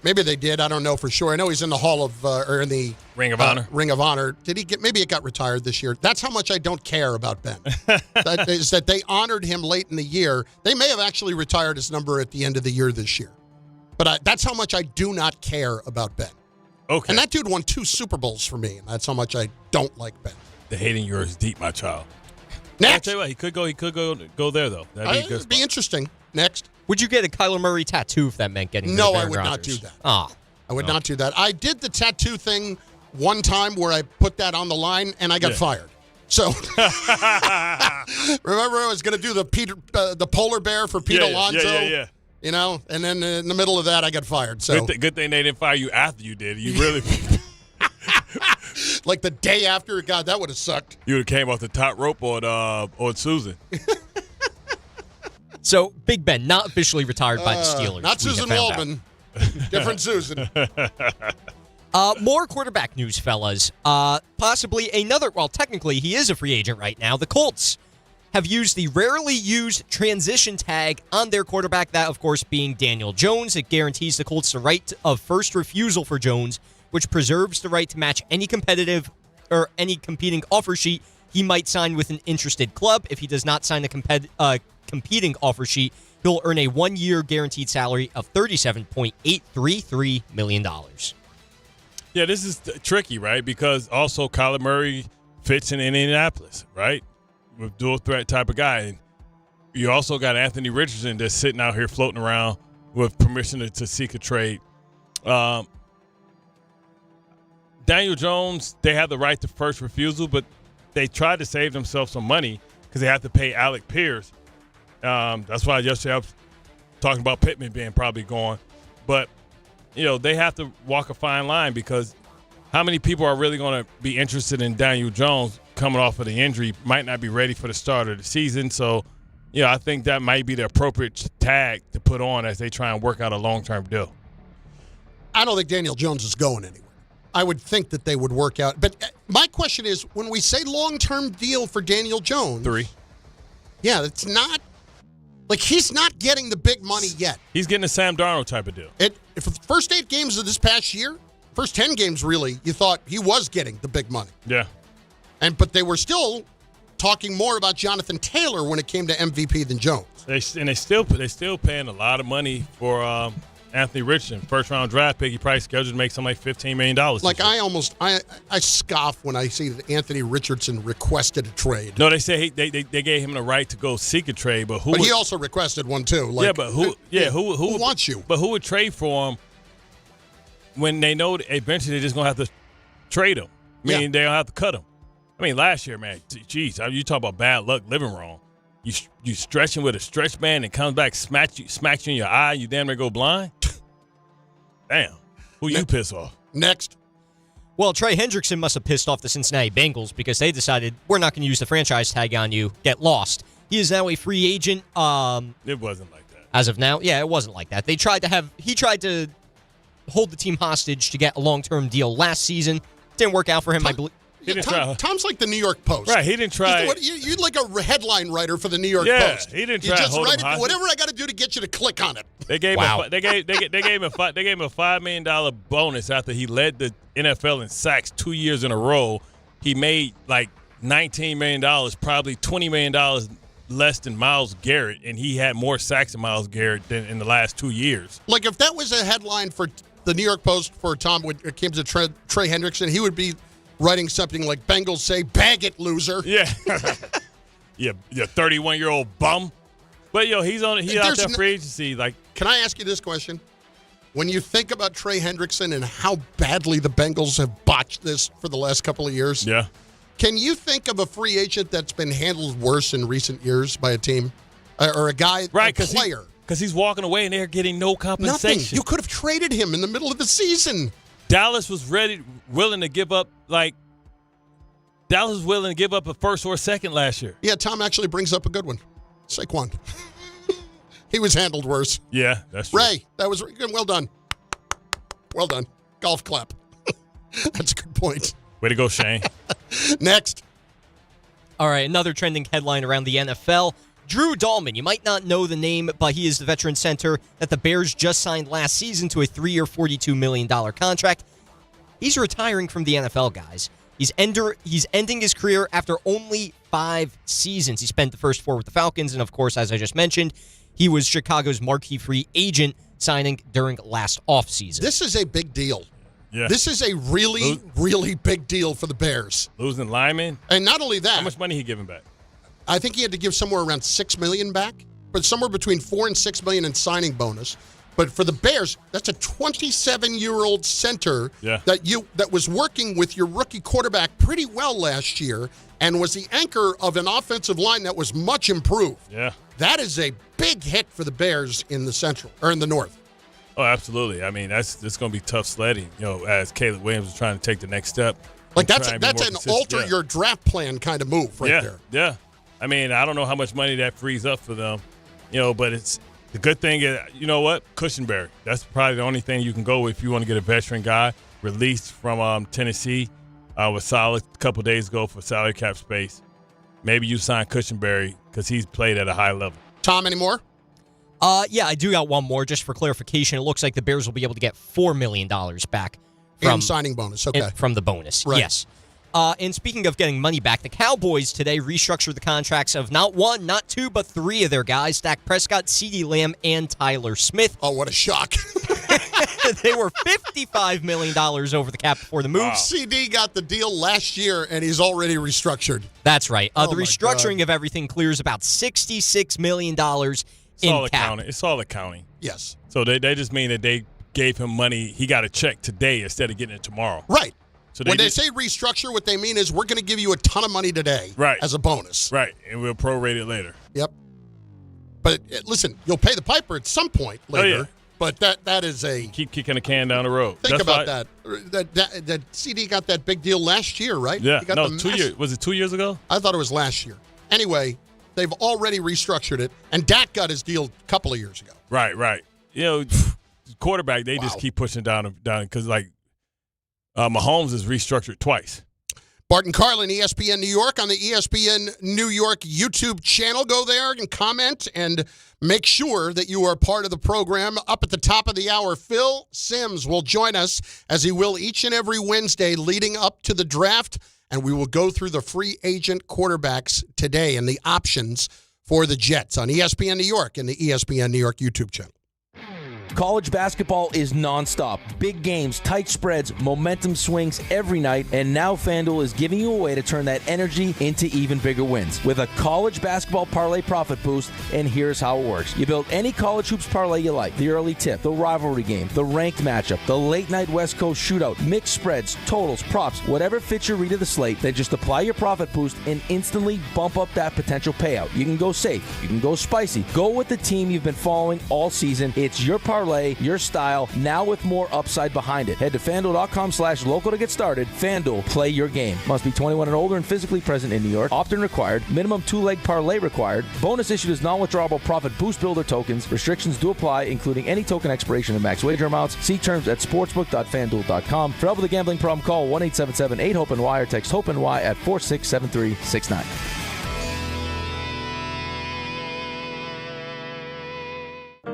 Speaker 1: Maybe they did. I don't know for sure. I know he's in the Hall of or in the
Speaker 2: Ring of Honor.
Speaker 1: Ring of Honor. Did he get? Maybe it got retired this year. That's how much I don't care about Ben. That is that they honored him late in the year. They may have actually retired his number at the end of the year this year. But that's how much I do not care about Ben.
Speaker 2: Okay.
Speaker 1: And that dude won 2 Super Bowls for me, and that's how much I don't like Ben.
Speaker 2: The hating yours deep, my child.
Speaker 1: Next.
Speaker 2: I'll tell you what, he could go there though. That'd be a good
Speaker 1: It'd be
Speaker 2: spot.
Speaker 1: interesting. Next.
Speaker 16: Would you get a Kyler Murray tattoo if that meant getting rid
Speaker 1: No,
Speaker 16: of
Speaker 1: I
Speaker 16: Aaron
Speaker 1: would not
Speaker 16: Rodgers?
Speaker 1: do that.
Speaker 16: Ah.
Speaker 1: I would not do that. I did the tattoo thing one time where I put that on the line, and I got fired. So remember, I was going to do the polar bear for Pete Alonso.
Speaker 2: Yeah.
Speaker 1: You know, and then in the middle of that, I got fired. So
Speaker 2: Good thing they didn't fire you after you did. You really,
Speaker 1: like the day after, God, that would have sucked.
Speaker 2: you would have came off the top rope on Susan.
Speaker 16: So Big Ben not officially retired by the Steelers.
Speaker 1: Not
Speaker 16: we have
Speaker 1: Susan
Speaker 16: found out.
Speaker 1: Waldman. Different Susan.
Speaker 16: More quarterback news, fellas. Possibly another, well, technically he is a free agent right now. The Colts have used the rarely used transition tag on their quarterback, that, of course, being Daniel Jones. It guarantees the Colts the right of first refusal for Jones, which preserves the right to match any competitive or any competing offer sheet he might sign with an interested club. If he does not sign a competing offer sheet, he'll earn a 1-year guaranteed salary of $37.833 million.
Speaker 2: Yeah, this is tricky, right? Because also Kyler Murray fits in Indianapolis, right? With dual threat type of guy. And you also got Anthony Richardson that's sitting out here floating around with permission to seek a trade. Daniel Jones, they have the right to first refusal, but they tried to save themselves some money because they have to pay Alec Pierce. That's why yesterday I was talking about Pittman being probably gone. But, you know, they have to walk a fine line because how many people are really going to be interested in Daniel Jones coming off of the injury, might not be ready for the start of the season. So, you know, I think that might be the appropriate tag to put on as they try and work out a long-term deal.
Speaker 1: I don't think Daniel Jones is going anywhere. I would think that they would work out. But my question is, when we say long-term deal for Daniel Jones.
Speaker 2: 3.
Speaker 1: Yeah, it's not. Like, he's not getting the big money yet.
Speaker 2: He's getting a Sam Darnold type of deal.
Speaker 1: If the first 8 games of this past year, first 10 games really, you thought he was getting the big money.
Speaker 2: Yeah.
Speaker 1: But they were still talking more about Jonathan Taylor when it came to MVP than Jones.
Speaker 2: They still paying a lot of money for Anthony Richardson, first-round draft pick. He probably scheduled to make something like $15 million.
Speaker 1: Like, I scoff when I see that Anthony Richardson requested a trade.
Speaker 2: No, they say they gave him the right to go seek a trade, but who?
Speaker 1: But he also requested one too. Like,
Speaker 2: yeah, but who? Yeah, who
Speaker 1: wants you?
Speaker 2: But who would trade for him when they know that eventually they're just gonna have to trade him? I mean, they don't have to cut him. I mean, last year, man, geez, you talk about bad luck living wrong. You stretching with a stretch band and comes back, smacks you in your eye, you damn near go blind. Damn, who you piss off?
Speaker 1: Next.
Speaker 16: Well, Trey Hendrickson must have pissed off the Cincinnati Bengals because they decided we're not going to use the franchise tag on you. Get lost. He is now a free agent.
Speaker 2: It wasn't like that.
Speaker 16: As of now, yeah, it wasn't like that. He tried to hold the team hostage to get a long-term deal last season. Didn't work out for him, I believe.
Speaker 1: Tom's like the New York Post.
Speaker 2: Right, he didn't try.
Speaker 1: You're like a headline writer for the New York Post.
Speaker 2: He didn't
Speaker 1: you
Speaker 2: try to
Speaker 1: just
Speaker 2: hold
Speaker 1: write
Speaker 2: him
Speaker 1: it,
Speaker 2: hostage.
Speaker 1: whatever I got to do to get you to click on it.
Speaker 2: They gave him a $5 million bonus after he led the NFL in sacks 2 years in a row. He made like $19 million, probably $20 million less than Myles Garrett, and he had more sacks than Myles Garrett than in the last 2 years.
Speaker 1: Like, if that was a headline for the New York Post for Tom when it came to Trey Hendrickson, he would be writing something like, Bengals say, bag it, loser.
Speaker 2: Yeah. Yeah, 31-year-old bum. But, he's out there free agency. Like,
Speaker 1: can I ask you this question? when you think about Trey Hendrickson and how badly the Bengals have botched this for the last couple of years,
Speaker 2: Yeah.
Speaker 1: can you think of a free agent that's been handled worse in recent years by a team or a guy, a player?
Speaker 2: Because he's walking away and they're getting no compensation.
Speaker 1: Nothing. You could have traded him in the middle of the season.
Speaker 2: Dallas was willing to give up a first or a second last year.
Speaker 1: Yeah, Tom actually brings up a good one. Saquon. He was handled worse.
Speaker 2: Yeah, that's true.
Speaker 1: Ray, that was well done. Well done. Golf clap. That's a good point.
Speaker 2: Way to go, Shane.
Speaker 1: Next.
Speaker 16: All right, another trending headline around the NFL. Drew Dahlman, you might not know the name, but he is the veteran center that the Bears just signed last season to a 3-year, $42 million contract. He's retiring from the NFL, guys. He's ending his career after only 5 seasons. He spent the first 4 with the Falcons, and of course, as I just mentioned, he was Chicago's marquee free agent signing during last offseason.
Speaker 1: This is a big deal.
Speaker 2: Yeah.
Speaker 1: This is a really, really big deal for the Bears.
Speaker 2: Losing linemen.
Speaker 1: And not only that.
Speaker 2: How much money he giving back?
Speaker 1: I think he had to give somewhere around $6 million back, but somewhere between $4 and $6 million in signing bonus. But for the Bears, that's a 27-year-old center that was working with your rookie quarterback pretty well last year and was the anchor of an offensive line that was much improved.
Speaker 2: Yeah.
Speaker 1: That is a big hit for the Bears in the Central or in the North.
Speaker 2: Oh, absolutely. I mean, that's going to be tough sledding, as Caleb Williams is trying to take the next step.
Speaker 1: Like that's an alter your draft plan kind of move right there.
Speaker 2: Yeah. I mean, I don't know how much money that frees up for them, but it's the good thing is, you know what? Cushenberry. That's probably the only thing you can go with if you want to get a veteran guy released from Tennessee was solid a couple days ago for salary cap space. Maybe you sign Cushenberry because he's played at a high level.
Speaker 1: Tom, any more?
Speaker 16: Yeah, I do got one more just for clarification. It looks like the Bears will be able to get $4 million back from
Speaker 1: signing bonus. Okay,
Speaker 16: from the bonus.
Speaker 1: Right.
Speaker 16: Yes. And speaking of getting money back, the Cowboys today restructured the contracts of not 1, not 2, but 3 of their guys: Dak Prescott, CeeDee Lamb, and Tyler Smith.
Speaker 1: Oh, what a shock!
Speaker 16: They were $55 million over the cap before the move.
Speaker 1: Wow. CD got the deal last year, and he's already restructured.
Speaker 16: That's right. The restructuring of everything clears about $66 million in cap.
Speaker 2: It's all accounting.
Speaker 1: Yes.
Speaker 2: So they just mean that they gave him money. He got a check today instead of getting it tomorrow.
Speaker 1: Right.
Speaker 2: So
Speaker 1: when they say restructure, what they mean is we're going to give you a ton of money today as a bonus.
Speaker 2: Right, and we'll prorate it later.
Speaker 1: Yep. But listen, you'll pay the piper at some point later.
Speaker 2: Oh, yeah.
Speaker 1: But that is a...
Speaker 2: Keep kicking the can down the road.
Speaker 1: Think about that. That CD got that big deal last year, right?
Speaker 2: Yeah.
Speaker 1: He got
Speaker 2: 2 years. Was it 2 years ago?
Speaker 1: I thought it was last year. Anyway, they've already restructured it, and Dak got his deal a couple of years ago.
Speaker 2: Right. Quarterback, they just keep pushing down because, Mahomes is restructured twice.
Speaker 1: Bart and Carlin, ESPN New York, on the ESPN New York YouTube channel. Go there and comment and make sure that you are part of the program. Up at the top of the hour, Phil Simms will join us, as he will each and every Wednesday leading up to the draft, and we will go through the free agent quarterbacks today and the options for the Jets on ESPN New York and the ESPN New York YouTube channel.
Speaker 4: College basketball is nonstop. Big games, tight spreads, momentum swings every night, and now FanDuel is giving you a way to turn that energy into even bigger wins with a college basketball parlay profit boost, and here's how it works. You build any college hoops parlay you like: the early tip, the rivalry game, the ranked matchup, the late night West Coast shootout, mixed spreads, totals, props, whatever fits your read of the slate. Then just apply your profit boost and instantly bump up that potential payout. You can go safe, you can go spicy, go with the team you've been following all season. It's your parlay, your style, now with more upside behind it. Head to FanDuel.com/local to get started. FanDuel, play your game. Must be 21 and older and physically present in New York. Opt-in required. Minimum 2-leg parlay required. Bonus issued as non-withdrawable profit boost builder tokens. Restrictions do apply, including any token expiration and max wager amounts. See terms at sportsbook.fanduel.com. For help with a gambling problem, call 1-877-8-HOPE-NY or text HOPE-NY at 467369.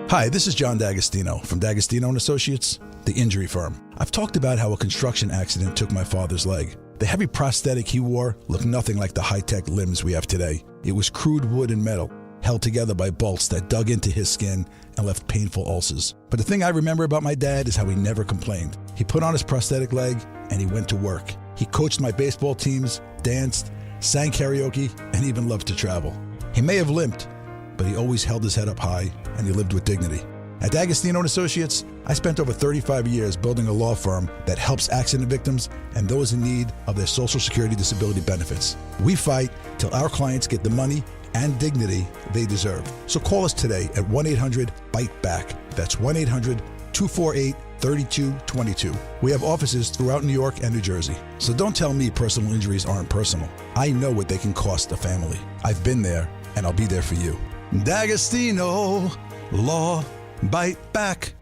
Speaker 5: Hi, this is John D'Agostino from D'Agostino & Associates, the injury firm. I've talked about how a construction accident took my father's leg. The heavy prosthetic he wore looked nothing like the high-tech limbs we have today. It was crude wood and metal, held together by bolts that dug into his skin and left painful ulcers. But the thing I remember about my dad is how he never complained. He put on his prosthetic leg and he went to work. He coached my baseball teams, danced, sang karaoke, and even loved to travel. He may have limped, but he always held his head up high, and he lived with dignity. At D'Agostino & Associates, I spent over 35 years building a law firm that helps accident victims and those in need of their Social Security disability benefits. We fight till our clients get the money and dignity they deserve. So call us today at 1-800-BITE-BACK. That's 1-800-248-3222. We have offices throughout New York and New Jersey. So don't tell me personal injuries aren't personal. I know what they can cost a family. I've been there, and I'll be there for you. D'Agostino Law. Bite back.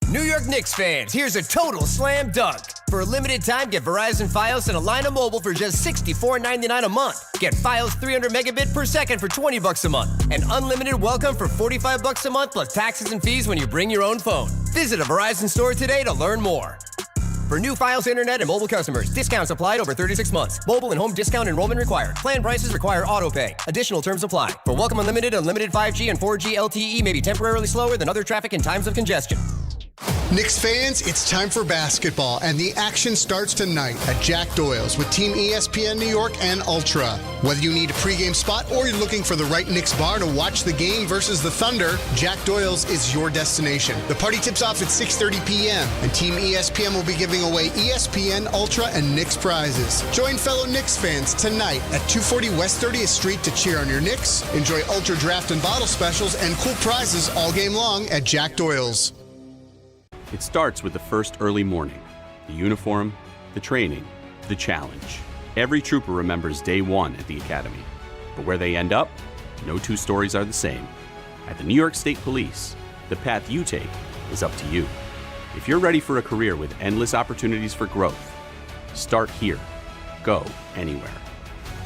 Speaker 6: New York Knicks fans, here's a total slam dunk. For a limited time, get Verizon Fios and a line of mobile for just $64.99 a month. Get Fios 300 megabit per second for $20 a month. And unlimited welcome for $45 a month plus taxes and fees when you bring your own phone. Visit a Verizon store today to learn more. For new Fios internet and mobile customers, discounts applied over 36 months. Mobile and home discount enrollment required. Plan prices require auto pay. Additional terms apply. For welcome unlimited 5G and 4G LTE may be temporarily slower than other traffic in times of congestion.
Speaker 7: Knicks fans, it's time for basketball, and the action starts tonight at Jack Doyle's with Team ESPN New York and Ultra. Whether you need a pregame spot or you're looking for the right Knicks bar to watch the game versus the Thunder, Jack Doyle's is your destination. The party tips off at 6:30 p.m., and Team ESPN will be giving away ESPN Ultra and Knicks prizes. Join fellow Knicks fans tonight at 240 West 30th Street to cheer on your Knicks, enjoy Ultra draft and bottle specials, and cool prizes all game long at Jack Doyle's.
Speaker 8: It starts with the first early morning, the uniform, the training, the challenge. Every trooper remembers day one at the academy. But where they end up, no two stories are the same. At the New York State Police, the path you take is up to you. If you're ready for a career with endless opportunities for growth, start here. Go anywhere.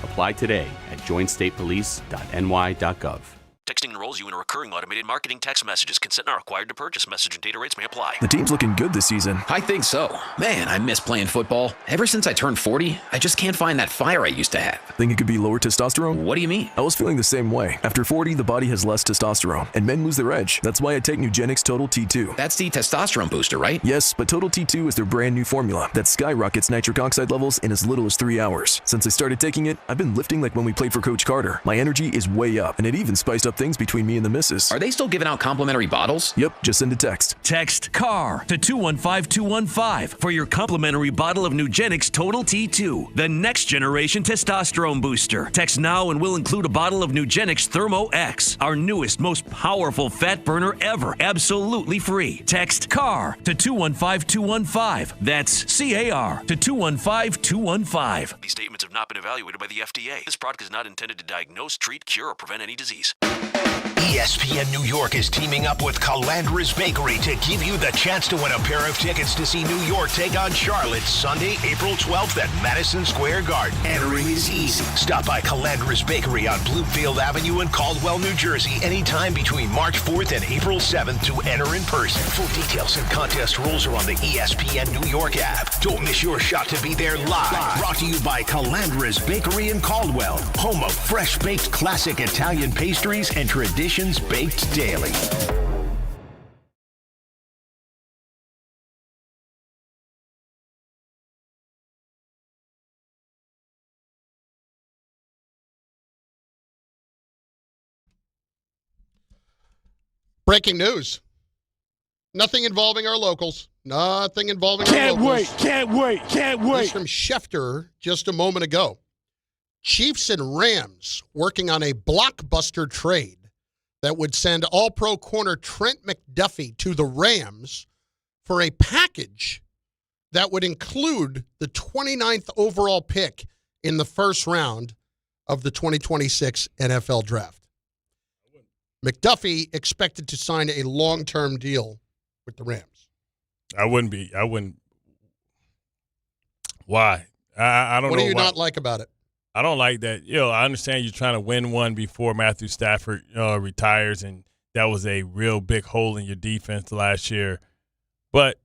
Speaker 8: Apply today at joinstatepolice.ny.gov.
Speaker 9: Texting enrolls you in a recurring automated marketing text messages. Consent not required to purchase. Message and data rates may apply.
Speaker 13: The team's looking good this season.
Speaker 14: I think so. Man, I miss playing football. Ever since I turned 40, I just can't find that fire I used to have.
Speaker 13: Think it could be lower testosterone?
Speaker 14: What do you mean?
Speaker 13: I was feeling the same way. After 40, the body has less testosterone, and men lose their edge. That's why I take Nugenix Total T2.
Speaker 14: That's the testosterone booster, right?
Speaker 13: Yes, but Total T2 is their brand new formula that skyrockets nitric oxide levels in as little as 3 hours. Since I started taking it, I've been lifting like when we played for Coach Carter. My energy is way up, and it even spiced up things between me and the missus.
Speaker 14: Are they still giving out complimentary bottles?
Speaker 13: Yep, just send a text.
Speaker 21: Text CAR to 215-215 for your complimentary bottle of Nugenix Total T2, the next generation testosterone booster. Text now and we'll include a bottle of Nugenix Thermo X, our newest, most powerful fat burner ever, absolutely free. Text CAR to 215-215. That's CAR to 215-215.
Speaker 9: These statements have not been evaluated by the FDA. This product is not intended to diagnose, treat, cure, or prevent any disease.
Speaker 11: ESPN New York is teaming up with Calandra's Bakery to give you the chance to win a pair of tickets to see New York take on Charlotte Sunday, April 12th at Madison Square Garden. Entering is easy. Stop by Calandra's Bakery on Bloomfield Avenue in Caldwell, New Jersey, anytime between March 4th and April 7th to enter in person. Full details and contest rules are on the ESPN New York app. Don't miss your shot to be there live. Brought to you by Calandra's Bakery in Caldwell, home of fresh-baked classic Italian pastries and traditions baked daily.
Speaker 1: Breaking news. Nothing involving our locals. Nothing involving our locals.
Speaker 15: Can't wait.
Speaker 1: This from Schefter just a moment ago. Chiefs and Rams working on a blockbuster trade that would send All-Pro corner Trent McDuffie to the Rams for a package that would include the 29th overall pick in the first round of the 2026 NFL Draft. McDuffie expected to sign a long-term deal with the Rams.
Speaker 2: I wouldn't. Why? I don't know.
Speaker 1: What do you not like about it?
Speaker 2: I don't like that. I understand you're trying to win one before Matthew Stafford retires, and that was a real big hole in your defense last year. But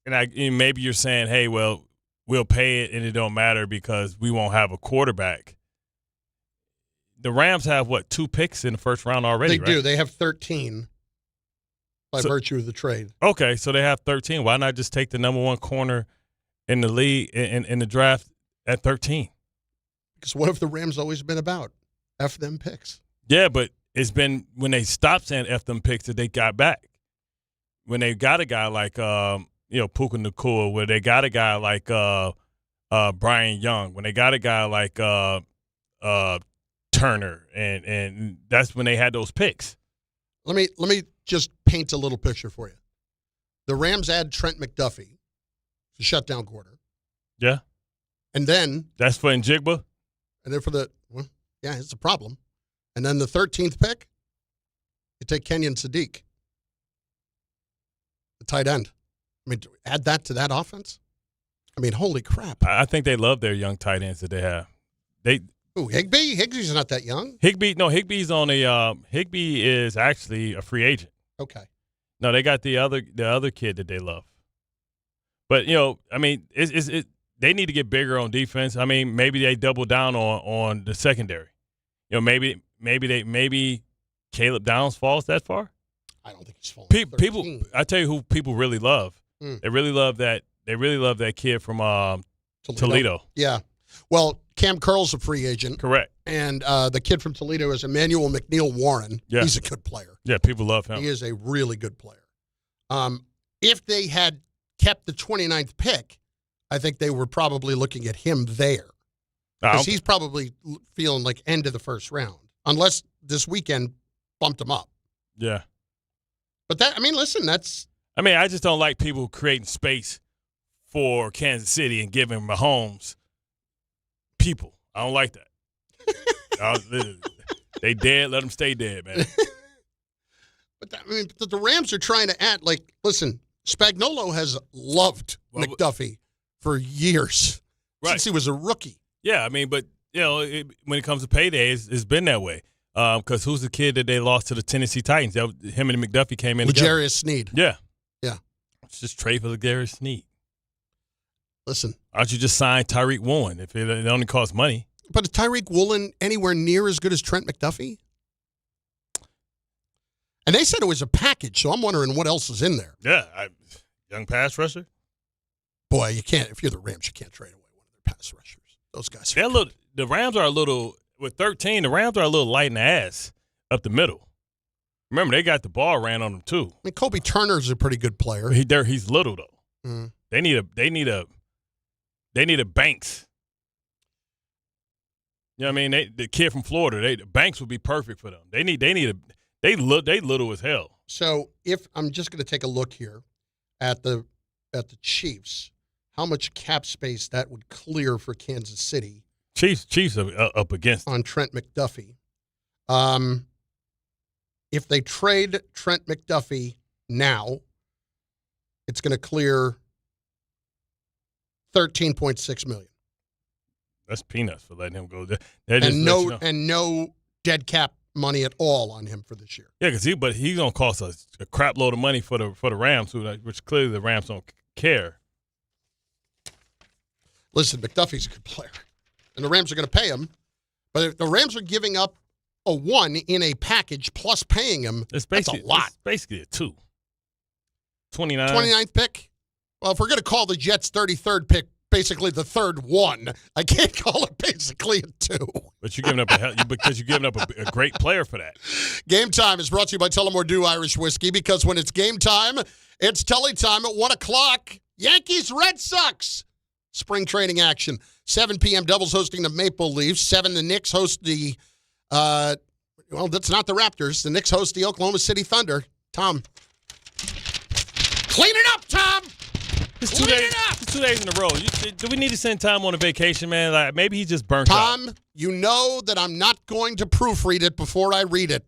Speaker 2: and maybe you're saying, hey, well, we'll pay it and it don't matter because we won't have a quarterback. The Rams have, 2 picks in the first round already,
Speaker 1: They do. They have 13 by virtue of the trade.
Speaker 2: Okay, so they have 13. Why not just take the number 1 corner in the league in the draft at 13?
Speaker 1: Because what have the Rams always been about? F them picks.
Speaker 2: Yeah, but it's been when they stopped saying F them picks that they got back. they got a guy like Puka Nacua, where they got a guy like Brian Young, when they got a guy like Turner, and that's when they had those picks.
Speaker 1: Let me just paint a little picture for you. The Rams add Trent McDuffie to shutdown corner.
Speaker 2: Yeah.
Speaker 1: And then
Speaker 2: that's for Njigba.
Speaker 1: And then it's a problem. And then the 13th pick, you take Kenyon Sadiq, the tight end. I mean, add that to that offense. I mean, holy crap!
Speaker 2: I think they love their young tight ends that they have.
Speaker 1: Higbee? Higbee's not that young.
Speaker 2: Higbee's on a Higbee is actually a free agent.
Speaker 1: Okay.
Speaker 2: No, they got the other kid that they love. But I mean, they need to get bigger on defense. I mean, maybe they double down on the secondary. Maybe Caleb Downs falls that far.
Speaker 1: I don't think he's falling.
Speaker 2: People, I tell you who people really love. They really love that. They really love that kid from Toledo.
Speaker 1: Yeah. Well, Cam Curl's a free agent.
Speaker 2: Correct.
Speaker 1: And the kid from Toledo is Emmanuel McNeil Warren.
Speaker 2: Yeah.
Speaker 1: He's a good player.
Speaker 2: Yeah, people love him.
Speaker 1: He is a really good player. If they had kept the 29th pick, I think they were probably looking at him there. Because he's probably feeling like end of the first round. Unless this weekend bumped him up.
Speaker 2: Yeah.
Speaker 1: But listen, that's...
Speaker 2: I mean, I just don't like people creating space for Kansas City and giving Mahomes people. I don't like that. They dead, let them stay dead, man.
Speaker 1: But the Rams are trying to add, listen, Spagnuolo has loved McDuffie for years, since he was a rookie.
Speaker 2: Yeah, I mean, but, when it comes to payday, it's been that way. Because who's the kid that they lost to the Tennessee Titans? Him and McDuffie came in together.
Speaker 1: L'Jarius Sneed.
Speaker 2: Yeah.
Speaker 1: Yeah.
Speaker 2: Let's just trade for L'Jarius Sneed.
Speaker 1: Listen.
Speaker 2: Why don't you just sign Tyreek Woolen if it only costs money?
Speaker 1: But is Tyreek Woolen anywhere near as good as Trent McDuffie? And they said it was a package, so I'm wondering what else is in there.
Speaker 2: Yeah. Young pass rusher?
Speaker 1: Boy, you can't. If you're the Rams, you can't trade away one of their pass rushers. Those guys are
Speaker 2: the Rams are a little... With 13, the Rams are a little light in the ass up the middle. Remember, they got the ball ran on them too.
Speaker 1: I mean, Kobe Turner's a pretty good player.
Speaker 2: He's little though.
Speaker 1: Mm.
Speaker 2: They need a Banks. You know what I mean? The kid from Florida, Banks would be perfect for them. They little as hell.
Speaker 1: So if I'm just going to take a look here at the Chiefs, how much cap space that would clear for Kansas City?
Speaker 2: Chiefs are up against
Speaker 1: on Trent McDuffie. If they trade Trent McDuffie now, it's going to clear $13.6 million.
Speaker 2: That's peanuts for letting him go.
Speaker 1: And no dead cap money at all on him for this year.
Speaker 2: Yeah, because he's going to cost us a crap load of money for the Rams, which clearly the Rams don't care.
Speaker 1: Listen, McDuffie's a good player. And the Rams are going to pay him. But if the Rams are giving up a 1 in a package plus paying him, that's a lot.
Speaker 2: It's basically a 2. 29.
Speaker 1: 29th pick? Well, if we're going to call the Jets' 33rd pick basically the third 1, I can't call it basically a 2.
Speaker 2: But you're giving up because you're giving up a great player for that.
Speaker 1: Game Time is brought to you by Tullamore Dew Irish Whiskey, because when it's game time, it's Tully time at 1 o'clock. Yankees, Red Sox. Spring training action. 7 p.m. Devils hosting the Maple Leafs. 7, the Knicks host the, that's not the Raptors. The Knicks host the Oklahoma City Thunder. Tom. Clean it up, Tom!
Speaker 2: It's 2 days. It's 2 days in a row. Do we need to send Tom on a vacation, man? Like, maybe he just burnt out.
Speaker 1: Tom, you know that I'm not going to proofread it before I read it.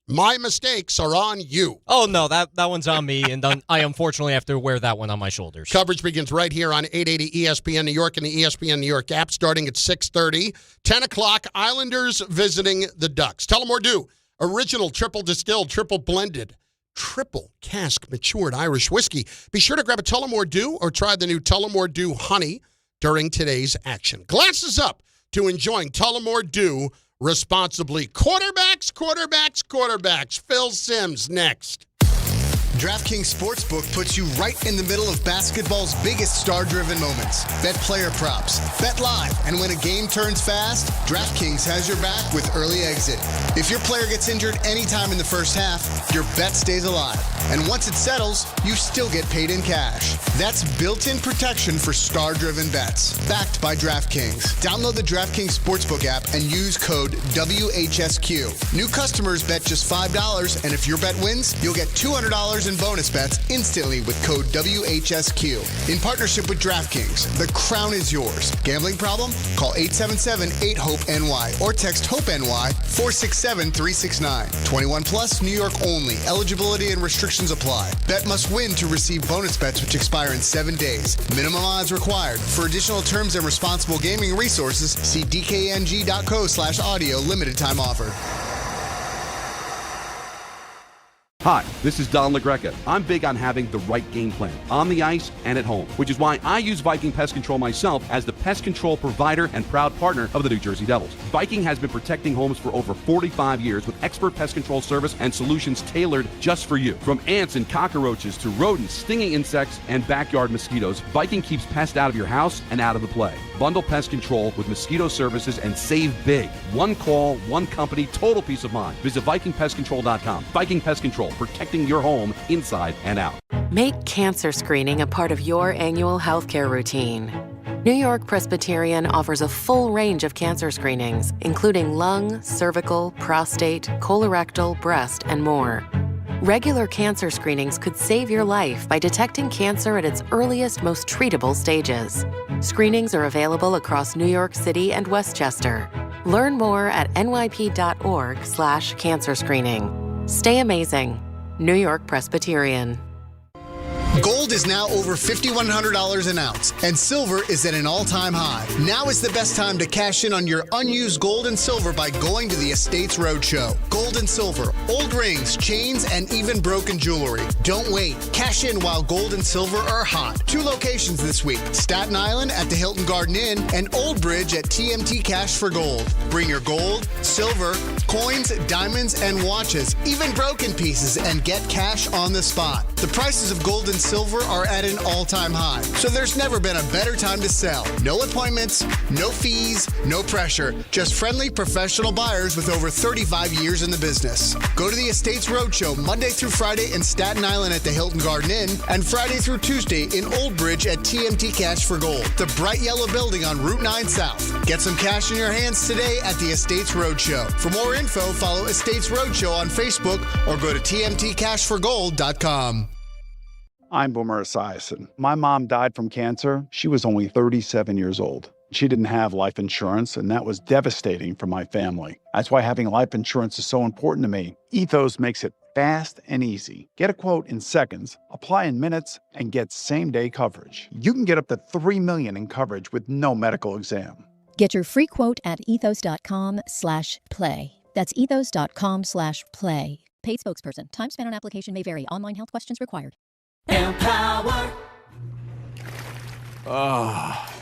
Speaker 1: My mistakes are on you.
Speaker 16: Oh, no, that one's on me, and I unfortunately have to wear that one on my shoulders.
Speaker 1: Coverage begins right here on 880 ESPN New York and the ESPN New York app starting at 6:30. 10 o'clock, Islanders visiting the Ducks. Tullamore Dew, original, triple distilled, triple blended, triple cask matured Irish whiskey. Be sure to grab a Tullamore Dew or try the new Tullamore Dew Honey during today's action. Glasses up to enjoying Tullamore Dew responsibly. Quarterbacks. Phil Simms next.
Speaker 7: DraftKings Sportsbook puts you right in the middle of basketball's biggest star-driven moments. Bet player props, bet live, and when a game turns fast, DraftKings has your back with early exit. If your player gets injured anytime in the first half, your bet stays alive. And once it settles, you still get paid in cash. That's built-in protection for star-driven bets. Backed by DraftKings. Download the DraftKings Sportsbook app and use code WHSQ. New customers bet just $5, and if your bet wins, you'll get $200 in bonus bets instantly with code WHSQ. In partnership with DraftKings, the crown is yours. Gambling problem? Call 877-8-HOPE-NY or text HOPE-NY 467-369. 21 plus, New York only. Eligibility and restrictions apply. Bet must win to receive bonus bets which expire in 7 days. Minimum odds required. For additional terms and responsible gaming resources, see dkng.co/audio. Limited time offer.
Speaker 3: Hi, this is Don LaGreca. I'm big on having the right game plan on the ice and at home, which is why I use Viking Pest Control myself as the pest control provider and proud partner of the New Jersey Devils. Viking has been protecting homes for over 45 years with expert pest control service and solutions tailored just for you. From ants and cockroaches to rodents, stinging insects, and backyard mosquitoes, Viking keeps pests out of your house and out of the play. Bundle pest control with mosquito services and save big. One call, one company, total peace of mind. Visit VikingPestControl.com. Viking Pest Control, protecting your home inside and out.
Speaker 12: Make cancer screening a part of your annual healthcare routine. New York Presbyterian offers a full range of cancer screenings, including lung, cervical, prostate, colorectal, breast, and more. Regular cancer screenings could save your life by detecting cancer at its earliest, most treatable stages. Screenings are available across New York City and Westchester. Learn more at nyp.org/cancer screening. Stay amazing. New York Presbyterian.
Speaker 7: Gold is now over $5,100 an ounce, and silver is at an all-time high. Now is the best time to cash in on your unused gold and silver by going to the Estates Roadshow. Gold and silver, old rings, chains, and even broken jewelry. Don't wait. Cash in while gold and silver are hot. 2 locations this week: Staten Island at the Hilton Garden Inn and Old Bridge at TMT Cash for Gold. Bring your gold, silver, coins, diamonds, and watches, even broken pieces, and get cash on the spot. The prices of gold and silver are at an all-time high, so there's never been a better time to sell. No appointments, no fees, no pressure. Just friendly professional buyers with over 35 years in the business. Go to the Estates Roadshow Monday through Friday in Staten Island at the Hilton Garden Inn and Friday through Tuesday in Old Bridge at TMT Cash for Gold, the bright yellow building on Route 9 South. Get some cash in your hands today at the Estates Roadshow. For more info, follow Estates Roadshow on Facebook or go to tmtcashforgold.com.
Speaker 15: I'm Boomer Esiason. My mom died from cancer. She was only 37 years old. She didn't have life insurance, and that was devastating for my family. That's why having life insurance is so important to me. Ethos makes it fast and easy. Get a quote in seconds, apply in minutes, and get same-day coverage. You can get up to $3 million in coverage with no medical exam.
Speaker 17: Get your free quote at ethos.com/play. That's ethos.com/play. Paid spokesperson. Time spent on application may vary. Online health questions required.
Speaker 25: Empower.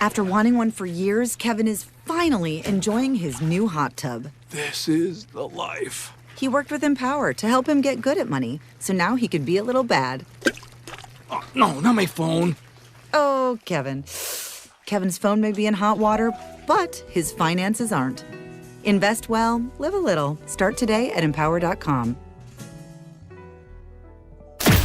Speaker 26: After wanting one for years, Kevin is finally enjoying his new hot tub.
Speaker 20: This is the life.
Speaker 26: He worked with Empower to help him get good at money, so now he can be a little bad.
Speaker 20: Oh, no, not my phone.
Speaker 26: Oh, Kevin. Kevin's phone may be in hot water, but his finances aren't. Invest well, live a little. Start today at empower.com.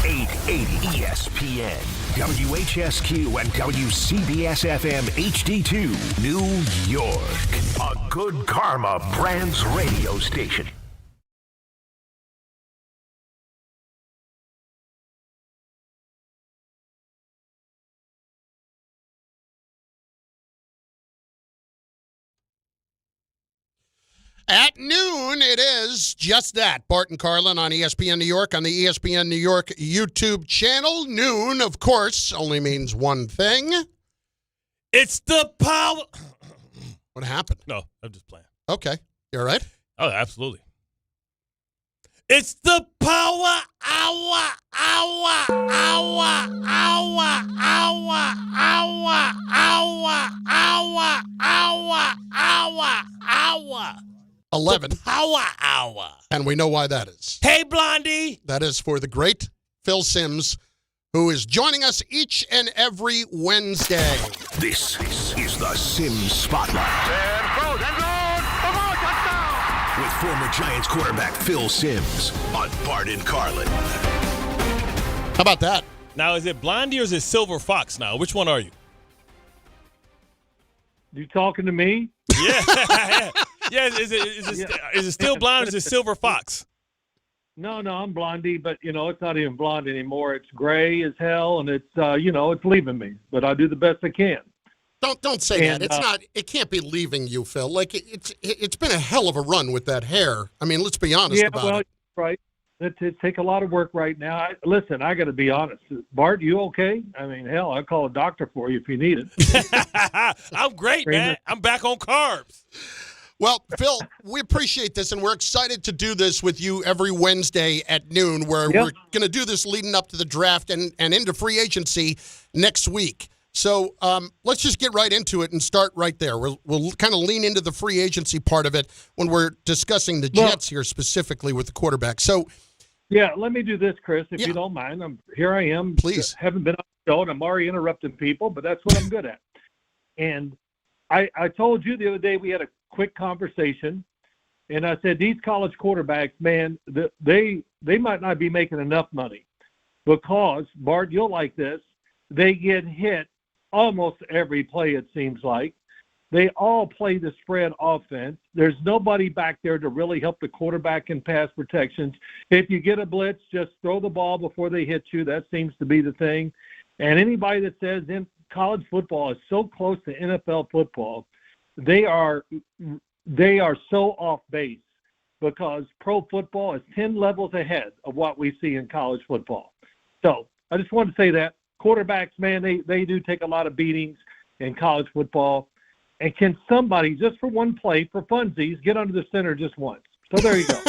Speaker 11: 880 ESPN, WHSQ, and WCBS-FM HD2, New York. A Good Karma Brands radio station.
Speaker 1: At noon, it is just that. Bart and Carlin on ESPN New York, on the ESPN New York YouTube channel. Noon, of course, only means one thing.
Speaker 2: It's the power.
Speaker 1: What happened?
Speaker 2: No, I'm just playing.
Speaker 1: Okay. You all right?
Speaker 2: Oh, absolutely. It's the power hour, hour, hour, hour, hour, hour, hour, hour, hour, hour, hour.
Speaker 1: 11.
Speaker 2: The power hour.
Speaker 1: And we know why that is.
Speaker 2: Hey, Blondie.
Speaker 1: That is for the great Phil Simms, who is joining us each and every Wednesday.
Speaker 11: This is the Sims Spotlight. With former Giants quarterback Phil Simms on Bart and Carlin.
Speaker 1: How about that?
Speaker 2: Now, is it Blondie or is it Silver Fox now? Which one are you?
Speaker 10: You talking to me?
Speaker 2: Yeah. Yeah, is it still blonde or is it Silver Fox?
Speaker 10: No, I'm Blondie, but, it's not even blonde anymore. It's gray as hell, and it's, it's leaving me. But I do the best I can.
Speaker 1: Don't say that. It's not. It can't be leaving you, Phil. Like, it's been a hell of a run with that hair. I mean, let's be honest about it.
Speaker 10: Right. It take a lot of work right now. Listen, I got to be honest. Bart, you okay? I mean, hell, I'll call a doctor for you if you need it.
Speaker 2: I'm great, man. I'm back on carbs.
Speaker 1: Well, Phil, we appreciate this, and we're excited to do this with you every Wednesday at noon, where we're going to do this leading up to the draft and into free agency next week. So let's just get right into it and start right there. We'll kind of lean into the free agency part of it when we're discussing the Jets here specifically with the quarterback. So,
Speaker 10: yeah, let me do this, Chris, if you don't mind. Here I am.
Speaker 1: Please.
Speaker 10: Haven't been on the show, and I'm already interrupting people, but that's what I'm good at. And I told you the other day we had a quick conversation, and I said these college quarterbacks, man, they might not be making enough money because, Bart, you'll like this, they get hit almost every play, it seems like. They all play the spread offense. There's nobody back there to really help the quarterback in pass protections. If you get a blitz, just throw the ball before they hit you. That seems to be the thing. And anybody that says in college football is so close to NFL football, they are so off base because pro football is 10 levels ahead of what we see in college football. So I just wanted to say that. Quarterbacks, man, they do take a lot of beatings in college football. And can somebody, just for one play, for funsies, get under the center just once? So there you go.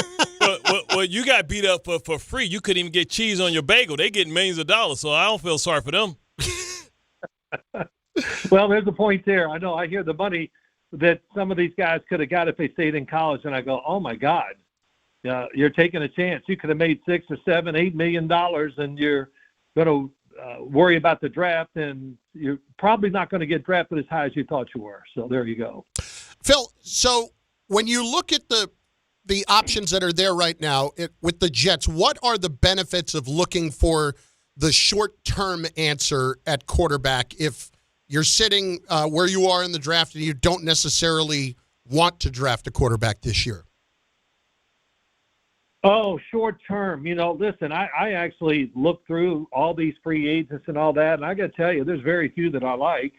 Speaker 2: Well, you got beat up for free. You couldn't even get cheese on your bagel. They get millions of dollars, so I don't feel sorry for them.
Speaker 10: Well, there's a point there. I know. I hear the money that some of these guys could have got if they stayed in college, and I go, oh, my God, you're taking a chance. You could have made $6 or $7, $8 million, and you're going to worry about the draft, and you're probably not going to get drafted as high as you thought you were. So there you go.
Speaker 1: Phil, so when you look at the options that are there right now with the Jets, what are the benefits of looking for the short-term answer at quarterback if you're sitting where you are in the draft and you don't necessarily want to draft a quarterback this year?
Speaker 10: Oh, short term. Listen, I actually looked through all these free agents and all that, and I got to tell you, there's very few that I like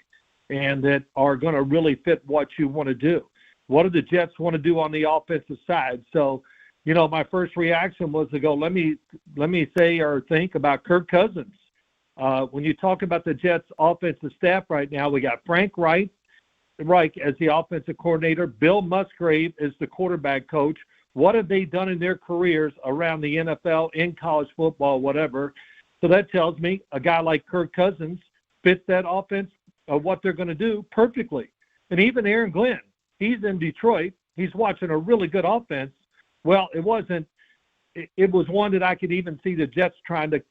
Speaker 10: and that are going to really fit what you want to do. What do the Jets want to do on the offensive side? So, my first reaction was to go, let me say or think about Kirk Cousins. When you talk about the Jets' offensive staff right now, we got Frank Reich as the offensive coordinator. Bill Musgrave is the quarterback coach. What have they done in their careers around the NFL, in college football, whatever? So that tells me a guy like Kirk Cousins fits that offense of what they're going to do perfectly. And even Aaron Glenn, he's in Detroit. He's watching a really good offense. Well, it was one that I could even see the Jets trying to,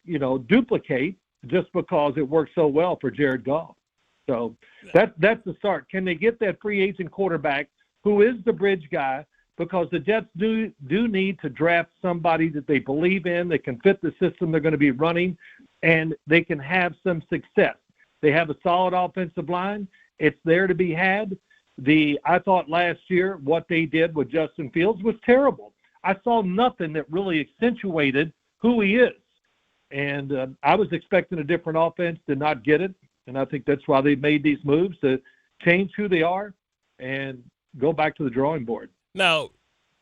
Speaker 10: duplicate just because it worked so well for Jared Goff. So that's the start. Can they get that free agent quarterback who is the bridge guy? Because the Jets do need to draft somebody that they believe in, that can fit the system they're going to be running, and they can have some success. They have a solid offensive line. It's there to be had. I thought last year what they did with Justin Fields was terrible. I saw nothing that really accentuated who he is. And I was expecting a different offense, did not get it. And I think that's why they made these moves to change who they are and go back to the drawing board.
Speaker 2: Now,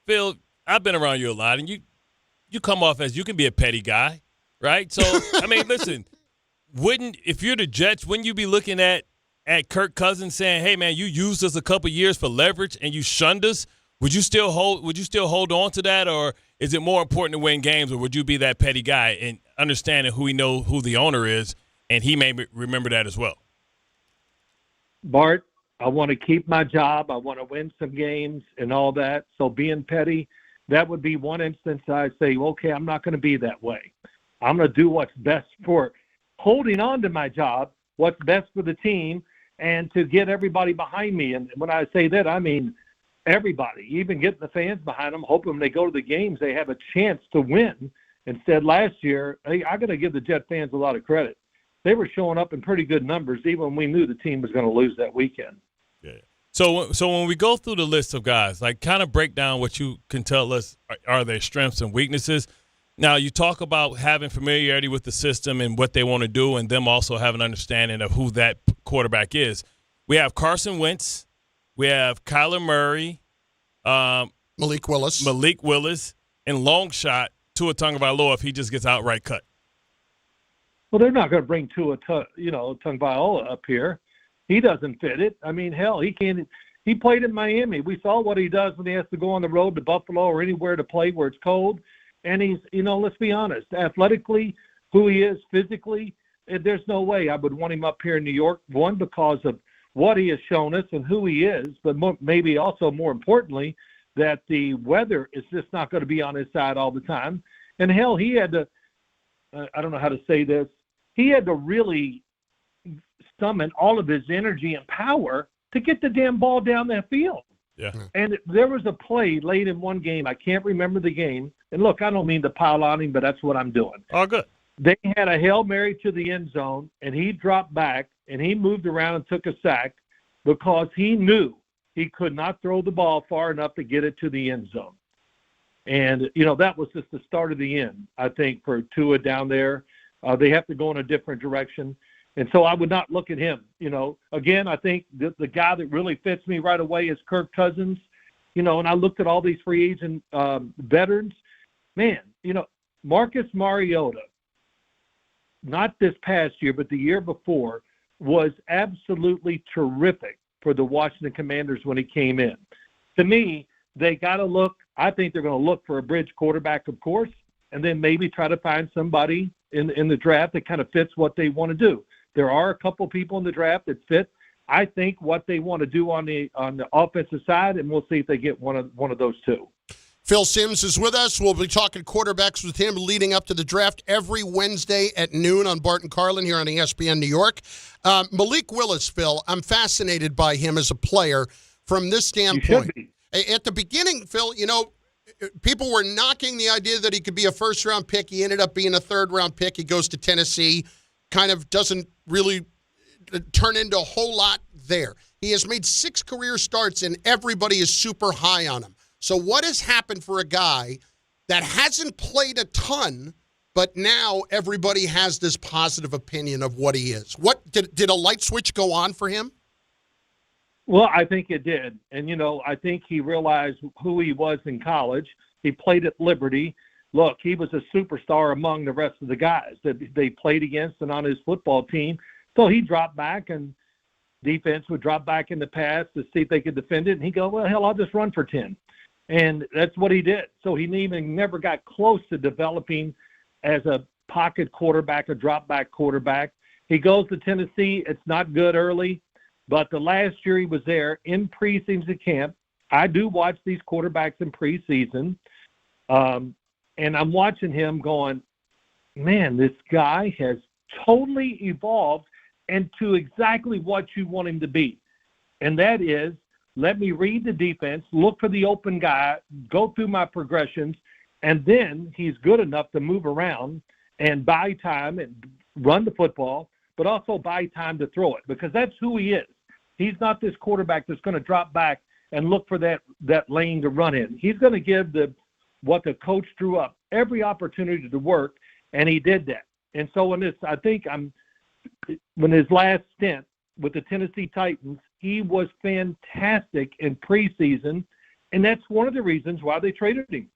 Speaker 2: Phil, I've been around you a lot, and you come off as you can be a petty guy, right? So, I mean, listen, if you're the Jets, wouldn't you be looking at Kirk Cousins saying, "Hey, man, you used us a couple years for leverage and you shunned us"? Would you still hold on to that, or is it more important to win games, or would you be that petty guy and understanding who the owner is, and he may remember that as well?
Speaker 10: Bart, I want to keep my job. I want to win some games and all that. So being petty, that would be one instance I'd say, okay, I'm not going to be that way. I'm going to do what's best for holding on to my job, what's best for the team, and to get everybody behind me. And when I say that, I mean everybody, even getting the fans behind them, hoping when they go to the games they have a chance to win. Instead, last year, I got to give the Jet fans a lot of credit. They were showing up in pretty good numbers, even when we knew the team was going to lose that weekend.
Speaker 2: Yeah. So when we go through the list of guys, like kind of break down what you can tell us are their strengths and weaknesses. Now, you talk about having familiarity with the system and what they want to do, and them also have an understanding of who that quarterback is. We have Carson Wentz. We have Kyler Murray.
Speaker 1: Malik Willis.
Speaker 2: And long shot, Tua Tagovailoa if he just gets outright cut.
Speaker 10: Well, they're not going to bring Tua Tagovailoa up here. He doesn't fit it. I mean, hell, he can't. He played in Miami. We saw what he does when he has to go on the road to Buffalo or anywhere to play where it's cold. And he's, let's be honest, athletically, who he is physically, there's no way I would want him up here in New York, one, because of what he has shown us and who he is, but maybe also more importantly, that the weather is just not going to be on his side all the time. And hell, he had to, I don't know how to say this, he had to really summon all of his energy and power to get the damn ball down that field.
Speaker 2: Yeah.
Speaker 10: And there was a play late in one game. I can't remember the game. And look, I don't mean to pile on him, but that's what I'm doing.
Speaker 2: Oh, good.
Speaker 10: They had a Hail Mary to the end zone, and he dropped back, and he moved around and took a sack because he knew he could not throw the ball far enough to get it to the end zone. And, that was just the start of the end, I think, for Tua down there. They have to go in a different direction. And so I would not look at him. Again, I think the guy that really fits me right away is Kirk Cousins. And I looked at all these free agent veterans. Man, Marcus Mariota, not this past year, but the year before, was absolutely terrific for the Washington Commanders when he came in. To me, they got to look. I think they're going to look for a bridge quarterback, of course, and then maybe try to find somebody in the draft that kind of fits what they want to do. There are a couple people in the draft that fit, I think, what they want to do on the offensive side, and we'll see if they get one of those two.
Speaker 1: Phil Simms is with us. We'll be talking quarterbacks with him leading up to the draft every Wednesday at noon on Bart and Carlin here on ESPN New York. Malik Willis, Phil, I'm fascinated by him as a player from this standpoint. At the beginning, Phil, people were knocking the idea that he could be a first-round pick. He ended up being a third-round pick. He goes to Tennessee, kind of doesn't really turn into a whole lot there. He has made 6 career starts, and everybody is super high on him. So what has happened for a guy that hasn't played a ton, but now everybody has this positive opinion of what he is? What did a light switch go on for him?
Speaker 10: Well, I think it did. And, I think he realized who he was in college. He played at Liberty. Look, he was a superstar among the rest of the guys that they played against and on his football team. So he dropped back, and defense would drop back in the pass to see if they could defend it. And he'd go, well, hell, I'll just run for 10. And that's what he did. So he never got close to developing as a pocket quarterback, a drop-back quarterback. He goes to Tennessee. It's not good early. But the last year he was there in preseason camp. I do watch these quarterbacks in preseason. And I'm watching him going, man, this guy has totally evolved into exactly what you want him to be. And that is, let me read the defense, look for the open guy, go through my progressions, and then he's good enough to move around and buy time and run the football, but also buy time to throw it, because that's who he is. He's not this quarterback that's going to drop back and look for that lane to run in. He's going to give what the coach drew up every opportunity to work, and he did that. And so when his last stint with the Tennessee Titans, he was fantastic in preseason, and that's one of the reasons why they traded him,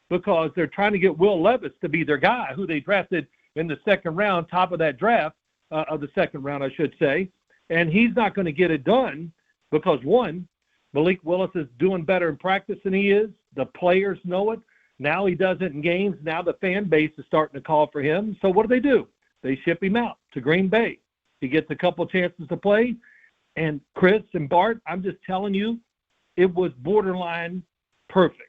Speaker 10: because they're trying to get Will Levis to be their guy, who they drafted in the second round, top of that draft, of the second round, I should say. And he's not going to get it done because, one, Malik Willis is doing better in practice than he is. The players know it. Now he does it in games. Now the fan base is starting to call for him. So what do? They ship him out to Green Bay. He gets a couple chances to play. And Chris and Bart, I'm just telling you, it was borderline perfect.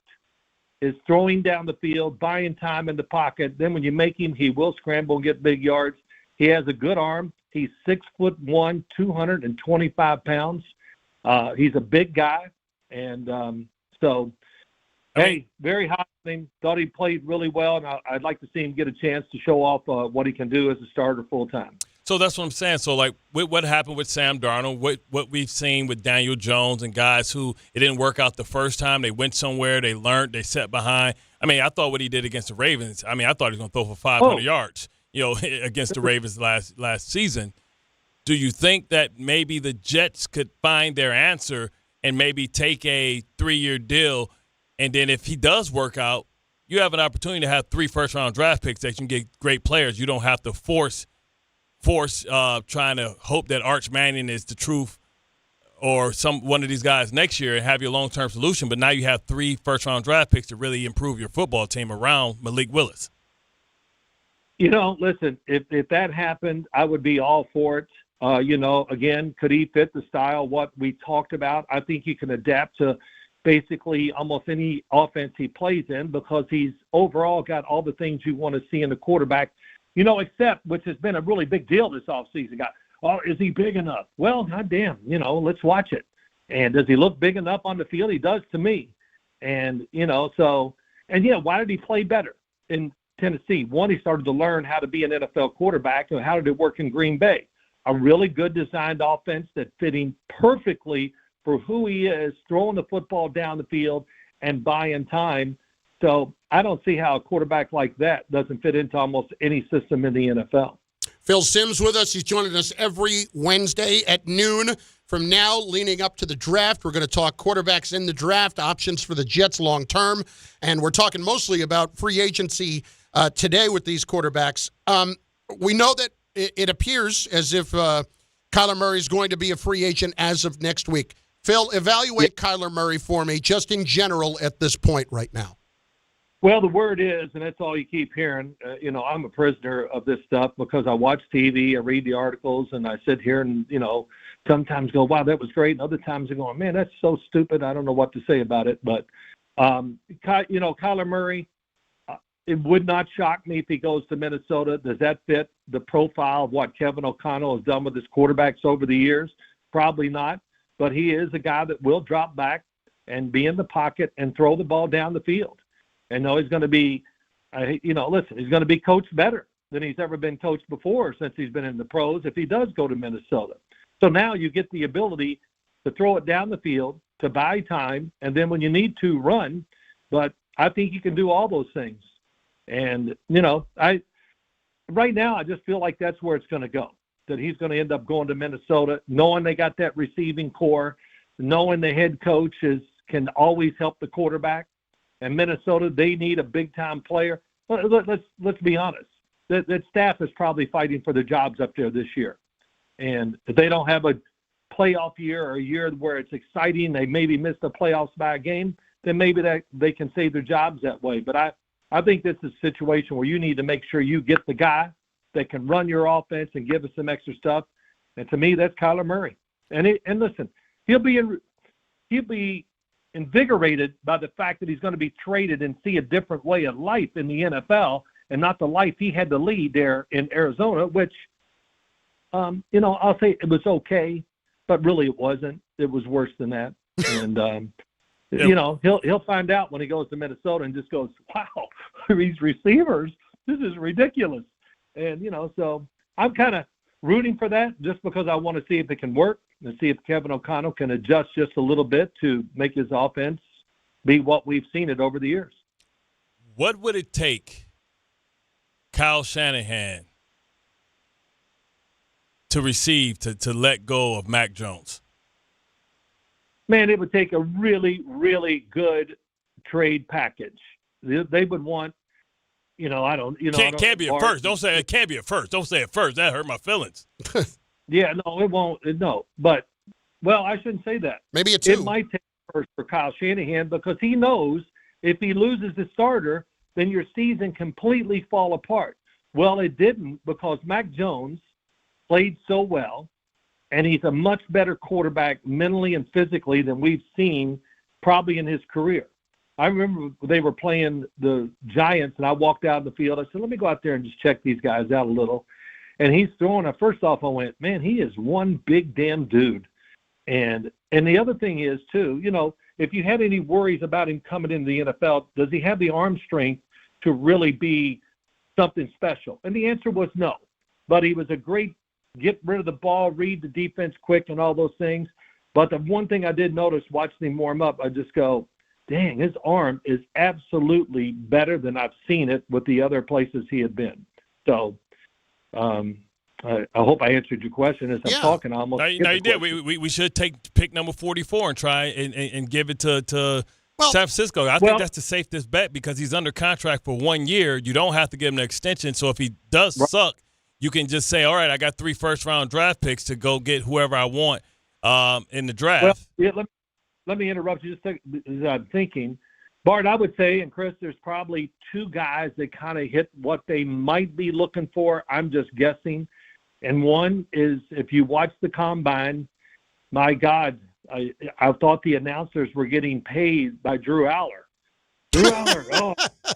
Speaker 10: is throwing down the field, buying time in the pocket. Then when you make him, he will scramble and get big yards. He has a good arm. He's 6'1", 225 pounds. He's a big guy. And hey, very high on him. Thought he played really well, and I'd like to see him get a chance to show off what he can do as a starter full-time.
Speaker 2: So that's what I'm saying. So, like, what happened with Sam Darnold, what we've seen with Daniel Jones and guys who it didn't work out the first time. They went somewhere, they learned, they set behind. I mean, I thought what he did against the Ravens, I thought he was going to throw for 500 yards, against the Ravens last season. Do you think that maybe the Jets could find their answer and maybe take a 3-year deal, and then if he does work out, you have an opportunity to have 3 first-round draft picks that you can get great players. You don't have to force trying to hope that Arch Manning is the truth or one of these guys next year and have your long-term solution. But now you have 3 first-round draft picks to really improve your football team around Malik Willis.
Speaker 10: Listen, if that happened, I would be all for it. Again, could he fit the style, what we talked about? I think he can adapt to basically almost any offense he plays in because he's overall got all the things you want to see in the quarterback, except, which has been a really big deal this offseason. Is he big enough? Well, goddamn, let's watch it. And does he look big enough on the field? He does to me. And, why did he play better in Tennessee? One, he started to learn how to be an NFL quarterback and how did it work in Green Bay. A really good designed offense that fit him perfectly for who he is, throwing the football down the field and buying time. So I don't see how a quarterback like that doesn't fit into almost any system in the NFL.
Speaker 1: Phil Simms with us. He's joining us every Wednesday at noon. From now, leading up to the draft, we're going to talk quarterbacks in the draft, options for the Jets long term, and we're talking mostly about free agency today with these quarterbacks. We know that it appears as if Kyler Murray is going to be a free agent as of next week. Phil, evaluate Kyler Murray for me, just in general at this point right now.
Speaker 10: Well, the word is, and that's all you keep hearing, I'm a prisoner of this stuff because I watch TV, I read the articles, and I sit here and, sometimes go, wow, that was great. And other times I go, man, that's so stupid. I don't know what to say about it. But, Kyler Murray, it would not shock me if he goes to Minnesota. Does that fit the profile of what Kevin O'Connell has done with his quarterbacks over the years? Probably not. But he is a guy that will drop back and be in the pocket and throw the ball down the field. And he's going to be, he's going to be coached better than he's ever been coached before since he's been in the pros if he does go to Minnesota. So now you get the ability to throw it down the field, to buy time, and then when you need to, run. But I think you can do all those things. And, right now I just feel like that's where it's going to go, that he's going to end up going to Minnesota, knowing they got that receiving core, knowing the head coach can always help the quarterback. And Minnesota, they need a big-time player. Let's be honest. That staff is probably fighting for their jobs up there this year. And if they don't have a playoff year or a year where it's exciting, they maybe miss the playoffs by a game, then maybe that they can save their jobs that way. But I think this is a situation where you need to make sure you get the guy that can run your offense and give us some extra stuff. And to me, that's Kyler Murray. And listen, he'll be invigorated by the fact that he's going to be traded and see a different way of life in the NFL and not the life he had to lead there in Arizona, which, I'll say it was okay, but really it wasn't. It was worse than that. And, he'll find out when he goes to Minnesota and just goes, wow, these receivers, this is ridiculous. And, so I'm kind of rooting for that just because I want to see if it can work and see if Kevin O'Connell can adjust just a little bit to make his offense be what we've seen it over the years.
Speaker 2: What would it take Kyle Shanahan to receive to let go of Mac Jones?
Speaker 10: Man, it would take a really, really good trade package. They would want,
Speaker 2: can't be a first. Don't say it can't be a first. Don't say it first. That hurt my feelings.
Speaker 10: Yeah, no, it won't. No, but I shouldn't say that.
Speaker 1: Maybe a two.
Speaker 10: It might take first for Kyle Shanahan because he knows if he loses the starter, then your season completely fall apart. Well, it didn't because Mac Jones played so well, and he's a much better quarterback mentally and physically than we've seen probably in his career. I remember they were playing the Giants, and I walked out in the field. I said, let me go out there and just check these guys out a little. And he's throwing – first off, I went, man, he is one big damn dude. And the other thing is, too, if you had any worries about him coming into the NFL, does he have the arm strength to really be something special? And the answer was no. But he was a great get rid of the ball, read the defense quick, and all those things. But the one thing I did notice watching him warm up, I just go, dang, his arm is absolutely better than I've seen it with the other places he had been. So I hope I answered your question as I'm talking. I almost
Speaker 2: no, you did. We should take pick number 44 and try and give it to San Francisco. I think that's the safest bet because he's under contract for 1 year. You don't have to give him an extension. So if he does suck, you can just say, all right, I got 3 first-round draft picks to go get whoever I want in the draft.
Speaker 10: Well, let me interrupt you just as I'm thinking. Bart, I would say, and Chris, there's probably 2 guys that kind of hit what they might be looking for. I'm just guessing. And one is, if you watch the Combine, my God, I thought the announcers were getting paid by Drew Aller. Drew Aller,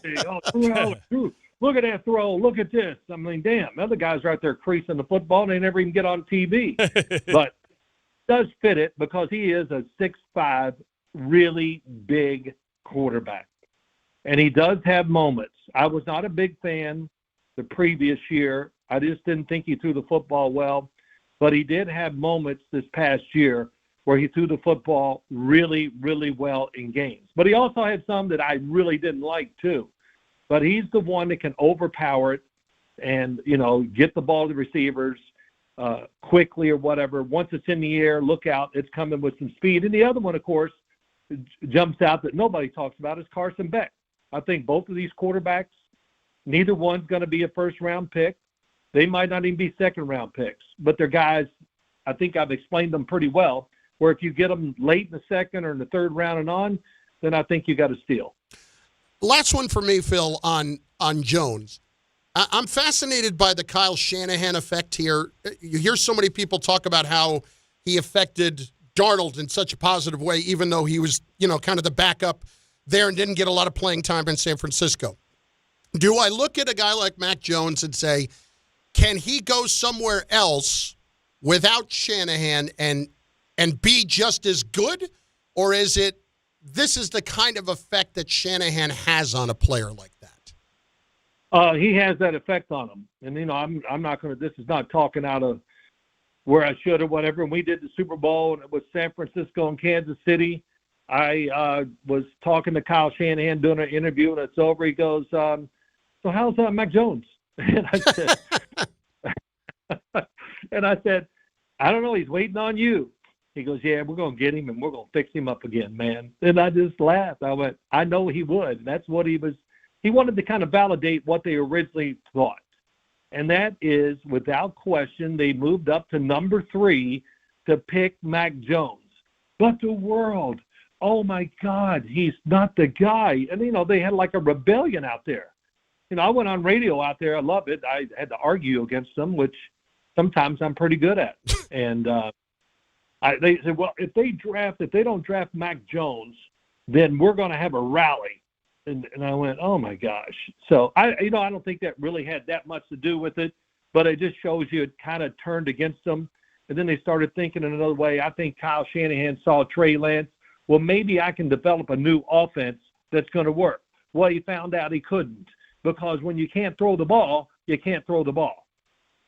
Speaker 10: Drew Aller, Drew. Look at that throw. Look at this. I mean, damn, the other guys are out there creasing the football, and they never even get on TV. But does fit it because he is a 6'5", really big quarterback. And he does have moments. I was not a big fan the previous year. I just didn't think he threw the football well. But he did have moments this past year where he threw the football really, really well in games. But he also had some that I really didn't like too. But he's the one that can overpower it and, get the ball to receivers quickly or whatever. Once it's in the air, look out, it's coming with some speed. And the other one, of course, jumps out that nobody talks about is Carson Beck. I think both of these quarterbacks, neither one's going to be a first-round pick. They might not even be second-round picks. But they're guys, I think I've explained them pretty well, where if you get them late in the second or in the third round and on, then I think you got to steal.
Speaker 1: Last one for me, Phil, on Jones. I'm fascinated by the Kyle Shanahan effect here. You hear so many people talk about how he affected Darnold in such a positive way, even though he was, kind of the backup there and didn't get a lot of playing time in San Francisco. Do I look at a guy like Mac Jones and say, can he go somewhere else without Shanahan and be just as good? Or is it this is the kind of effect that Shanahan has on a player like that?
Speaker 10: He has that effect on him. And, I'm not going to – this is not talking out of where I should or whatever. When we did the Super Bowl and it was San Francisco and Kansas City, I was talking to Kyle Shanahan doing an interview, and it's over. He goes, so how's Mac Jones? And I said, I don't know. He's waiting on you. He goes, yeah, we're going to get him, and we're going to fix him up again, man. And I just laughed. I went, I know he would. That's what he was. He wanted to kind of validate what they originally thought. And that is, without question, they moved up to number 3 to pick Mac Jones. But the world, oh, my God, he's not the guy. And, they had like a rebellion out there. I went on radio out there. I love it. I had to argue against them, which sometimes I'm pretty good at. And they said, well, if they don't draft Mac Jones, then we're going to have a rally. And I went, oh, my gosh. So, I don't think that really had that much to do with it, but it just shows you it kind of turned against them. And then they started thinking in another way. I think Kyle Shanahan saw Trey Lance. Well, maybe I can develop a new offense that's going to work. Well, he found out he couldn't because when you can't throw the ball, you can't throw the ball.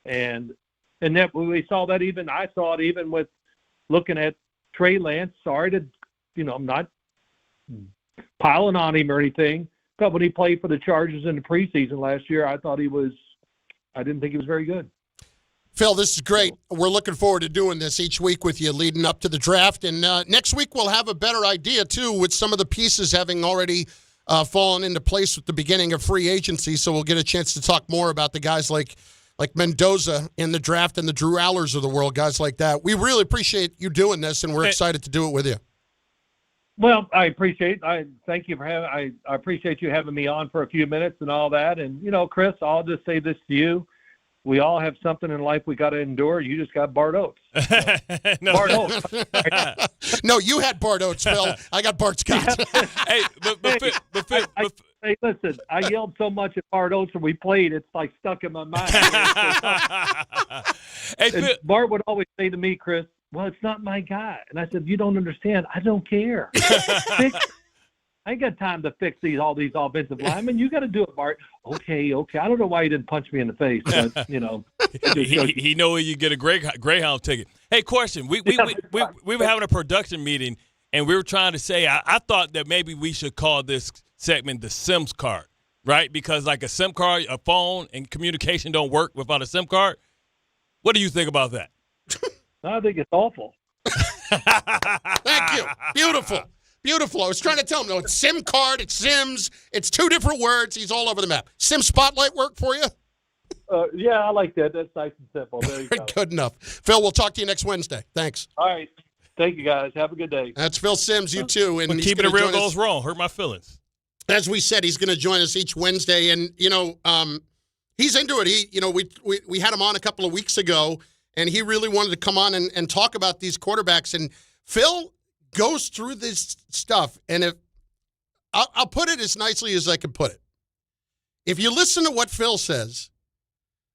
Speaker 10: And that we saw that I saw it even with looking at Trey Lance. Sorry to, I'm not piling on him or anything, but when he played for the Chargers in the preseason last year, I didn't think he was very good.
Speaker 1: Phil, this is great. We're looking forward to doing this each week with you leading up to the draft. And next week we'll have a better idea, too, with some of the pieces having already fallen into place with the beginning of free agency. So we'll get a chance to talk more about the guys like Mendoza in the draft and the Drew Allers of the world, guys like that. We really appreciate you doing this, and we're excited to do it with you.
Speaker 10: Well, I thank you for I appreciate you having me on for a few minutes and all that. And, Chris, I'll just say this to you. we all have something in life we got to endure. You just got Bart Oates.
Speaker 2: No.
Speaker 10: Bart Oates.
Speaker 1: No, you had Bart Oates, Phil. I got Bart Scott.
Speaker 2: Hey,
Speaker 10: Hey, listen, I yelled so much at Bart Oates when we played, it's like stuck in my mind.
Speaker 2: Hey,
Speaker 10: Bart would always say to me, Chris, well, it's not my guy. And I said, you don't understand. I don't care. I ain't got time to fix all these offensive linemen. You got to do it, Bart. Okay. I don't know why you didn't punch me in the face, but
Speaker 2: he know where you get a Greyhound ticket. Hey, question: we were having a production meeting, and we were trying to say I thought that maybe we should call this segment the Sims card, right? Because like a SIM card, a phone, and communication don't work without a SIM card. What do you think about that?
Speaker 10: I think it's awful.
Speaker 1: Thank you. Beautiful. I was trying to tell him, no, it's SIM card, it's Sims, it's two different words. He's all over the map. Sim Spotlight work for you?
Speaker 10: Yeah, I like that. That's nice and simple. There you go.
Speaker 1: Good enough. Phil, we'll talk to you next Wednesday. Thanks.
Speaker 10: All right. Thank you, guys. Have a good day.
Speaker 1: That's Phil Sims, you too. And
Speaker 2: keeping it real goes wrong. Hurt my feelings.
Speaker 1: As we said, he's going to join us each Wednesday. And, he's into it. We had him on a couple of weeks ago, and he really wanted to come on and talk about these quarterbacks. And Phil goes through this stuff, and if I'll put it as nicely as I can put it. If you listen to what Phil says,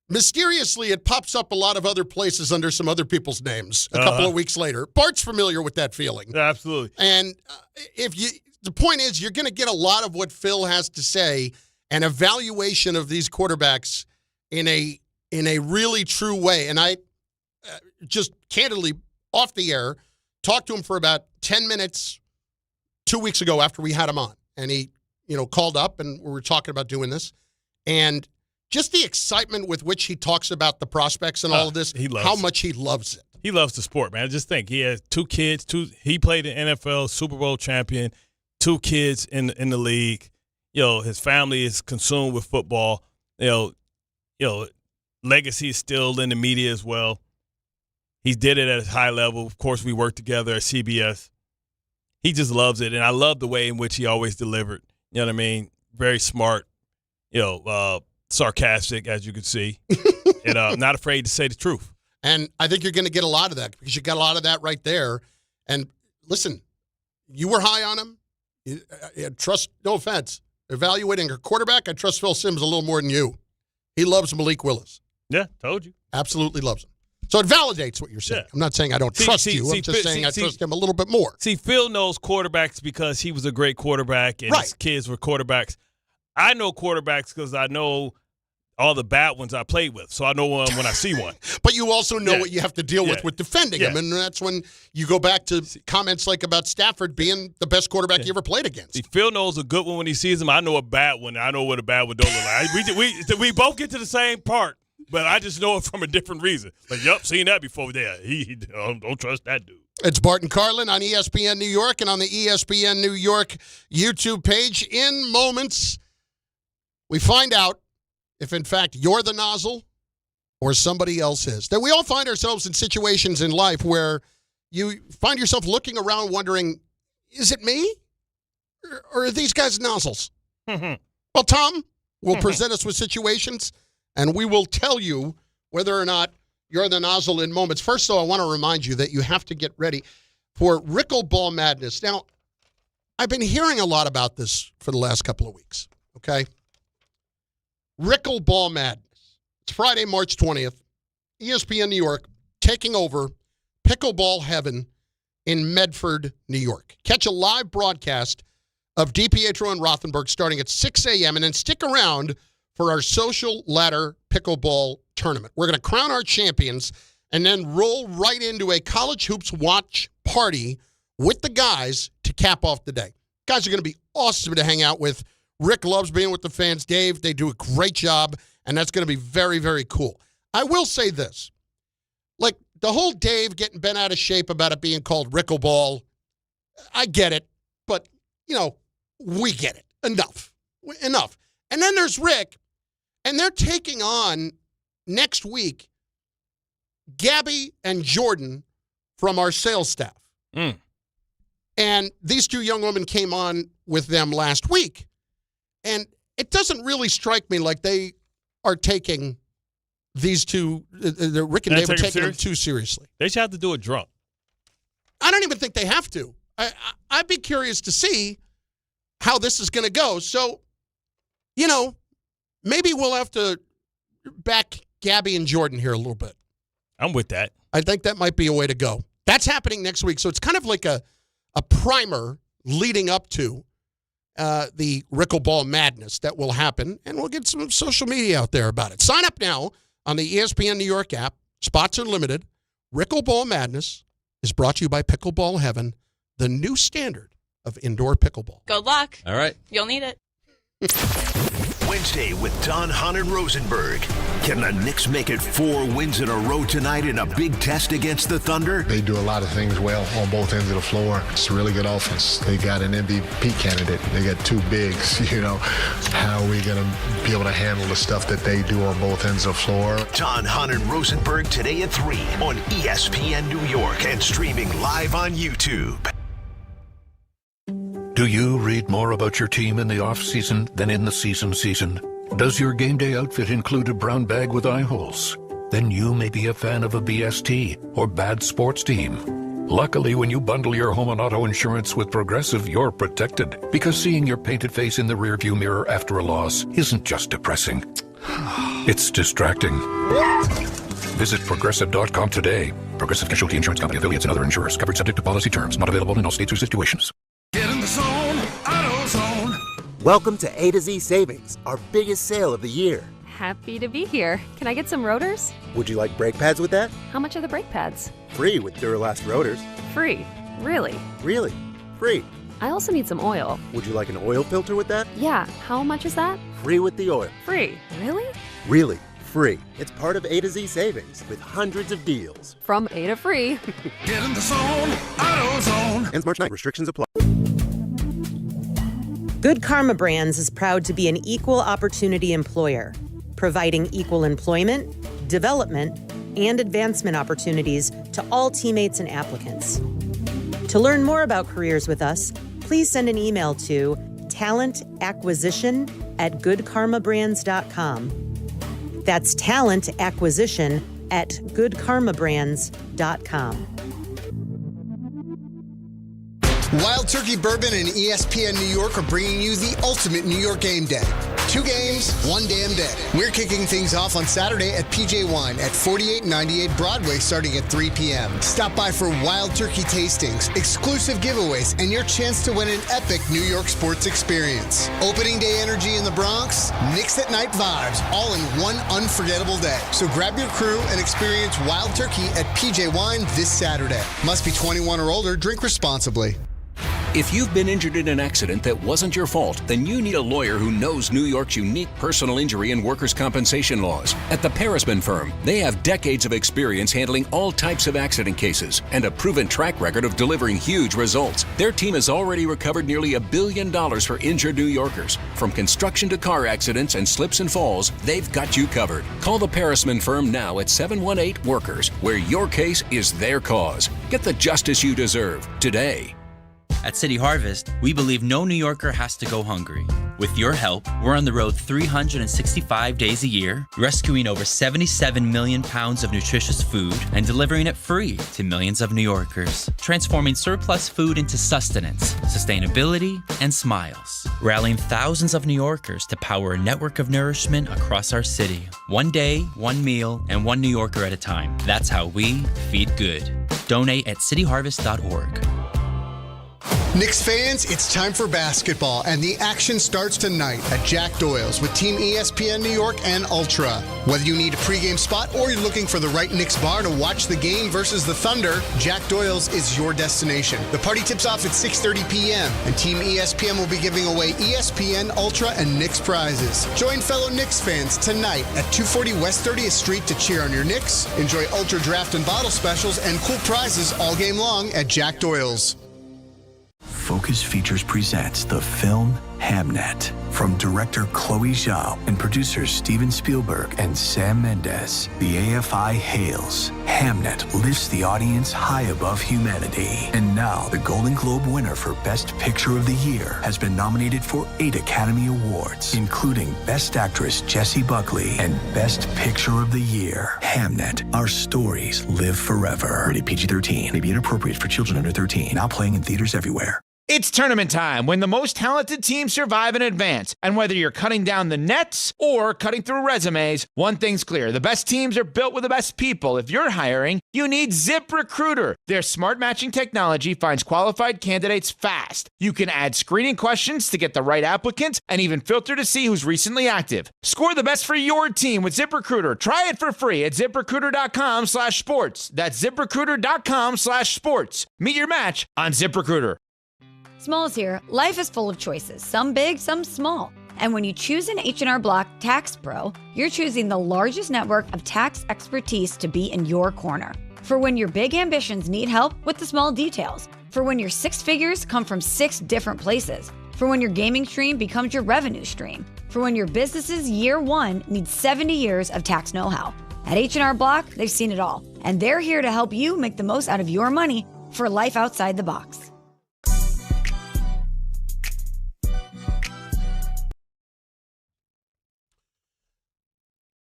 Speaker 1: mysteriously it pops up a lot of other places under some other people's names a couple of weeks later. Bart's familiar with that feeling.
Speaker 2: Yeah, absolutely.
Speaker 1: And the point is, you're going to get a lot of what Phil has to say, an evaluation of these quarterbacks in a really true way. And I just candidly, off the air, talked to him for about 10 minutes 2 weeks ago after we had him on. And he, called up and we were talking about doing this. And just the excitement with which he talks about the prospects and all of this, how much he loves it.
Speaker 2: He loves the sport, man. Just think, he has 2 kids. He played in NFL, Super Bowl champion, 2 kids in the league. His family is consumed with football. Legacy is still in the media as well. He did it at a high level. Of course, we worked together at CBS. He just loves it, and I love the way in which he always delivered. You know what I mean? Very smart, sarcastic, as you can see, and not afraid to say the truth.
Speaker 1: And I think you're going to get a lot of that because you got a lot of that right there. And listen, you were high on him. Trust, no offense, evaluating a quarterback, I trust Phil Sims a little more than you. He loves Malik Willis.
Speaker 2: Yeah, told you.
Speaker 1: Absolutely loves him. So it validates what you're saying. Yeah. I'm not saying I don't trust you. I'm just saying I trust him a little bit more.
Speaker 2: See, Phil knows quarterbacks because he was a great quarterback and his kids were quarterbacks. I know quarterbacks because I know all the bad ones I played with, so I know one when I see one.
Speaker 1: But you also know what you have to deal with defending him, and that's when you go back to comments like about Stafford being the best quarterback you ever played against.
Speaker 2: See, Phil knows a good one when he sees him. I know a bad one. I know what a bad one don't look like. We both get to the same part. But I just know it from a different reason. Like, yep, seen that before. Yeah, he don't trust that dude.
Speaker 1: It's Bart and Carlin on ESPN New York and on the ESPN New York YouTube page. In moments, we find out if, in fact, you're the nozzle or somebody else is. That we all find ourselves in situations in life where you find yourself looking around wondering, is it me? Or are these guys nozzles? Well, Tom will present us with situations, and we will tell you whether or not you're the nozzle in moments. First, though, I want to remind you that you have to get ready for Rickleball Madness. Now, I've been hearing a lot about this for the last couple of weeks, okay? Rickleball Madness. It's Friday, March 20th. ESPN New York taking over pickleball heaven in Medford, New York. Catch a live broadcast of DiPietro and Rothenberg starting at 6 a.m. and then stick around for our social ladder pickleball tournament. We're going to crown our champions and then roll right into a college hoops watch party with the guys to cap off the day. Guys are going to be awesome to hang out with. Rick loves being with the fans. Dave, they do a great job, and that's going to be very, very cool. I will say this. Like, the whole Dave getting bent out of shape about it being called Rickleball, I get it, but, we get it. Enough. And then there's Rick, and they're taking on next week Gabby and Jordan from our sales staff. And these two young women came on with them last week. And it doesn't really strike me like they are taking these two, Rick and Dave, are taking them too seriously.
Speaker 2: They should have to do it drunk.
Speaker 1: I don't even think they have to. I'd be curious to see how this is going to go. So, maybe we'll have to back Gabby and Jordan here a little bit.
Speaker 2: I'm with that.
Speaker 1: I think that might be a way to go. That's happening next week. So it's kind of like a primer leading up to the Rickleball madness that will happen, and we'll get some social media out there about it. Sign up now on the ESPN New York app. Spots are limited. Rickleball madness is brought to you by Pickleball Heaven, the new standard of indoor pickleball.
Speaker 4: Good luck.
Speaker 18: All right.
Speaker 4: You'll need it.
Speaker 11: Wednesday with Don Hahn and Rosenberg. Can the Knicks make it 4 wins in a row tonight in a big test against the Thunder?
Speaker 19: They do a lot of things well on both ends of the floor. It's a really good offense. They got an MVP candidate. They got 2 bigs, How are we going to be able to handle the stuff that they do on both ends of the floor?
Speaker 11: Don Hahn and Rosenberg today at 3 on ESPN New York and streaming live on YouTube.
Speaker 22: Do you read more about your team in the off-season than in the season? Does your game day outfit include a brown bag with eye holes? Then you may be a fan of a BST or bad sports team. Luckily, when you bundle your home and auto insurance with Progressive, you're protected. Because seeing your painted face in the rearview mirror after a loss isn't just depressing. It's distracting. Visit Progressive.com today. Progressive Casualty Insurance Company, affiliates, and other insurers. Covered subject to policy terms. Not available in all states or situations.
Speaker 23: Get in the zone, AutoZone.
Speaker 24: Welcome to A to Z Savings, our biggest sale of the year.
Speaker 27: Happy to be here. Can I get some rotors?
Speaker 24: Would you like brake pads with that?
Speaker 27: How much are the brake pads?
Speaker 24: Free with Duralast rotors.
Speaker 27: Free? Really?
Speaker 24: Really? Free.
Speaker 27: I also need some oil.
Speaker 24: Would you like an oil filter with that?
Speaker 27: Yeah. How much is that?
Speaker 24: Free with the oil.
Speaker 27: Free? Really?
Speaker 24: Really. Free. It's part of A to Z Savings with hundreds of deals.
Speaker 27: From A to free.
Speaker 23: Get in the zone, AutoZone.
Speaker 24: Ends March 9th. Restrictions apply.
Speaker 28: Good Karma Brands is proud to be an equal opportunity employer, providing equal employment, development, and advancement opportunities to all teammates and applicants. To learn more about careers with us, please send an email to talentacquisition@goodkarmabrands.com. That's talentacquisition@goodkarmabrands.com.
Speaker 7: Wild Turkey Bourbon and ESPN New York are bringing you the ultimate New York game day. 2 games, 1 damn day. We're kicking things off on Saturday at PJ Wine at 4898 Broadway starting at 3 p.m. Stop by for Wild Turkey tastings, exclusive giveaways, and your chance to win an epic New York sports experience. Opening day energy in the Bronx, Knicks at night vibes, all in one unforgettable day. So grab your crew and experience Wild Turkey at PJ Wine this Saturday. Must be 21 or older. Drink responsibly.
Speaker 29: If you've been injured in an accident that wasn't your fault, then you need a lawyer who knows New York's unique personal injury and workers' compensation laws. At the Parisman Firm, they have decades of experience handling all types of accident cases and a proven track record of delivering huge results. Their team has already recovered nearly $1 billion for injured New Yorkers. From construction to car accidents and slips and falls, they've got you covered. Call the Parisman Firm now at 718-WORKERS, where your case is their cause. Get the justice you deserve today.
Speaker 30: At City Harvest, we believe no New Yorker has to go hungry. With your help, we're on the road 365 days a year, rescuing over 77 million pounds of nutritious food and delivering it free to millions of New Yorkers, transforming surplus food into sustenance, sustainability, and smiles, rallying thousands of New Yorkers to power a network of nourishment across our city. 1 day, 1 meal, and 1 New Yorker at a time. That's how we feed good. Donate at cityharvest.org.
Speaker 7: Knicks fans, it's time for basketball, and the action starts tonight at Jack Doyle's with Team ESPN New York and Ultra. Whether you need a pregame spot or you're looking for the right Knicks bar to watch the game versus the Thunder, Jack Doyle's is your destination. The party tips off at 6:30 p.m., and Team ESPN will be giving away ESPN, Ultra, and Knicks prizes. Join fellow Knicks fans tonight at 240 West 30th Street to cheer on your Knicks, enjoy Ultra draft and bottle specials, and cool prizes all game long at Jack Doyle's.
Speaker 4: Focus Features presents the film Hamnet. From director Chloe Zhao and producers Steven Spielberg and Sam Mendes, the AFI hails. Hamnet lifts the audience high above humanity. And now, the Golden Globe winner for Best Picture of the Year has been nominated for 8 Academy Awards, including Best Actress Jessie Buckley and Best Picture of the Year. Hamnet, our stories live forever. Rated PG-13, may be inappropriate for children under 13. Now playing in theaters everywhere.
Speaker 5: It's tournament time when the most talented teams survive and advance. And whether you're cutting down the nets or cutting through resumes, one thing's clear. The best teams are built with the best people. If you're hiring, you need ZipRecruiter. Their smart matching technology finds qualified candidates fast. You can add screening questions to get the right applicants and even filter to see who's recently active. Score the best for your team with ZipRecruiter. Try it for free at ZipRecruiter.com/sports. That's ZipRecruiter.com/sports. Meet your match on ZipRecruiter.
Speaker 6: Smalls here. Life is full of choices, some big, some small. And when you choose an H&R Block Tax Pro, you're choosing the largest network of tax expertise to be in your corner. For when your big ambitions need help with the small details. For when your 6 figures come from 6 different places. For when your gaming stream becomes your revenue stream. For when your business's year 1 needs 70 years of tax know-how. At H&R Block, they've seen it all. And they're here to help you make the most out of your money for life outside the box.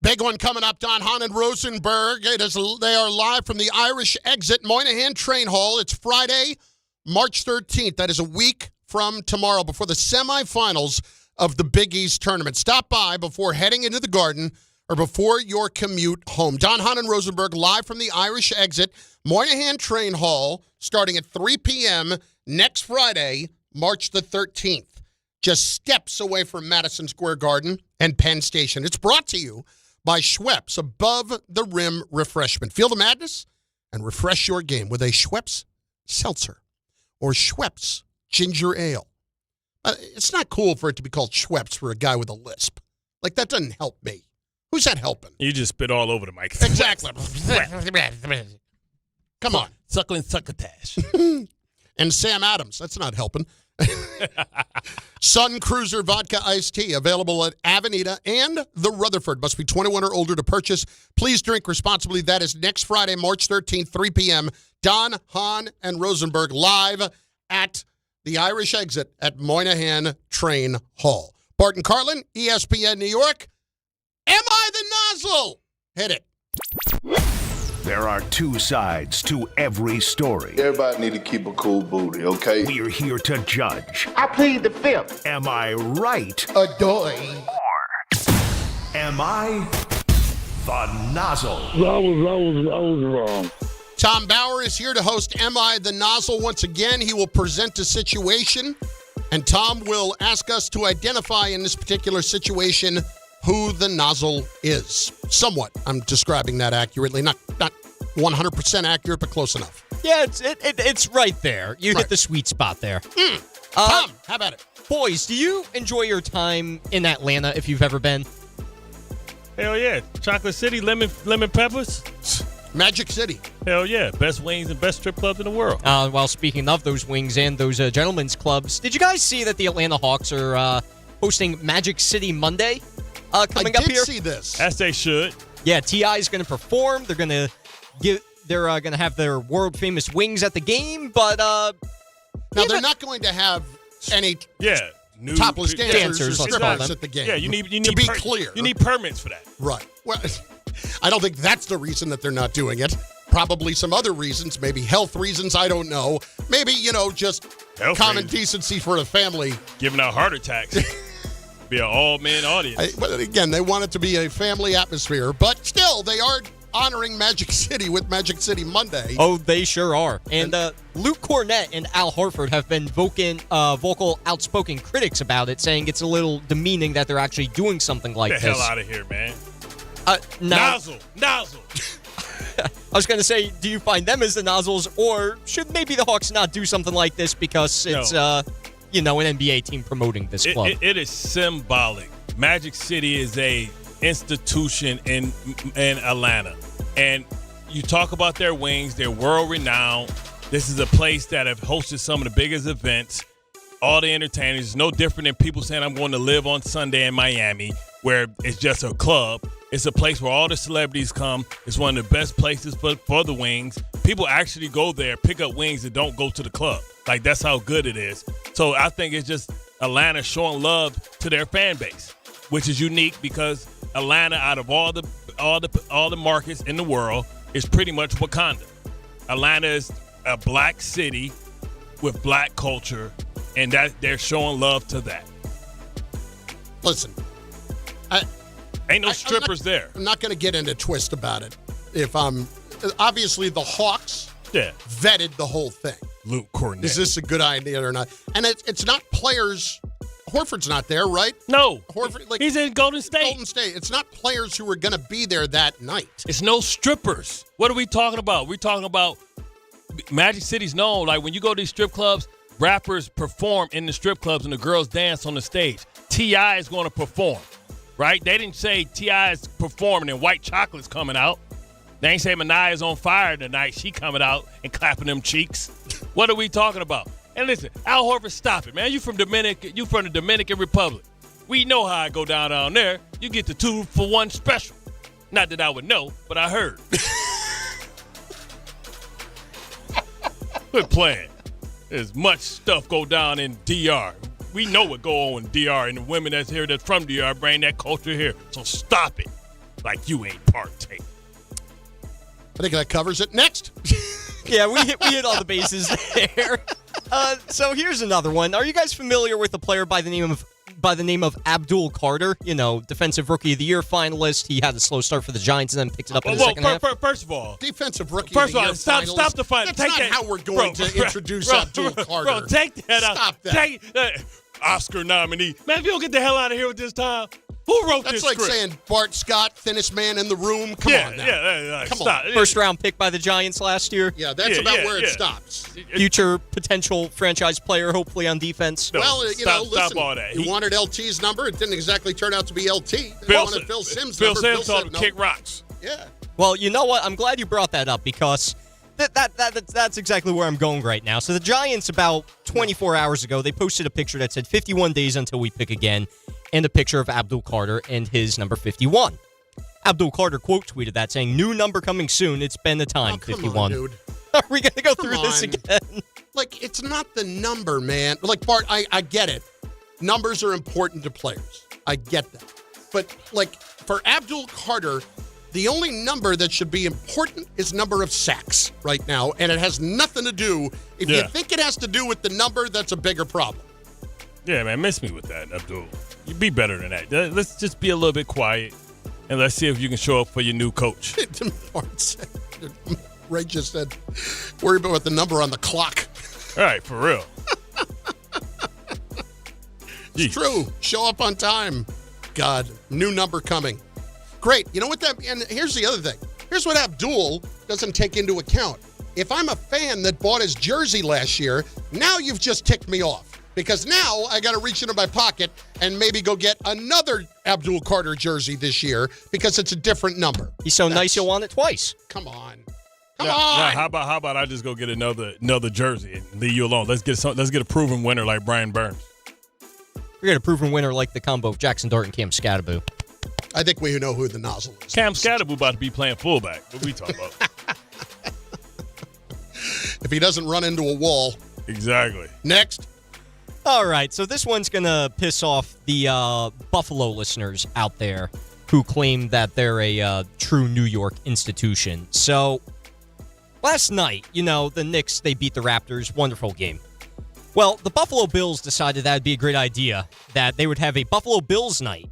Speaker 1: Big one coming up, Don Hahn and Rosenberg. They are live from the Irish Exit Moynihan Train Hall. It's Friday, March 13th. That is a week from tomorrow before the semifinals of the Big East tournament. Stop by before heading into the Garden or before your commute home. Don Hahn and Rosenberg live from the Irish Exit Moynihan Train Hall starting at 3 p.m. next Friday, March the 13th. Just steps away from Madison Square Garden and Penn Station. It's brought to you by Schweppes Above the Rim Refreshment. Feel the madness and refresh your game with a Schweppes Seltzer or Schweppes Ginger Ale. It's not cool for it to be called Schweppes for a guy with a lisp. Like, that doesn't help me. Who's that helping?
Speaker 2: You just spit all over the mic.
Speaker 1: Exactly. Come on.
Speaker 2: Suckling succotash.
Speaker 1: And Sam Adams. That's not helping. Sun Cruiser Vodka Iced Tea, available at Avenida and the Rutherford. Must be 21 or older to purchase. Please drink responsibly. That is next Friday, March 13th, 3 p.m. Don, Hahn, and Rosenberg live at the Irish Exit at Moynihan Train Hall. Bart and Carlin, ESPN New York. Am I the Nozzle? Hit it.
Speaker 11: There are 2 sides to every story.
Speaker 8: Everybody need to keep a cool booty, okay?
Speaker 11: We're here to judge.
Speaker 8: I plead the fifth.
Speaker 11: Am I right?
Speaker 8: Adoy.
Speaker 11: Or am I the Nozzle?
Speaker 8: I was wrong.
Speaker 1: Tom Bauer is here to host Am I the Nozzle once again. He will present a situation, and Tom will ask us to identify in this particular situation who the nozzle is. Somewhat. I'm describing that accurately. Not 100% accurate, but close enough.
Speaker 9: Yeah, it's right there. You hit the sweet spot there.
Speaker 1: Tom, how about it?
Speaker 9: Boys, do you enjoy your time in Atlanta if you've ever been?
Speaker 2: Hell yeah. Chocolate City, lemon peppers.
Speaker 1: Magic City.
Speaker 2: Hell yeah. Best wings and best strip clubs in the world.
Speaker 9: Well, speaking of those wings and those gentlemen's clubs, did you guys see that the Atlanta Hawks are hosting Magic City Monday? Coming up here.
Speaker 1: I did see this.
Speaker 2: As they should.
Speaker 9: Yeah, T.I. is going to perform. They're going to have their world famous wings at the game, but
Speaker 1: now they're not going to have any topless dancers or strippers at the game.
Speaker 2: Yeah, you need
Speaker 1: to be clear.
Speaker 2: You need permits for that.
Speaker 1: Right. Well, I don't think that's the reason that they're not doing it. Probably some other reasons, maybe health reasons, I don't know. Maybe, just
Speaker 2: health
Speaker 1: common
Speaker 2: reasons.
Speaker 1: Decency for the family.
Speaker 2: Giving out heart attacks. Be an all-man audience.
Speaker 1: But again, they want it to be a family atmosphere, but still, they are honoring Magic City with Magic City Monday.
Speaker 9: Oh, they sure are. And Luke Cornett and Al Horford have been vocal, outspoken critics about it, saying it's a little demeaning that they're actually doing something like this.
Speaker 2: Get the hell out of here, man.
Speaker 9: Nozzle.
Speaker 2: I
Speaker 9: was going to say, do you find them as the nozzles, or should maybe the Hawks not do something like this because it's an NBA team promoting this club?
Speaker 2: It is symbolic. Magic City is a institution in Atlanta. And you talk about their wings, they're world-renowned. This is a place that have hosted some of the biggest events. all the entertainers. It's no different than people saying I'm going to live on Sunday in Miami, where it's just a club. It's a place where all the celebrities come. It's one of the best places for the wings. People actually go there, pick up wings, and don't go to the club. Like, that's how good it is. So I think it's just Atlanta showing love to their fan base, which is unique because Atlanta, out of all the markets in the world, is pretty much Wakanda. Atlanta is a black city with black culture, and that they're showing love to that.
Speaker 1: Listen,
Speaker 2: ain't no strippers there.
Speaker 1: I'm not going to get into twist about it. Obviously the Hawks vetted the whole thing.
Speaker 2: Luke Cornett.
Speaker 1: Is this a good idea or not? And it's not players. Horford's not there, right?
Speaker 2: No.
Speaker 1: Horford,
Speaker 2: he's in Golden State.
Speaker 1: Golden State. It's not players who are going to be there that night.
Speaker 2: It's no strippers. What are we talking about? We're talking about Magic City's known. Like, when you go to these strip clubs, rappers perform in the strip clubs and the girls dance on the stage. T.I. is going to perform, right? They didn't say T.I. is performing and White Chocolate's coming out. They ain't say Mania's on fire tonight. She coming out and clapping them cheeks. What are we talking about? And listen, Al Horford, stop it, man. You from the Dominican Republic. We know how I go down there. You get the 2-for-1 special. Not that I would know, but I heard. Quit playing. There's much stuff go down in DR. We know what go on in DR, and the women that's here that's from DR bring that culture here. So stop it. Like you ain't partake.
Speaker 1: I think that covers it. Next.
Speaker 9: Yeah, we hit all the bases there. So here's another one. Are you guys familiar with a player by the name of Abdul Carter? You know, Defensive Rookie of the Year finalist. He had a slow start for the Giants and then picked it up in the second half.
Speaker 2: First of all,
Speaker 1: Defensive Rookie of the Year finalist.
Speaker 2: Stop the fight.
Speaker 1: That's not how we're going to introduce Abdul Carter.
Speaker 2: Bro, take that out.
Speaker 1: Stop that.
Speaker 2: Oscar nominee. Man, if you don't get the hell out of here with this time. Who wrote this script?
Speaker 1: That's like saying Bart Scott, thinnest man in the room. Come on now. Come
Speaker 2: stop.
Speaker 1: on.
Speaker 9: First round pick by the Giants last year.
Speaker 1: Yeah, that's about where it stops.
Speaker 9: Future potential franchise player, hopefully on defense.
Speaker 1: No, well,
Speaker 2: stop
Speaker 1: listen,
Speaker 2: all that.
Speaker 1: He wanted LT's number. It didn't exactly turn out to be LT. They wanted Phil Simms' number.
Speaker 2: Phil Simms told him to kick rocks.
Speaker 1: Yeah.
Speaker 9: Well, you know what? I'm glad you brought that up because that's exactly where I'm going right now. So the Giants, about 24 hours ago, they posted a picture that said 51 days until we pick again, and a picture of Abdul Carter and his number 51. Abdul Carter quote tweeted that saying, "New number coming soon. It's been the time, 51.
Speaker 1: On, dude.
Speaker 9: Are we going to go through this again?
Speaker 1: Like, it's not the number, man. Like, Bart, I get it. Numbers are important to players. I get that. But, like, for Abdul Carter, the only number that should be important is number of sacks right now, and it has nothing to do. If you think it has to do with the number, that's a bigger problem.
Speaker 2: Yeah, man, miss me with that, Abdul. You be better than that. Let's just be a little bit quiet, and let's see if you can show up for your new coach.
Speaker 1: Ray just said, worry about the number on the clock.
Speaker 2: All right, for real.
Speaker 1: It's true. Show up on time. God, new number coming. Great. You know what and here's the other thing. Here's what Abdul doesn't take into account. If I'm a fan that bought his jersey last year, now you've just ticked me off. Because now I got to reach into my pocket and maybe go get another Abdul Carter jersey this year because it's a different number.
Speaker 9: He's so nice you'll want it twice.
Speaker 1: Come on.
Speaker 2: Come on. How about I just go get another jersey and leave you alone? Let's get a proven winner like Brian Burns.
Speaker 9: We're going to proven winner like the combo of Jackson Dart and Cam Scatterbo.
Speaker 1: I think we know who the Nozzle is.
Speaker 2: Cam Scatterbo about to be playing fullback. What we talking about?
Speaker 1: If he doesn't run into a wall.
Speaker 2: Exactly.
Speaker 1: Next.
Speaker 9: All right, so this one's going to piss off the Buffalo listeners out there who claim that they're a true New York institution. So last night, the Knicks, they beat the Raptors. Wonderful game. Well, the Buffalo Bills decided that would be a great idea, that they would have a Buffalo Bills night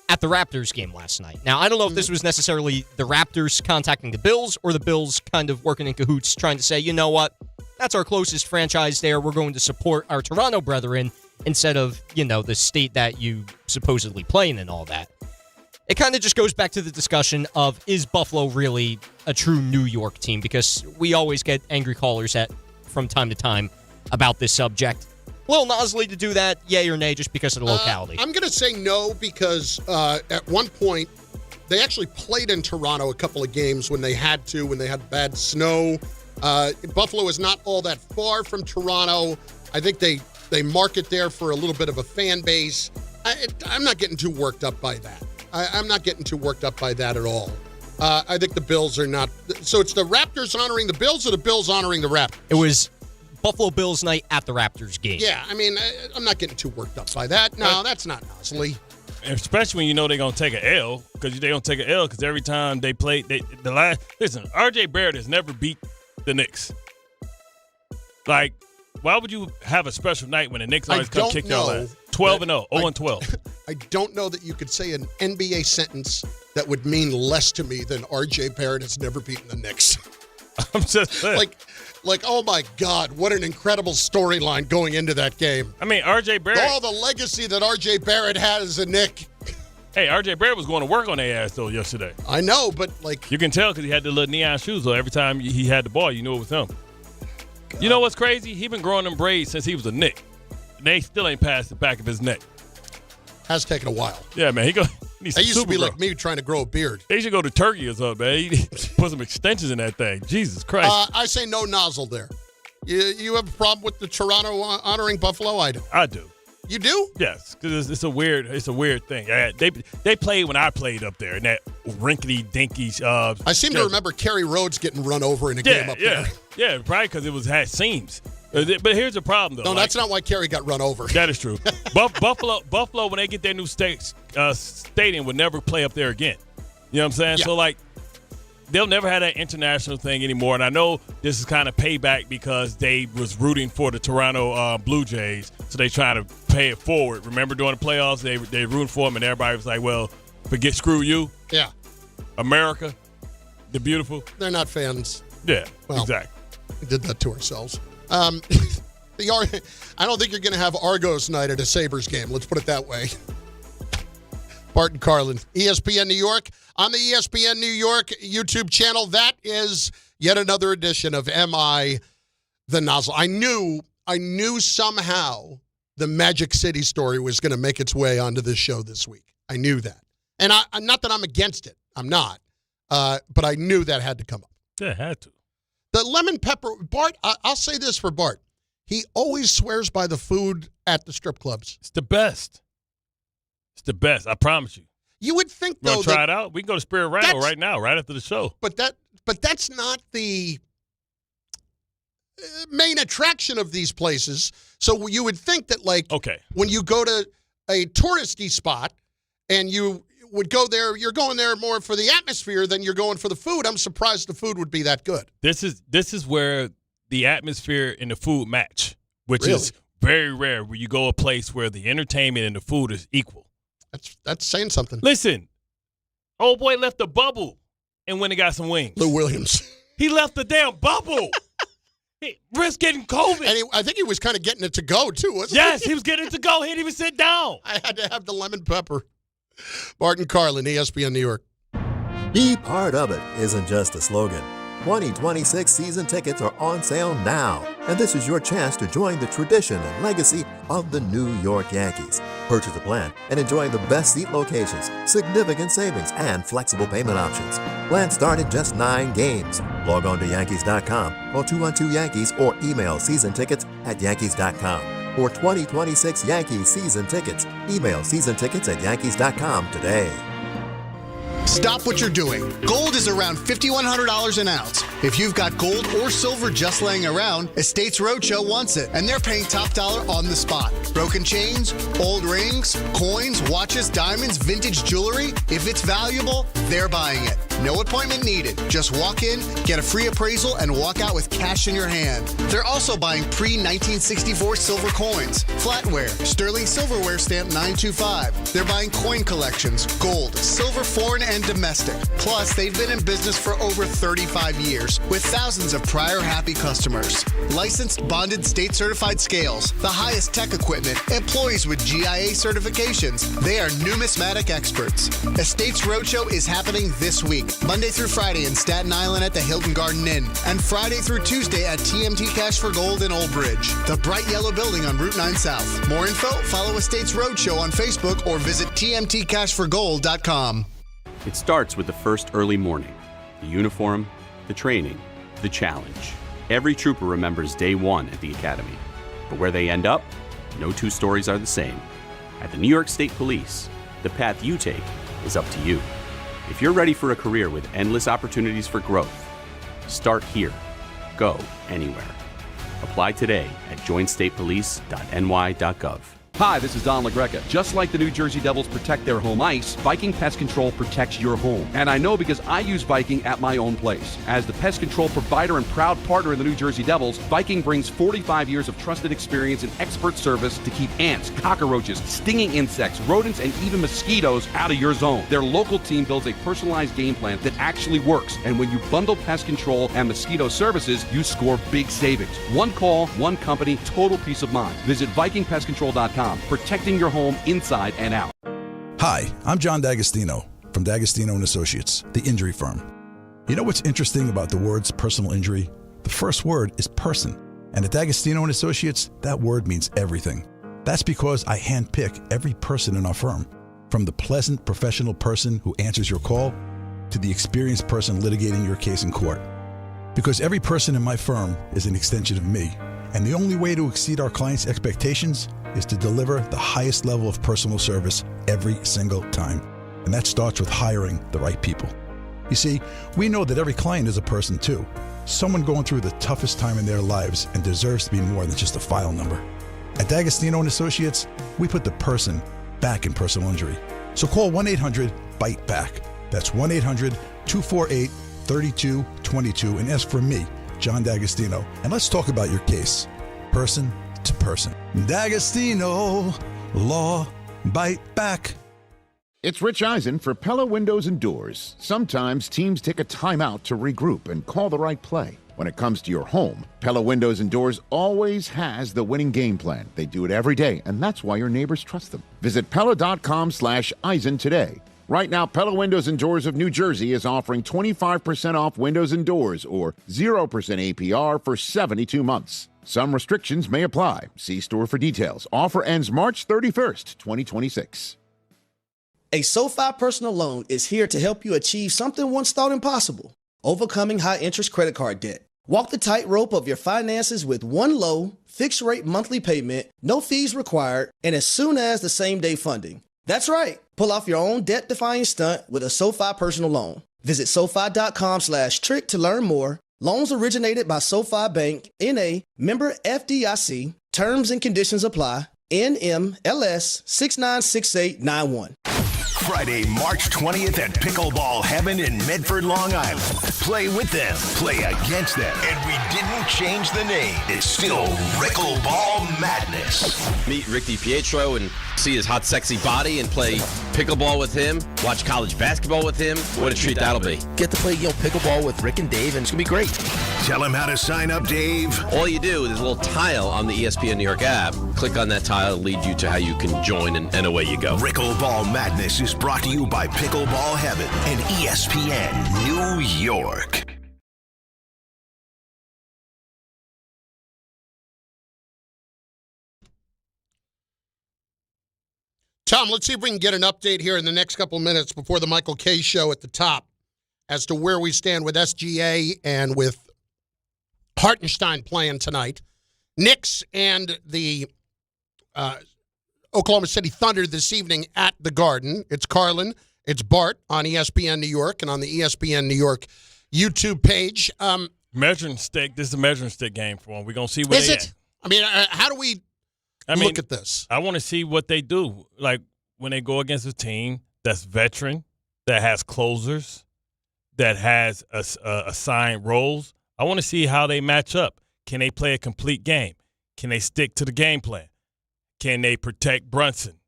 Speaker 9: at the Raptors game last night. Now, I don't know if this was necessarily the Raptors contacting the Bills or the Bills kind of working in cahoots trying to say, you know what? That's our closest franchise there. We're going to support our Toronto brethren instead of, the state that you supposedly play in and all that. It kind of just goes back to the discussion of, is Buffalo really a true New York team? Because we always get angry callers from time to time about this subject. A little nozzly to do that, yay or nay, just because of the locality.
Speaker 1: I'm going to say no because at one point, they actually played in Toronto a couple of games when they had bad snow. Buffalo is not all that far from Toronto. I think they They market there for a little bit of a fan base. I'm not getting too worked up by that. I'm not getting too worked up by that at all. I think the Bills are not. So it's the Raptors honoring the Bills or the Bills honoring the Raptors?
Speaker 9: It was Buffalo Bills night at the Raptors game.
Speaker 1: Yeah, I mean, I'm not getting too worked up by that. No, that's not Nozzle.
Speaker 2: Especially when you know they're going to take an L, because they don't take an L because every time they play, listen, R.J. Barrett has never beat the Knicks. Like, why would you have a special night when the Knicks always come kick your ass? 12-0, 0-12.
Speaker 1: I don't know that you could say an NBA sentence that would mean less to me than R.J. Barrett has never beaten the Knicks.
Speaker 2: I'm just saying.
Speaker 1: Like, oh my God, what an incredible storyline going into that game.
Speaker 2: I mean, R.J. Barrett.
Speaker 1: All the legacy that R.J. Barrett had as a Knick.
Speaker 2: Hey, R.J. Barrett was going to work on their ass, though, yesterday.
Speaker 1: I know, but like.
Speaker 2: You can tell because he had the little neon shoes, so every time he had the ball, you knew it was him. God. You know what's crazy? He been growing them braids since he was a Knick. They still ain't past the back of his neck.
Speaker 1: Has taken a while.
Speaker 2: Yeah, man. He
Speaker 1: used to be like me trying to grow a beard.
Speaker 2: They should go to Turkey or something, man. He put some extensions in that thing. Jesus Christ.
Speaker 1: I say no Nozzle there. You have a problem with the Toronto honoring Buffalo? I do.
Speaker 2: I do.
Speaker 1: You do?
Speaker 2: Yes, because it's a weird thing. Yeah, they played when I played up there in that rinkety dinky.
Speaker 1: I seem to remember Kerry Rhodes getting run over in a game up there.
Speaker 2: Yeah, probably because it had seams. But here's the problem, though.
Speaker 1: No, that's not why Kerry got run over.
Speaker 2: That is true. Buffalo, when they get their new stadium, would never play up there again. You know what I'm saying?
Speaker 1: Yeah.
Speaker 2: So, they'll never have that international thing anymore. And I know this is kind of payback because they was rooting for the Toronto Blue Jays, so they trying to pay it forward. Remember during the playoffs, they rooting for them, and everybody was like, well, screw you.
Speaker 1: Yeah.
Speaker 2: America, the beautiful.
Speaker 1: They're not fans.
Speaker 2: Yeah, exactly.
Speaker 1: We did that to ourselves. I don't think you're going to have Argos night at a Sabres game. Let's put it that way. Bart and Carlin, ESPN New York. On the ESPN New York YouTube channel, that is yet another edition of Am I the Nozzle? I knew somehow the Magic City story was going to make its way onto this show this week. I knew that. And not that I'm against it. I'm not. But I knew that had to come up.
Speaker 2: Yeah, it had to.
Speaker 1: The lemon pepper, Bart, I'll say this for Bart. He always swears by the food at the strip clubs.
Speaker 2: It's the best. It's the best, I promise you.
Speaker 1: You would think,
Speaker 2: though, try it out? We can go to Spirit Randall right now, right after the show.
Speaker 1: But that's not the main attraction of these places. So you would think that, when you go to a touristy spot and you would go there, you're going there more for the atmosphere than you're going for the food. I'm surprised the food would be that good.
Speaker 2: This is where the atmosphere and the food match, which is very rare, where you go a place where the entertainment and the food is equal.
Speaker 1: That's saying something.
Speaker 2: Listen, old boy left the bubble and went and got some wings.
Speaker 1: Lou Williams.
Speaker 2: He left the damn bubble. He risked getting COVID.
Speaker 1: And I think he was kind of getting it to go, too, wasn't he?
Speaker 2: Yes, he was getting it to go. He didn't even sit down.
Speaker 1: I had to have the lemon pepper. Bart and Carlin, ESPN New York.
Speaker 3: Be part of it isn't just a slogan. 2026 season tickets are on sale now, and this is your chance to join the tradition and legacy of the New York Yankees. Purchase a plan and enjoy the best seat locations, significant savings, and flexible payment options. Plans start at just 9 games. Log on to Yankees.com, call 212-YANKEES, or email seasontickets@Yankees.com. For 2026 Yankees season tickets, email seasontickets@Yankees.com today.
Speaker 7: Stop what you're doing. Gold is around $5,100 an ounce. If you've got gold or silver just laying around, Estates Roadshow wants it, and they're paying top dollar on the spot. Broken chains, old rings, coins, watches, diamonds, vintage jewelry. If it's valuable, they're buying it. No appointment needed. Just walk in, get a free appraisal, and walk out with cash in your hand. They're also buying pre-1964 silver coins, flatware, sterling silverware stamp 925. They're buying coin collections, gold, silver, foreign, and domestic. Plus, they've been in business for over 35 years with thousands of prior happy customers. Licensed, bonded, state-certified scales, the highest tech equipment, employees with GIA certifications. They are numismatic experts. Estates Roadshow is happening this week, Monday through Friday in Staten Island at the Hilton Garden Inn, and Friday through Tuesday at TMT Cash for Gold in Old Bridge, the bright yellow building on Route 9 South. More info, follow Estates Roadshow on Facebook or visit tmtcashforgold.com.
Speaker 12: It starts with the first early morning, the uniform, the training, the challenge. Every trooper remembers day one at the academy. But where they end up? No two stories are the same. At the New York State Police, the path you take is up to you. If you're ready for a career with endless opportunities for growth, start here. Go anywhere. Apply today at joinstatepolice.ny.gov.
Speaker 13: Hi, this is Don LaGreca. Just like the New Jersey Devils protect their home ice, Viking Pest Control protects your home. And I know because I use Viking at my own place. As the pest control provider and proud partner of the New Jersey Devils, Viking brings 45 years of trusted experience and expert service to keep ants, cockroaches, stinging insects, rodents, and even mosquitoes out of your zone. Their local team builds a personalized game plan that actually works. And when you bundle pest control and mosquito services, you score big savings. One call, one company, total peace of mind. Visit VikingPestControl.com. Protecting your home inside and out.
Speaker 14: Hi, I'm John D'Agostino from D'Agostino & Associates, the injury firm. You know what's interesting about the words personal injury? The first word is person. And at D'Agostino & Associates, that word means everything. That's because I handpick every person in our firm, from the pleasant professional person who answers your call to the experienced person litigating your case in court. Because every person in my firm is an extension of me. And the only way to exceed our clients' expectations is to deliver the highest level of personal service every single time. And that starts with hiring the right people. You see, we know that every client is a person too. Someone going through the toughest time in their lives and deserves to be more than just a file number. At D'Agostino & Associates, we put the person back in personal injury. So call 1-800-BITE-BACK. That's 1-800-248-3222 and ask for me, John D'Agostino. And let's talk about your case, person to person. D'Agostino, law, bite back.
Speaker 15: It's Rich Eisen for Pella Windows and Doors. Sometimes teams take a timeout to regroup and call the right play. When it comes to your home, Pella Windows and Doors always has the winning game plan. They do it every day, and that's why your neighbors trust them. Visit Pella.com/Eisen today. Right now, Pella Windows and Doors of New Jersey is offering 25% off windows and doors or 0% APR for 72 months. Some restrictions may apply. See store for details. Offer ends March 31st, 2026.
Speaker 16: A SoFi personal loan is here to help you achieve something once thought impossible: overcoming high-interest credit card debt. Walk the tightrope of your finances with one low, fixed-rate monthly payment, no fees required, and as soon as the same-day funding. That's right. Pull off your own debt-defying stunt with a SoFi personal loan. Visit SoFi.com/trick to learn more. Loans originated by SoFi Bank, N.A., member FDIC. Terms and conditions apply. NMLS 696891.
Speaker 11: Friday, March 20th at Pickleball Heaven in Medford, Long Island. Play with them, play against them, and we didn't change the name. It's still Pickleball Madness.
Speaker 17: Meet Rick DiPietro and see his hot, sexy body and play pickleball with him. Watch college basketball with him. What a treat that'll be. Get to play pickleball with Rick and Dave, and it's going to be great.
Speaker 11: Tell him how to sign up, Dave.
Speaker 17: All you do, there's a little tile on the ESPN New York app. Click on that tile, it'll lead you to how you can join, and away you go.
Speaker 11: Pickleball Madness is brought to you by Pickleball Heaven and ESPN New York.
Speaker 1: Tom, let's see if we can get an update here in the next couple minutes before the Michael K. show at the top as to where we stand with SGA and with Hartenstein playing tonight. Knicks and the Oklahoma City Thunder this evening at the Garden. It's Carlin. It's Bart on ESPN New York and on the ESPN New York YouTube page.
Speaker 2: Measuring stick. This is a measuring stick game for them. We're going to see where
Speaker 1: is
Speaker 2: they
Speaker 1: it?
Speaker 2: at.
Speaker 1: I mean, how do we look at this?
Speaker 2: I want to see what they do. Like when they go against a team that's veteran, that has closers, that has assigned roles. I want to see how they match up. Can they play a complete game? Can they stick to the game plan? Can they protect Brunson?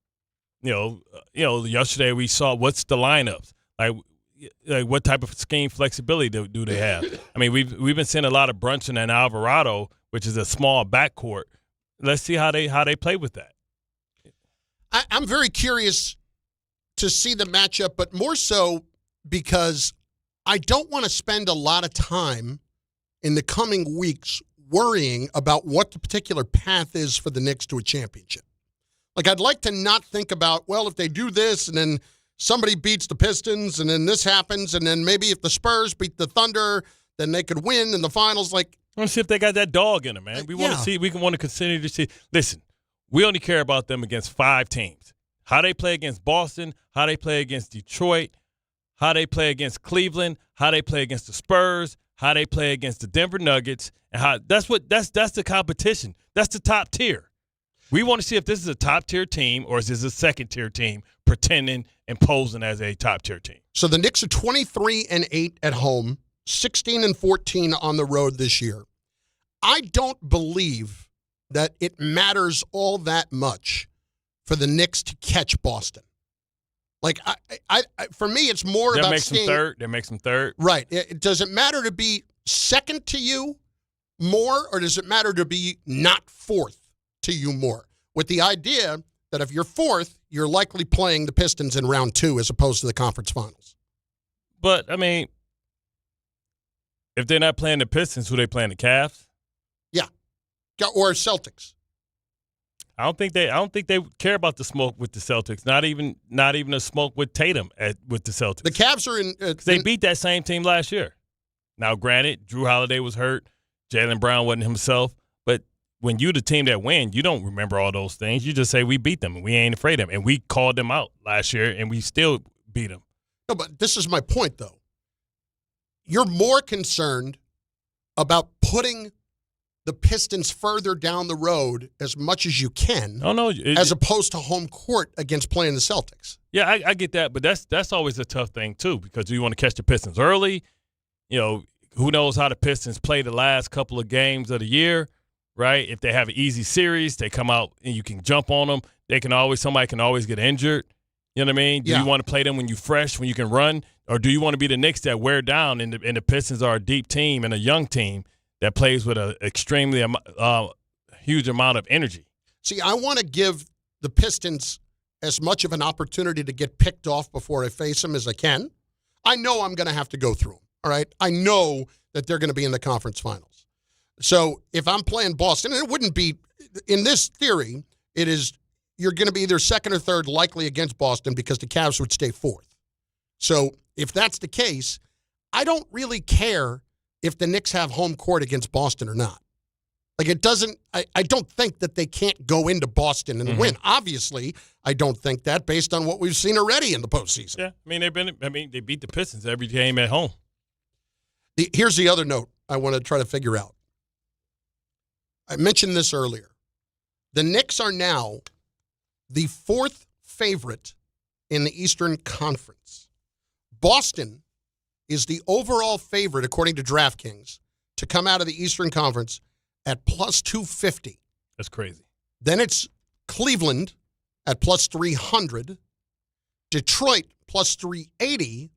Speaker 2: Yesterday we saw what's the lineups. Like what type of scheme flexibility do they have? I mean, we've been seeing a lot of Brunson and Alvarado, which is a small backcourt. Let's see how they play with that.
Speaker 1: I'm very curious to see the matchup, but more so because I don't want to spend a lot of time in the coming weeks worrying about what the particular path is for the Knicks to a championship. Like, I'd like to not think about, well, if they do this and then somebody beats the Pistons and then this happens and then maybe if the Spurs beat the Thunder, then they could win in the finals. Like,
Speaker 2: I want to see if they got that dog in them, man. We want to see. We want to continue to see. Listen, we only care about them against 5 teams. How they play against Boston, how they play against Detroit, how they play against Cleveland, how they play against the Spurs, how they play against the Denver Nuggets, and how that's the competition. That's the top tier. We want to see if this is a top-tier team or is this a second-tier team pretending and posing as a top-tier team.
Speaker 1: So the Knicks are 23-8 at home, 16-14 on the road this year. I don't believe that it matters all that much for the Knicks to catch Boston. Like, I for me, it's more
Speaker 2: that
Speaker 1: about
Speaker 2: makes them third. That makes them third.
Speaker 1: Right. Does it matter to be second to you more, or does it matter to be not fourth to you more? With the idea that if you're fourth, you're likely playing the Pistons in round 2 as opposed to the conference finals.
Speaker 2: But, I mean, if they're not playing the Pistons, who they playing, the Cavs?
Speaker 1: Yeah. Or Celtics.
Speaker 2: I don't think they care about the smoke with the Celtics. Not even a smoke with Tatum with the Celtics.
Speaker 1: The Cavs are in.
Speaker 2: They beat that same team last year. Now, granted, Drew Holiday was hurt. Jaylen Brown wasn't himself. But when you the team that win, you don't remember all those things. You just say we beat them and we ain't afraid of them. And we called them out last year and we still beat them.
Speaker 1: No, but this is my point, though. You're more concerned about putting the Pistons further down the road as much as you can, as opposed to home court against playing the Celtics.
Speaker 2: Yeah, I get that, but that's always a tough thing too, because you want to catch the Pistons early. You know, who knows how the Pistons play the last couple of games of the year, right? If they have an easy series, they come out and you can jump on them. Somebody can always get injured. You know what I mean? Do you want to play them when you're fresh, when you can run, or do you want to be the Knicks that wear down and the Pistons are a deep team and a young team that plays with an extremely huge amount of energy?
Speaker 1: See, I want to give the Pistons as much of an opportunity to get picked off before I face them as I can. I know I'm going to have to go through them, all right? I know that they're going to be in the conference finals. So if I'm playing Boston, and it wouldn't be, in this theory, it is you're going to be either second or third likely against Boston because the Cavs would stay fourth. So if that's the case, I don't really care if the Knicks have home court against Boston or not. Like, it doesn't – I don't think that they can't go into Boston and win. Obviously, I don't think that based on what we've seen already in the postseason.
Speaker 2: Yeah, they beat the Pistons every game at home.
Speaker 1: Here's the other note I want to try to figure out. I mentioned this earlier. The Knicks are now the 4th favorite in the Eastern Conference. Boston is the overall favorite, according to DraftKings, to come out of the Eastern Conference at plus 250.
Speaker 2: That's crazy.
Speaker 1: Then it's Cleveland at plus 300, Detroit plus 380,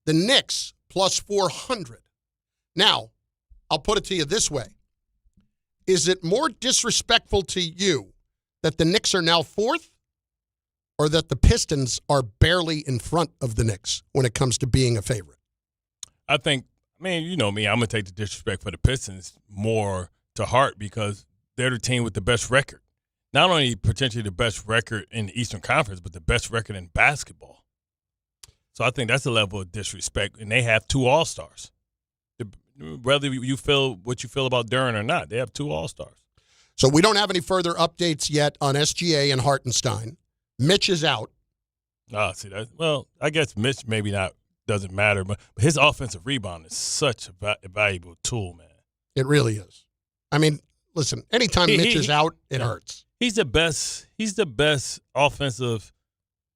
Speaker 1: the Knicks plus 400. Now, I'll put it to you this way. Is it more disrespectful to you that the Knicks are now 4th, or that the Pistons are barely in front of the Knicks when it comes to being a favorite?
Speaker 2: I think, you know me, I'm going to take the disrespect for the Pistons more to heart because they're the team with the best record. Not only potentially the best record in the Eastern Conference, but the best record in basketball. So I think that's a level of disrespect, and they have 2 All-Stars. Whether you feel what you feel about Duren or not, they have 2 All-Stars.
Speaker 1: So we don't have any further updates yet on SGA and Hartenstein. Mitch is out.
Speaker 2: See that? Well, I guess Mitch maybe not doesn't matter, but his offensive rebound is such a valuable tool, man.
Speaker 1: It really is. I mean, listen, anytime Mitch is out, it hurts.
Speaker 2: He's the best offensive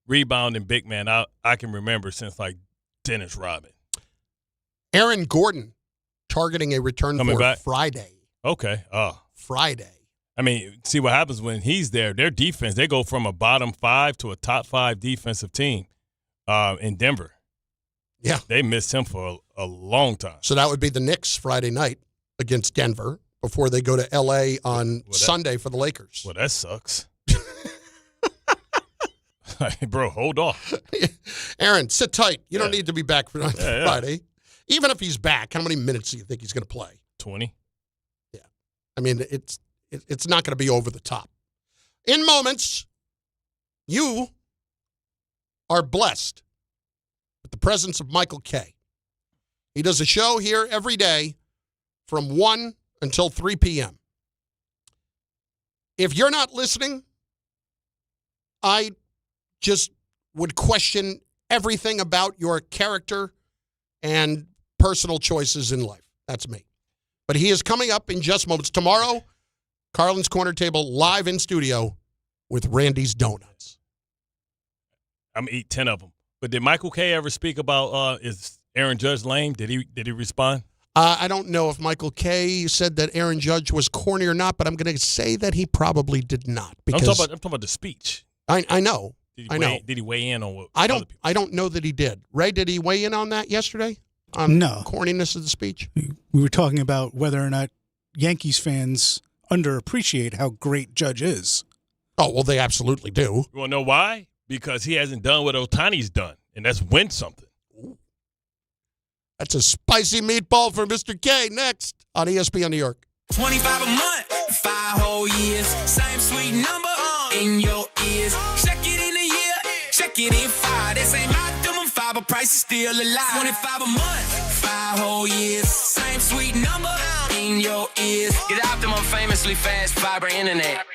Speaker 2: rebounding big man I can remember since like Dennis Rodman.
Speaker 1: Aaron Gordon targeting a return
Speaker 2: Coming
Speaker 1: for
Speaker 2: back
Speaker 1: Friday.
Speaker 2: Okay.
Speaker 1: Friday.
Speaker 2: I mean, see what happens when he's there. Their defense, they go from a bottom 5 to a top 5 defensive team in Denver.
Speaker 1: Yeah.
Speaker 2: They missed him for a long time.
Speaker 1: So that would be the Knicks Friday night against Denver before they go to L.A. on Sunday for the Lakers.
Speaker 2: Well, that sucks. Bro, hold off.
Speaker 1: Aaron, sit tight. You don't need to be back for Friday. Even if he's back, how many minutes do you think he's going to play?
Speaker 2: 20.
Speaker 1: Yeah. I mean, it's not going to be over the top. In moments, you are blessed with the presence of Michael Kay. He does a show here every day from 1 until 3 p.m. If you're not listening, I just would question everything about your character and personal choices in life. That's me. But he is coming up in just moments. Tomorrow, Carlin's Corner Table live in studio with Randy's Donuts.
Speaker 2: I'm going to eat 10 of them. But did Michael K. ever speak about is Aaron Judge lame? Did he respond?
Speaker 1: I don't know if Michael K. said that Aaron Judge was corny or not, but I'm going to say that he probably did not. Because
Speaker 2: I'm talking about the speech.
Speaker 1: I know.
Speaker 2: Did he weigh in on what?
Speaker 1: I don't know that he did. Ray, did he weigh in on that yesterday? On
Speaker 10: no.
Speaker 1: Corniness of the speech?
Speaker 10: We were talking about whether or not Yankees fans underappreciate how great Judge is.
Speaker 1: Oh, well, they absolutely do.
Speaker 2: You want to know why? Because he hasn't done what Ohtani's done, and that's win something.
Speaker 1: That's a spicy meatball for Mr. K next on ESPN New York.
Speaker 18: 25 a month, 5 whole years. Same sweet number in your ears. Check it in a year, check it in 5. This ain't optimum 5, but price is still alive. 25 a month, 5 whole years. Same sweet number in your ears. Get Optimum famously fast fiber internet.